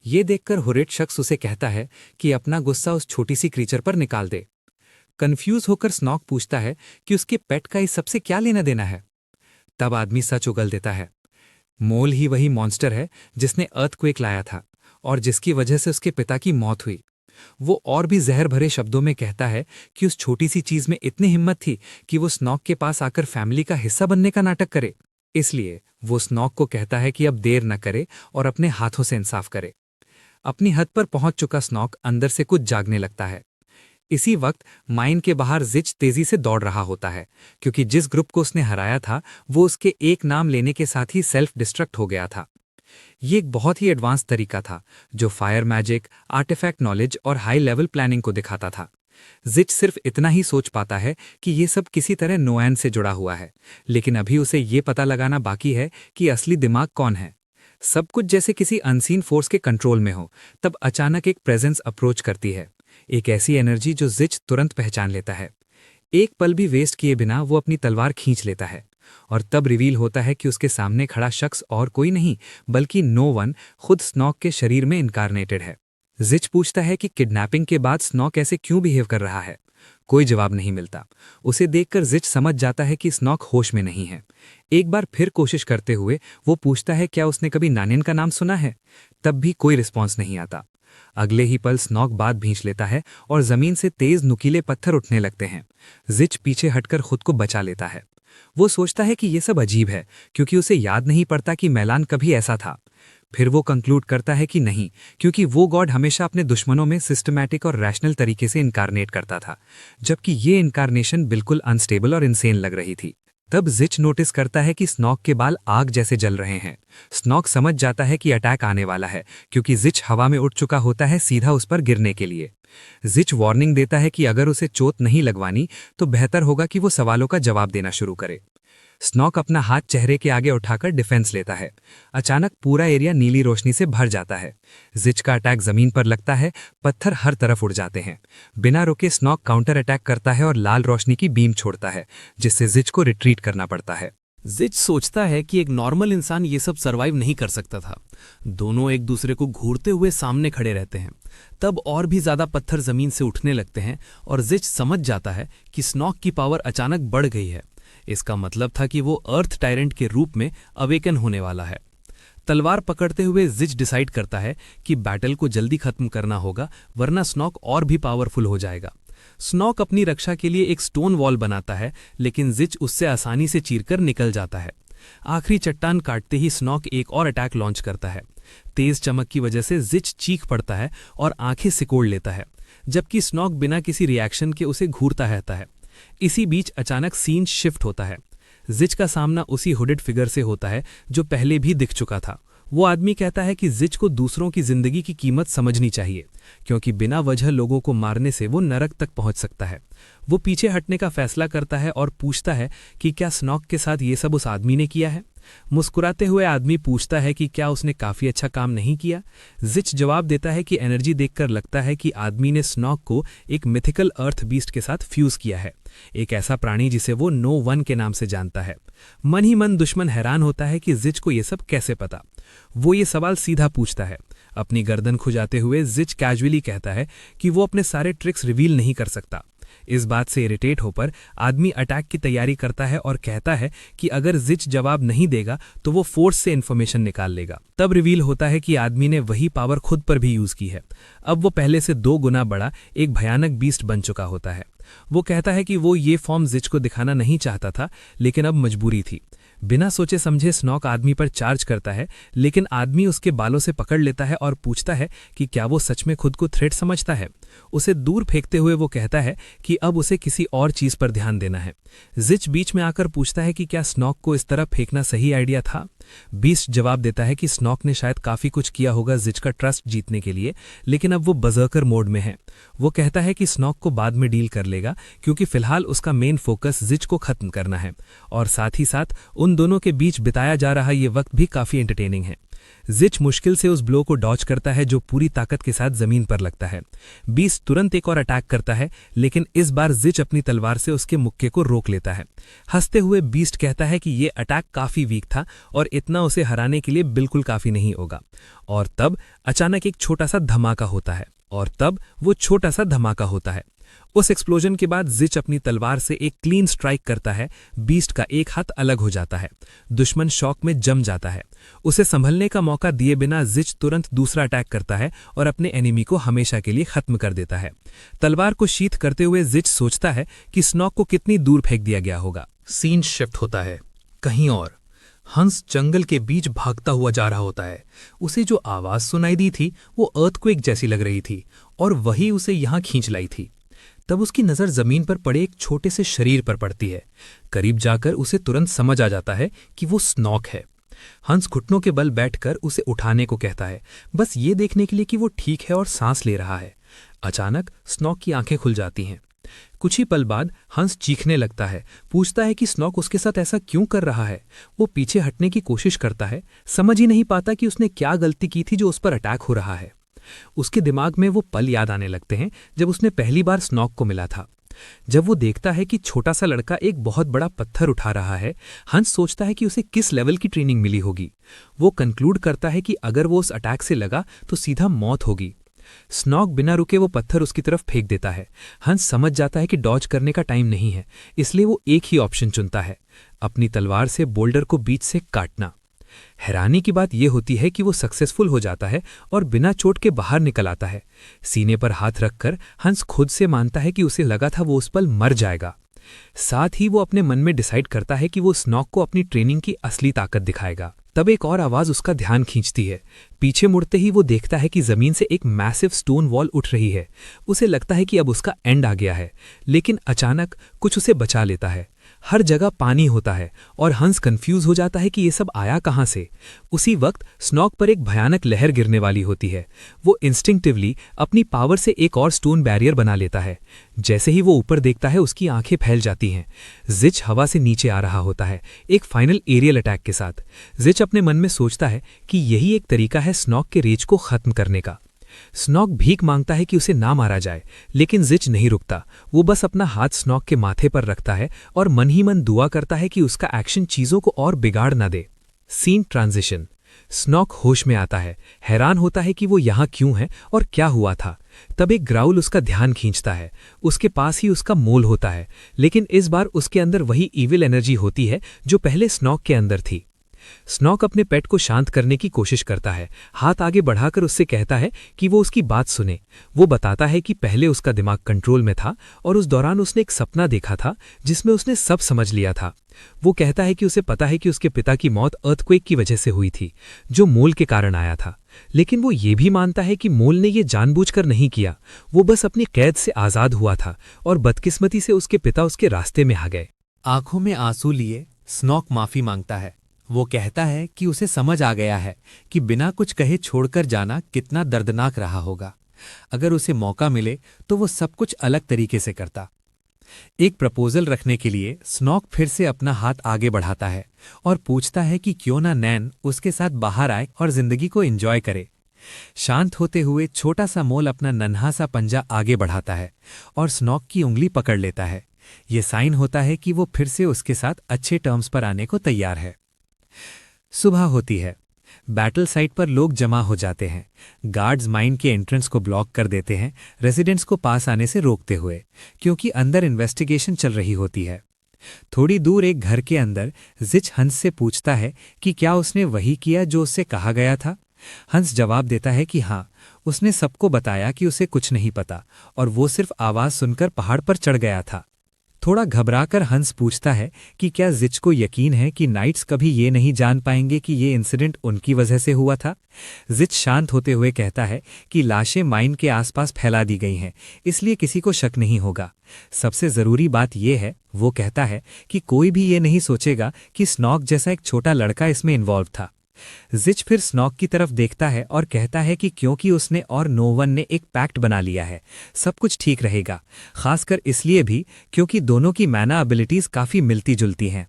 ये देखकर हुरेट शख्स उसे कहता है कि अपना गुस्सा उस छोटी सी क्रीचर पर निकाल दे। कंफ्यूज होकर स्नॉक पूछता है कि उसके पेट का इस सबसे क्या लेना देना है। तब आदमी सच उगल देता है। मोल ही वही मॉन्स्टर है जिसने अर्थक्वेक लाया था और जिसकी वजह से उसके पिता की मौत हुई। वो और भी जहर भरे शब्दों में कहता है कि उस छोटी सी चीज में इतनी हिम्मत थी कि वो स्नॉक के पास आकर फैमिली का हिस्सा बनने का नाटक करे। इसलिए वो स्नॉक को कहता है कि अब देर न करे और अपने हाथों से इंसाफ करे। अपनी हद पर पहुंच चुका स्नॉक अंदर से कुछ जागने लगता है। इसी वक्त माइन के बाहर जिच तेजी से दौड़ रहा होता है, क्योंकि जिस ग्रुप को उसने हराया था वो उसके एक नाम लेने के साथ ही सेल्फ डिस्ट्रक्ट हो गया था। ये एक बहुत ही एडवांस तरीका था जो फायर मैजिक, आर्टिफैक्ट नॉलेज और हाई लेवल प्लानिंग को दिखाता था। जिच सिर्फ इतना ही सोच पाता है कि ये सब किसी तरह नोएन से जुड़ा हुआ है, लेकिन अभी उसे ये पता लगाना बाकी है कि असली दिमाग कौन है। सब कुछ जैसे किसी अनसीन फोर्स के कंट्रोल में हो, तब अचानक एक प्रेजेंस अप्रोच करती है, एक ऐसी एनर्जी जो जिच तुरंत पहचान लेता है। एक पल भी वेस्ट किए बिना वो अपनी तलवार खींच लेता है और तब रिवील होता है कि उसके सामने खड़ा शख्स और कोई नहीं बल्कि नो वन खुद स्नॉक के शरीर में इनकारनेटेड है। जिच पूछता है कि किडनैपिंग के बाद स्नॉक ऐसे क्यों बिहेव कर रहा है। कोई जवाब नहीं मिलता। उसे देखकर जिच समझ जाता है कि स्नॉक होश में नहीं है। एक बार फिर कोशिश करते हुए वो पूछता है क्या उसने कभी नानिन का नाम सुना है। तब भी कोई रिस्पॉन्स नहीं आता। अगले ही पल स्नॉक बात भींच लेता है और जमीन से तेज नुकीले पत्थर उठने लगते हैं। जिच पीछे हटकर खुद को बचा लेता है। वो सोचता है कि ये सब अजीब है क्योंकि उसे याद नहीं पड़ता कि मैलान कभी ऐसा था। फिर वो कंक्लूड करता है कि नहीं, क्योंकि वो गॉड हमेशा अपने दुश्मनों में सिस्टमैटिक और रैशनल तरीके से इनकारनेट करता था, जबकि ये इनकारनेशन बिल्कुल अनस्टेबल और इनसेन लग रही थी। तब जिच नोटिस करता है कि स्नॉक के बाल आग जैसे जल रहे हैं। स्नॉक समझ जाता है कि अटैक आने वाला है, क्योंकि जिच हवा में उठ चुका होता है सीधा उस पर गिरने के लिए। जिच वार्निंग देता है कि अगर उसे चोट नहीं लगवानी तो बेहतर होगा कि वो सवालों का जवाब देना शुरू करे। स्नॉक अपना हाथ चेहरे के आगे उठाकर डिफेंस लेता है। अचानक पूरा एरिया नीली रोशनी से भर जाता है। जिच का अटैक जमीन पर लगता है, पत्थर हर तरफ उड़ जाते हैं। बिना रुके स्नॉक काउंटर अटैक करता है और लाल रोशनी की बीम छोड़ता है, जिससे जिच को रिट्रीट करना पड़ता है। जिच सोचता है कि एक नॉर्मल इंसान ये सब सरवाइव नहीं कर सकता था। दोनों एक दूसरे को घूरते हुए सामने खड़े रहते हैं। तब और भी ज्यादा पत्थर जमीन से उठने लगते हैं और जिच समझ जाता है कि स्नॉक की पावर अचानक बढ़ गई है। इसका मतलब था कि वो अर्थ टायरेंट के रूप में अवेकन होने वाला है। तलवार पकड़ते हुए जिच डिसाइड करता है कि बैटल को जल्दी खत्म करना होगा, वरना स्नॉक और भी पावरफुल हो जाएगा। स्नॉक अपनी रक्षा के लिए एक स्टोन वॉल बनाता है, लेकिन जिच उससे आसानी से चीरकर निकल जाता है। आखिरी चट्टान काटते ही स्नॉक एक और अटैक लॉन्च करता है। तेज चमक की वजह से जिच चीख पड़ता है और आंखें सिकोड़ लेता है, जबकि स्नॉक बिना किसी रिएक्शन के उसे घूरता रहता है। इसी बीच अचानक सीन शिफ्ट होता है। जिच का सामना उसी हुडेड फिगर से होता है जो पहले भी दिख चुका था। वो आदमी कहता है कि जिच को दूसरों की जिंदगी की कीमत समझनी चाहिए, क्योंकि बिना वजह लोगों को मारने से वो नरक तक पहुंच सकता है। वो पीछे हटने का फैसला करता है और पूछता है कि क्या स्नॉक के साथ ये सब उस आदमी ने किया है। मुस्कुराते हुए आदमी पूछता है कि क्या उसने काफी अच्छा काम नहीं किया। जिच जवाब देता है कि एनर्जी देखकर लगता है कि आदमी ने स्नॉक को एक मिथिकल अर्थ बीस्ट के साथ फ्यूज किया है, एक ऐसा प्राणी जिसे वो नो वन के नाम से जानता है। मन ही मन दुश्मन हैरान होता है कि जिच को ये सब कैसे पता। वो ये सवाल सीधा पूछता है। अपनी गर्दन खुजाते हुए जिच कैजुअली कहता है कि वो अपने सारे ट्रिक्स रिवील नहीं कर सकता। इस बात से इरिटेट होकर आदमी अटैक की तैयारी करता है और कहता है कि अगर जिच जवाब नहीं देगा तो वो फोर्स से इन्फॉर्मेशन निकाल लेगा। तब रिवील होता है कि आदमी ने वही पावर खुद पर भी यूज की है। अब वो पहले से 2 गुना बड़ा एक भयानक बीस्ट बन चुका होता है। वो कहता है कि वो ये फॉर्म जिच को दिखाना नहीं चाहता था, लेकिन अब मजबूरी थी। बिना सोचे समझे स्नॉक आदमी पर चार्ज करता है, लेकिन आदमी उसके बालों से पकड़ लेता है और पूछता है कि क्या वो सच में खुद को थ्रेट समझता है। उसे दूर फेंकते हुए वो कहता है कि अब उसे किसी और चीज पर ध्यान देना है। जिच बीच में आकर पूछता है कि क्या स्नॉक को इस तरह फेंकना सही आइडिया था। बीस्ट जवाब देता है कि स्नॉक ने शायद काफी कुछ किया होगा जिच का ट्रस्ट जीतने के लिए, लेकिन अब वो बर्जर्कर मोड में है। वो कहता है कि स्नॉक को बाद में डील कर लेगा, क्योंकि फिलहाल उसका मेन फोकस जिच को खत्म करना है। और साथ ही साथ उन दोनों के बीच बिताया जा रहा ये वक्त भी काफी एंटरटेनिंग है। जिच मुश्किल से उस ब्लो को डॉज करता है जो पूरी ताकत के साथ जमीन पर लगता है। बीस्ट तुरंत एक और अटैक करता है, लेकिन इस बार जिच अपनी तलवार से उसके मुक्के को रोक लेता है। हंसते हुए बीस्ट कहता है कि ये अटैक काफी वीक था और इतना उसे हराने के लिए बिल्कुल काफी नहीं होगा। और तब अचानक एक छोटा सा धमाका होता है। उस एक्सप्लोजन के बाद जिच अपनी तलवार से एक क्लीन स्ट्राइक करता है। बीस्ट का एक हाथ अलग हो जाता है। दुश्मन शॉक में जम जाता है। उसे संभलने का मौका दिए बिना जिच तुरंत दूसरा अटैक करता है और अपने एनिमी को हमेशा के लिए खत्म कर देता है। तलवार को शीथ करते हुए जिच सोचता है कि स्नॉक को कितनी दूर फेंक दिया गया होगा। सीन शिफ्ट होता है कहीं और। हंस जंगल के बीच भागता हुआ जा रहा होता है। उसे जो आवाज सुनाई दी थी वो अर्थक्वेक जैसी लग रही थी और वही उसे यहां खींच लाई थी। तब उसकी नजर जमीन पर पड़े एक छोटे से शरीर पर पड़ती है। करीब जाकर उसे तुरंत समझ आ जाता है कि वो स्नॉक है। हंस घुटनों के बल बैठकर उसे उठाने को कहता है, बस ये देखने के लिए कि वो ठीक है और सांस ले रहा है। अचानक स्नॉक की आंखें खुल जाती हैं। कुछ ही पल बाद हंस चीखने लगता है। पूछता है कि स्नॉक उसके साथ ऐसा क्यों कर रहा है। वो पीछे हटने की कोशिश करता है, समझ ही नहीं पाता कि उसने क्या गलती की थी जो उस पर अटैक हो रहा है। उसके दिमाग में वो पल याद आने लगते हैं जब उसने पहली बार स्नॉक को मिला था। जब वो देखता है कि छोटा सा लड़का एक बहुत बड़ा पत्थर उठा रहा है, हंस सोचता है कि उसे किस लेवल की ट्रेनिंग मिली होगी। वो कंक्लूड करता है कि अगर वो उस अटैक से लगा तो सीधा मौत होगी। स्नॉक बिना रुके वो पत्थर उसकी तरफ फेंक देता है। हंस समझ जाता है कि डॉज करने का टाइम नहीं है, इसलिए वो एक ही ऑप्शन चुनता है, अपनी तलवार से बोल्डर को बीच से काटना। हैरानी की बात यह होती है कि वो सक्सेसफुल हो जाता है और बिना चोट के बाहर निकल आता है। सीने पर हाथ रखकर हंस खुद से मानता है कि उसे लगा था वो उस पल मर जाएगा। साथ ही वो अपने मन में डिसाइड करता है कि वो स्नॉक को अपनी ट्रेनिंग की असली ताकत दिखाएगा। तब एक और आवाज उसका ध्यान खींचती है। पीछे मुड़ते ही वो देखता है कि जमीन से एक मैसिव स्टोन वॉल उठ रही है। उसे लगता है कि अब उसका एंड आ गया है, लेकिन अचानक कुछ उसे बचा लेता है। हर जगह पानी होता है और हंस कंफ्यूज हो जाता है कि ये सब आया कहां से। उसी वक्त स्नॉक पर एक भयानक लहर गिरने वाली होती है। वो इंस्टिंक्टिवली अपनी पावर से एक और स्टोन बैरियर बना लेता है। जैसे ही वो ऊपर देखता है उसकी आंखें फैल जाती हैं। जिच हवा से नीचे आ रहा होता है, एक फाइनल एरियल अटैक के साथ। जिच अपने मन में सोचता है कि यही एक तरीका है स्नॉक के रेज को खत्म करने का। स्नॉक भीख मांगता है कि उसे ना मारा जाए, लेकिन जिच नहीं रुकता। वो बस अपना हाथ स्नॉक के माथे पर रखता है और मन ही मन दुआ करता है कि उसका एक्शन चीजों को और बिगाड़ ना दे। Scene transition. स्नॉक होश में आता है, हैरान होता है कि वो यहाँ क्यों है और क्या हुआ था। तब एक ग्राउल उसका ध्यान खींचता है। उसके पास ही उसका मोल होता है, लेकिन इस बार उसके अंदर वही ईविल एनर्जी होती है जो पहले स्नॉक के अंदर थी। स्नॉक अपने पेट को शांत करने की कोशिश करता है, हाथ आगे बढ़ाकर उससे कहता है कि वो उसकी बात सुने। वो बताता है कि पहले उसका दिमाग कंट्रोल में था और उस दौरान उसने एक सपना देखा था जिसमें उसने सब समझ लिया था। वो कहता है कि उसे पता है कि उसके पिता की मौत अर्थक्वेक की वजह से हुई थी, जो मोल के कारण आया था। लेकिन वो ये भी मानता है कि मोल ने ये जानबूझकर नहीं किया, वो बस अपनी कैद से आजाद हुआ था और बदकिस्मती से उसके पिता उसके रास्ते में आ गए। आंखों में आंसू लिए स्नॉक माफी मांगता है। वो कहता है कि उसे समझ आ गया है कि बिना कुछ कहे छोड़कर जाना कितना दर्दनाक रहा होगा। अगर उसे मौका मिले तो वो सब कुछ अलग तरीके से करता। एक प्रपोजल रखने के लिए स्नॉक फिर से अपना हाथ आगे बढ़ाता है और पूछता है कि क्यों ना नैन उसके साथ बाहर आए और जिंदगी को एंजॉय करे। शांत होते हुए छोटा सा मोल अपना नन्हा सा पंजा आगे बढ़ाता है और स्नॉक की उंगली पकड़ लेता है। ये साइन होता है कि वो फिर से उसके साथ अच्छे टर्म्स पर आने को तैयार है। सुबह होती है। बैटल साइट पर लोग जमा हो जाते हैं। गार्ड्स माइन के एंट्रेंस को ब्लॉक कर देते हैं, रेजिडेंट्स को पास आने से रोकते हुए, क्योंकि अंदर इन्वेस्टिगेशन चल रही होती है। थोड़ी दूर एक घर के अंदर जिच हंस से पूछता है कि क्या उसने वही किया जो उससे कहा गया था। हंस जवाब देता है कि हाँ, उसने सबको बताया कि उसे कुछ नहीं पता और वो सिर्फ आवाज सुनकर पहाड़ पर चढ़ गया था। थोड़ा घबराकर हंस पूछता है कि क्या जिच को यकीन है कि नाइट्स कभी ये नहीं जान पाएंगे कि ये इंसिडेंट उनकी वजह से हुआ था। जिच शांत होते हुए कहता है कि लाशें माइन के आसपास फैला दी गई हैं, इसलिए किसी को शक नहीं होगा। सबसे ज़रूरी बात यह है, वो कहता है कि कोई भी ये नहीं सोचेगा कि स्नॉक जैसा एक छोटा लड़का इसमें इन्वॉल्व था। जिच फिर स्नॉक की तरफ देखता है और कहता है कि क्योंकि उसने और नोवन ने एक पैक्ट बना लिया है, सब कुछ ठीक रहेगा, खासकर इसलिए भी क्योंकि दोनों की मैना एबिलिटीज काफ़ी मिलती जुलती हैं।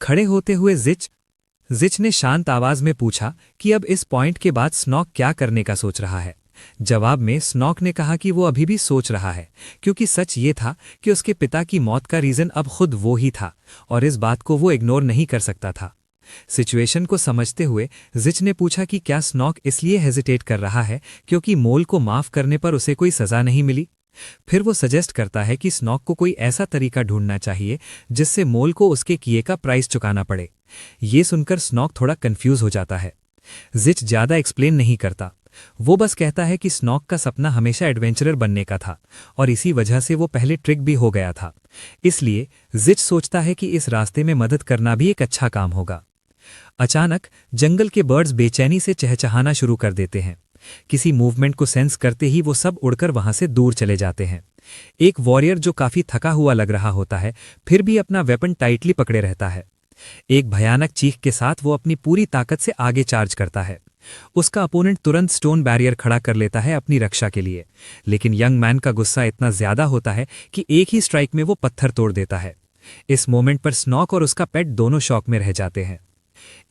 खड़े होते हुए जिच ने शांत आवाज में पूछा कि अब इस पॉइंट के बाद स्नॉक क्या करने का सोच रहा है। जवाब में स्नॉक ने कहा कि वो अभी भी सोच रहा है, क्योंकि सच ये था कि उसके पिता की मौत का रीज़न अब खुद वो ही था और इस बात को वो इग्नोर नहीं कर सकता था। सिचुएशन को समझते हुए जिच ने पूछा कि क्या स्नॉक इसलिए हेजिटेट कर रहा है क्योंकि मोल को माफ करने पर उसे कोई सजा नहीं मिली। फिर वो सजेस्ट करता है कि स्नॉक को कोई ऐसा तरीका ढूंढना चाहिए जिससे मोल को उसके किए का प्राइस चुकाना पड़े। ये सुनकर स्नॉक थोड़ा कंफ्यूज हो जाता है। जिच ज़्यादा एक्सप्लेन नहीं करता, वो बस कहता है कि स्नॉक का सपना हमेशा एडवेंचरर बनने का था और इसी वजह से वो पहले ट्रिक भी हो गया था। इसलिए जिच सोचता है कि इस रास्ते में मदद करना भी एक अच्छा काम होगा। अचानक जंगल के बर्ड्स बेचैनी से चहचहाना शुरू कर देते हैं। किसी मूवमेंट को सेंस करते ही वो सब उड़कर वहां से दूर चले जाते हैं। एक वॉरियर जो काफी थका हुआ लग रहा होता है फिर भी अपना वेपन टाइटली पकड़े रहता है। एक भयानक चीख के साथ वो अपनी पूरी ताकत से आगे चार्ज करता है। उसका अपोनेंट तुरंत स्टोन बैरियर खड़ा कर लेता है अपनी रक्षा के लिए, लेकिन यंग मैन का गुस्सा इतना ज्यादा होता है कि एक ही स्ट्राइक में वो पत्थर तोड़ देता है। इस मोमेंट पर स्नॉक और उसका पेट दोनों शॉक में रह जाते हैं।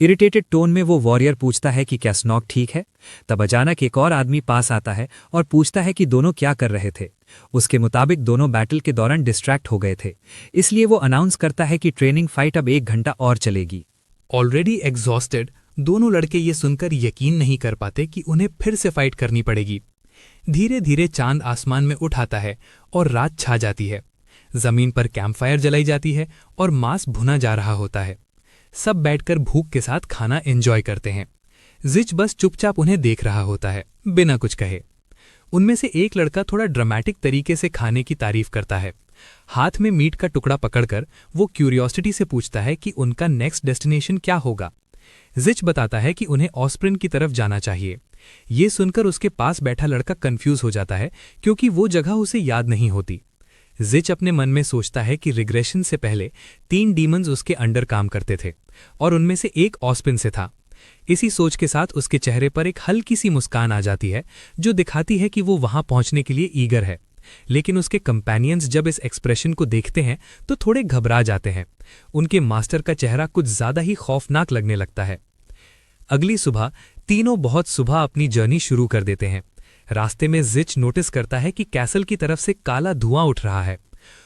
इरिटेटेड टोन में वो वॉरियर पूछता है कि क्या स्नॉक ठीक है। तब अचानक एक और आदमी पास आता है और पूछता है कि दोनों क्या कर रहे थे। उसके मुताबिक दोनों बैटल के दौरान डिस्ट्रैक्ट हो गए थे, इसलिए वो अनाउंस करता है कि ट्रेनिंग फाइट अब 1 घंटा और चलेगी। ऑलरेडी एग्जॉस्टेड दोनों लड़के ये सुनकर यकीन नहीं कर पाते कि उन्हें फिर से फाइट करनी पड़ेगी। धीरे धीरे चांद आसमान में उठ आता है और रात छा जाती है। जमीन पर कैंपफायर जलाई जाती है और मांस भुना जा रहा होता है। सब बैठकर भूख के साथ खाना एंजॉय करते हैं। जिच बस चुपचाप उन्हें देख रहा होता है, बिना कुछ कहे। उनमें से एक लड़का थोड़ा ड्रामेटिक तरीके से खाने की तारीफ करता है। हाथ में मीट का टुकड़ा पकड़कर वो क्यूरियोसिटी से पूछता है कि उनका नेक्स्ट डेस्टिनेशन क्या होगा। जिच बताता है कि उन्हें ऑस्प्रिन की तरफ जाना चाहिए। ये सुनकर उसके पास बैठा लड़का कंफ्यूज हो जाता है क्योंकि वो जगह उसे याद नहीं होती। जिच अपने मन में सोचता है कि रिग्रेशन से पहले 3 डीमंस उसके अंडर काम करते थे और उनमें से एक ऑस्पिन से था। इसी सोच के साथ उसके चेहरे पर एक हल्की सी मुस्कान आ जाती है जो दिखाती है कि वो वहां पहुंचने के लिए ईगर है। लेकिन उसके कंपेनियंस जब इस एक्सप्रेशन को देखते हैं तो थोड़े घबरा जाते हैं। उनके मास्टर का चेहरा कुछ ज्यादा ही खौफनाक लगने लगता है। अगली सुबह तीनों बहुत सुबह अपनी जर्नी शुरू कर देते हैं। रास्ते में जिच नोटिस करता है कि कैसल की तरफ से काला धुआं उठ रहा है।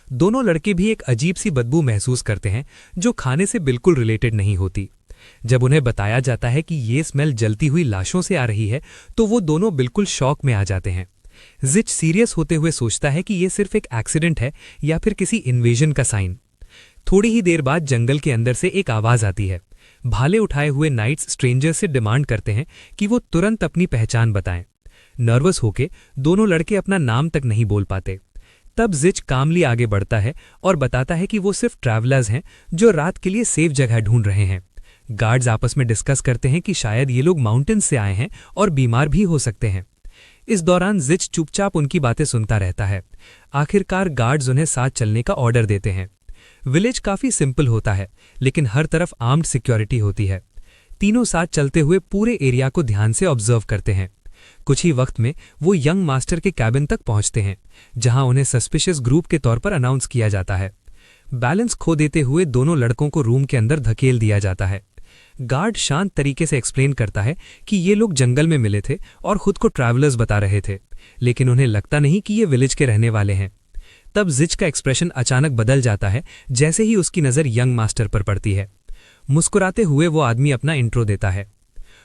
दोनों लड़के भी एक अजीब सी बदबू महसूस करते हैं जो खाने से बिल्कुल रिलेटेड नहीं होती। जब उन्हें बताया जाता है कि ये स्मेल जलती हुई लाशों से आ रही है तो वो दोनों बिल्कुल शॉक में आ जाते हैं। जिच सीरियस होते हुए सोचता है कि ये सिर्फ एक एक्सीडेंट है या फिर किसी इन्वेजन का साइन। थोड़ी ही देर बाद जंगल के अंदर से एक आवाज आती है। भाले उठाए हुए नाइट्स स्ट्रेंजर से डिमांड करते हैं कि वो तुरंत अपनी पहचान बताएं। नर्वस होके दोनों लड़के अपना नाम तक नहीं बोल पाते। तब जिच कामली आगे बढ़ता है और बताता है कि वो सिर्फ ट्रैवलर्स हैं जो रात के लिए सेफ जगह ढूंढ रहे हैं। गार्ड्स आपस में डिस्कस करते हैं कि शायद ये लोग माउंटेन से आए हैं और बीमार भी हो सकते हैं। इस दौरान जिच चुपचाप उनकी बातें सुनता रहता है। आखिरकार गार्ड्स उन्हें साथ चलने का ऑर्डर देते हैं। विलेज काफी सिंपल होता है लेकिन हर तरफ आर्म्ड सिक्योरिटी होती है। तीनों साथ चलते हुए पूरे एरिया को ध्यान से ऑब्जर्व करते हैं। कुछ ही वक्त में वो यंग मास्टर के कैबिन तक पहुंचते हैं जहां उन्हें सस्पिशियस ग्रुप के तौर पर अनाउंस किया जाता है। बैलेंस खो देते हुए दोनों लड़कों को रूम के अंदर धकेल दिया जाता है। गार्ड शांत तरीके से एक्सप्लेन करता है कि ये लोग जंगल में मिले थे और खुद को ट्रैवलर्स बता रहे थे, लेकिन उन्हें लगता नहीं कि ये विलेज के रहने वाले हैं। तब जिच का एक्सप्रेशन अचानक बदल जाता है जैसे ही उसकी नज़र यंग मास्टर पर पड़ती है। मुस्कुराते हुए वो आदमी अपना इंट्रो देता है।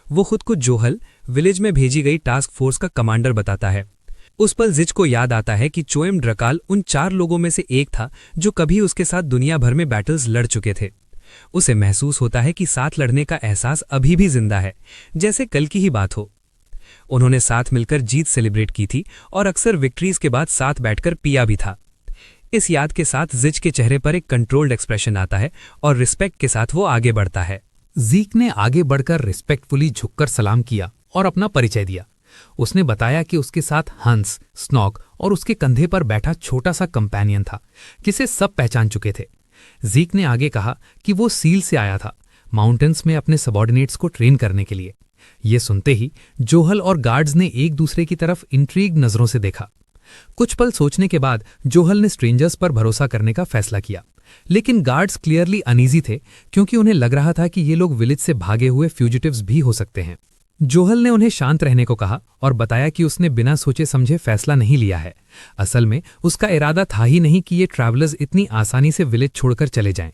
वो खुद को जोहल, विलेज में भेजी गई टास्क फोर्स का कमांडर बताता है। उस पल जिच को याद आता है कि चोएम ड्रकाल उन 4 लोगों में से एक था जो कभी उसके साथ दुनिया भर में बैटल्स लड़ चुके थे। उसे महसूस होता है कि साथ लड़ने का एहसास अभी भी जिंदा है, जैसे कल की ही बात हो। उन्होंने साथ मिलकर जीत सेलिब्रेट की थी और अक्सर विक्ट्रीज के बाद साथ बैठकर पिया भी था। इस याद के साथ जिच के चेहरे पर एक कंट्रोल्ड एक्सप्रेशन आता है और रिस्पेक्ट के साथ वो आगे बढ़ता है। जीक ने आगे बढ़कर रिस्पेक्टफुली झुककर सलाम किया और अपना परिचय दिया। उसने बताया कि उसके साथ हंस, स्नॉक और उसके कंधे पर बैठा छोटा सा कंपेनियन था जिसे सब पहचान चुके थे। जीक ने आगे कहा कि वो सील से आया था, माउंटेन्स में अपने सबॉर्डिनेट्स को ट्रेन करने के लिए। ये सुनते ही जोहल और गार्ड्स ने एक दूसरे की तरफ इंट्रीग्ड नजरों से देखा। कुछ पल सोचने के बाद जोहल ने स्ट्रेंजर्स पर भरोसा करने का फैसला किया, लेकिन गार्ड्स क्लियरली अनईजी थे क्योंकि उन्हें लग रहा था कि ये लोग विलेज से भागे हुए फ्यूजिटिव्स भी हो सकते हैं। जोहल ने उन्हें शांत रहने को कहा और बताया कि उसने बिना सोचे समझे फैसला नहीं लिया है। असल में उसका इरादा था ही नहीं कि ये ट्रैवलर्स इतनी आसानी से विलेज छोड़कर चले जाएं।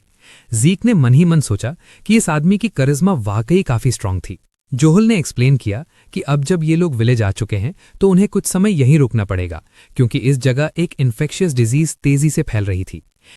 जीक ने मन ही मन सोचा कि इस आदमी की करिश्मा वाकई काफी स्ट्रांग थी। जोहल ने एक्सप्लेन किया कि अब जब ये लोग विलेज आ चुके हैं तो उन्हें कुछ समय यहीं रुकना पड़ेगा क्योंकि इस जगह एक इन्फेक्शियस डिजीज तेजी से फैल रही थी।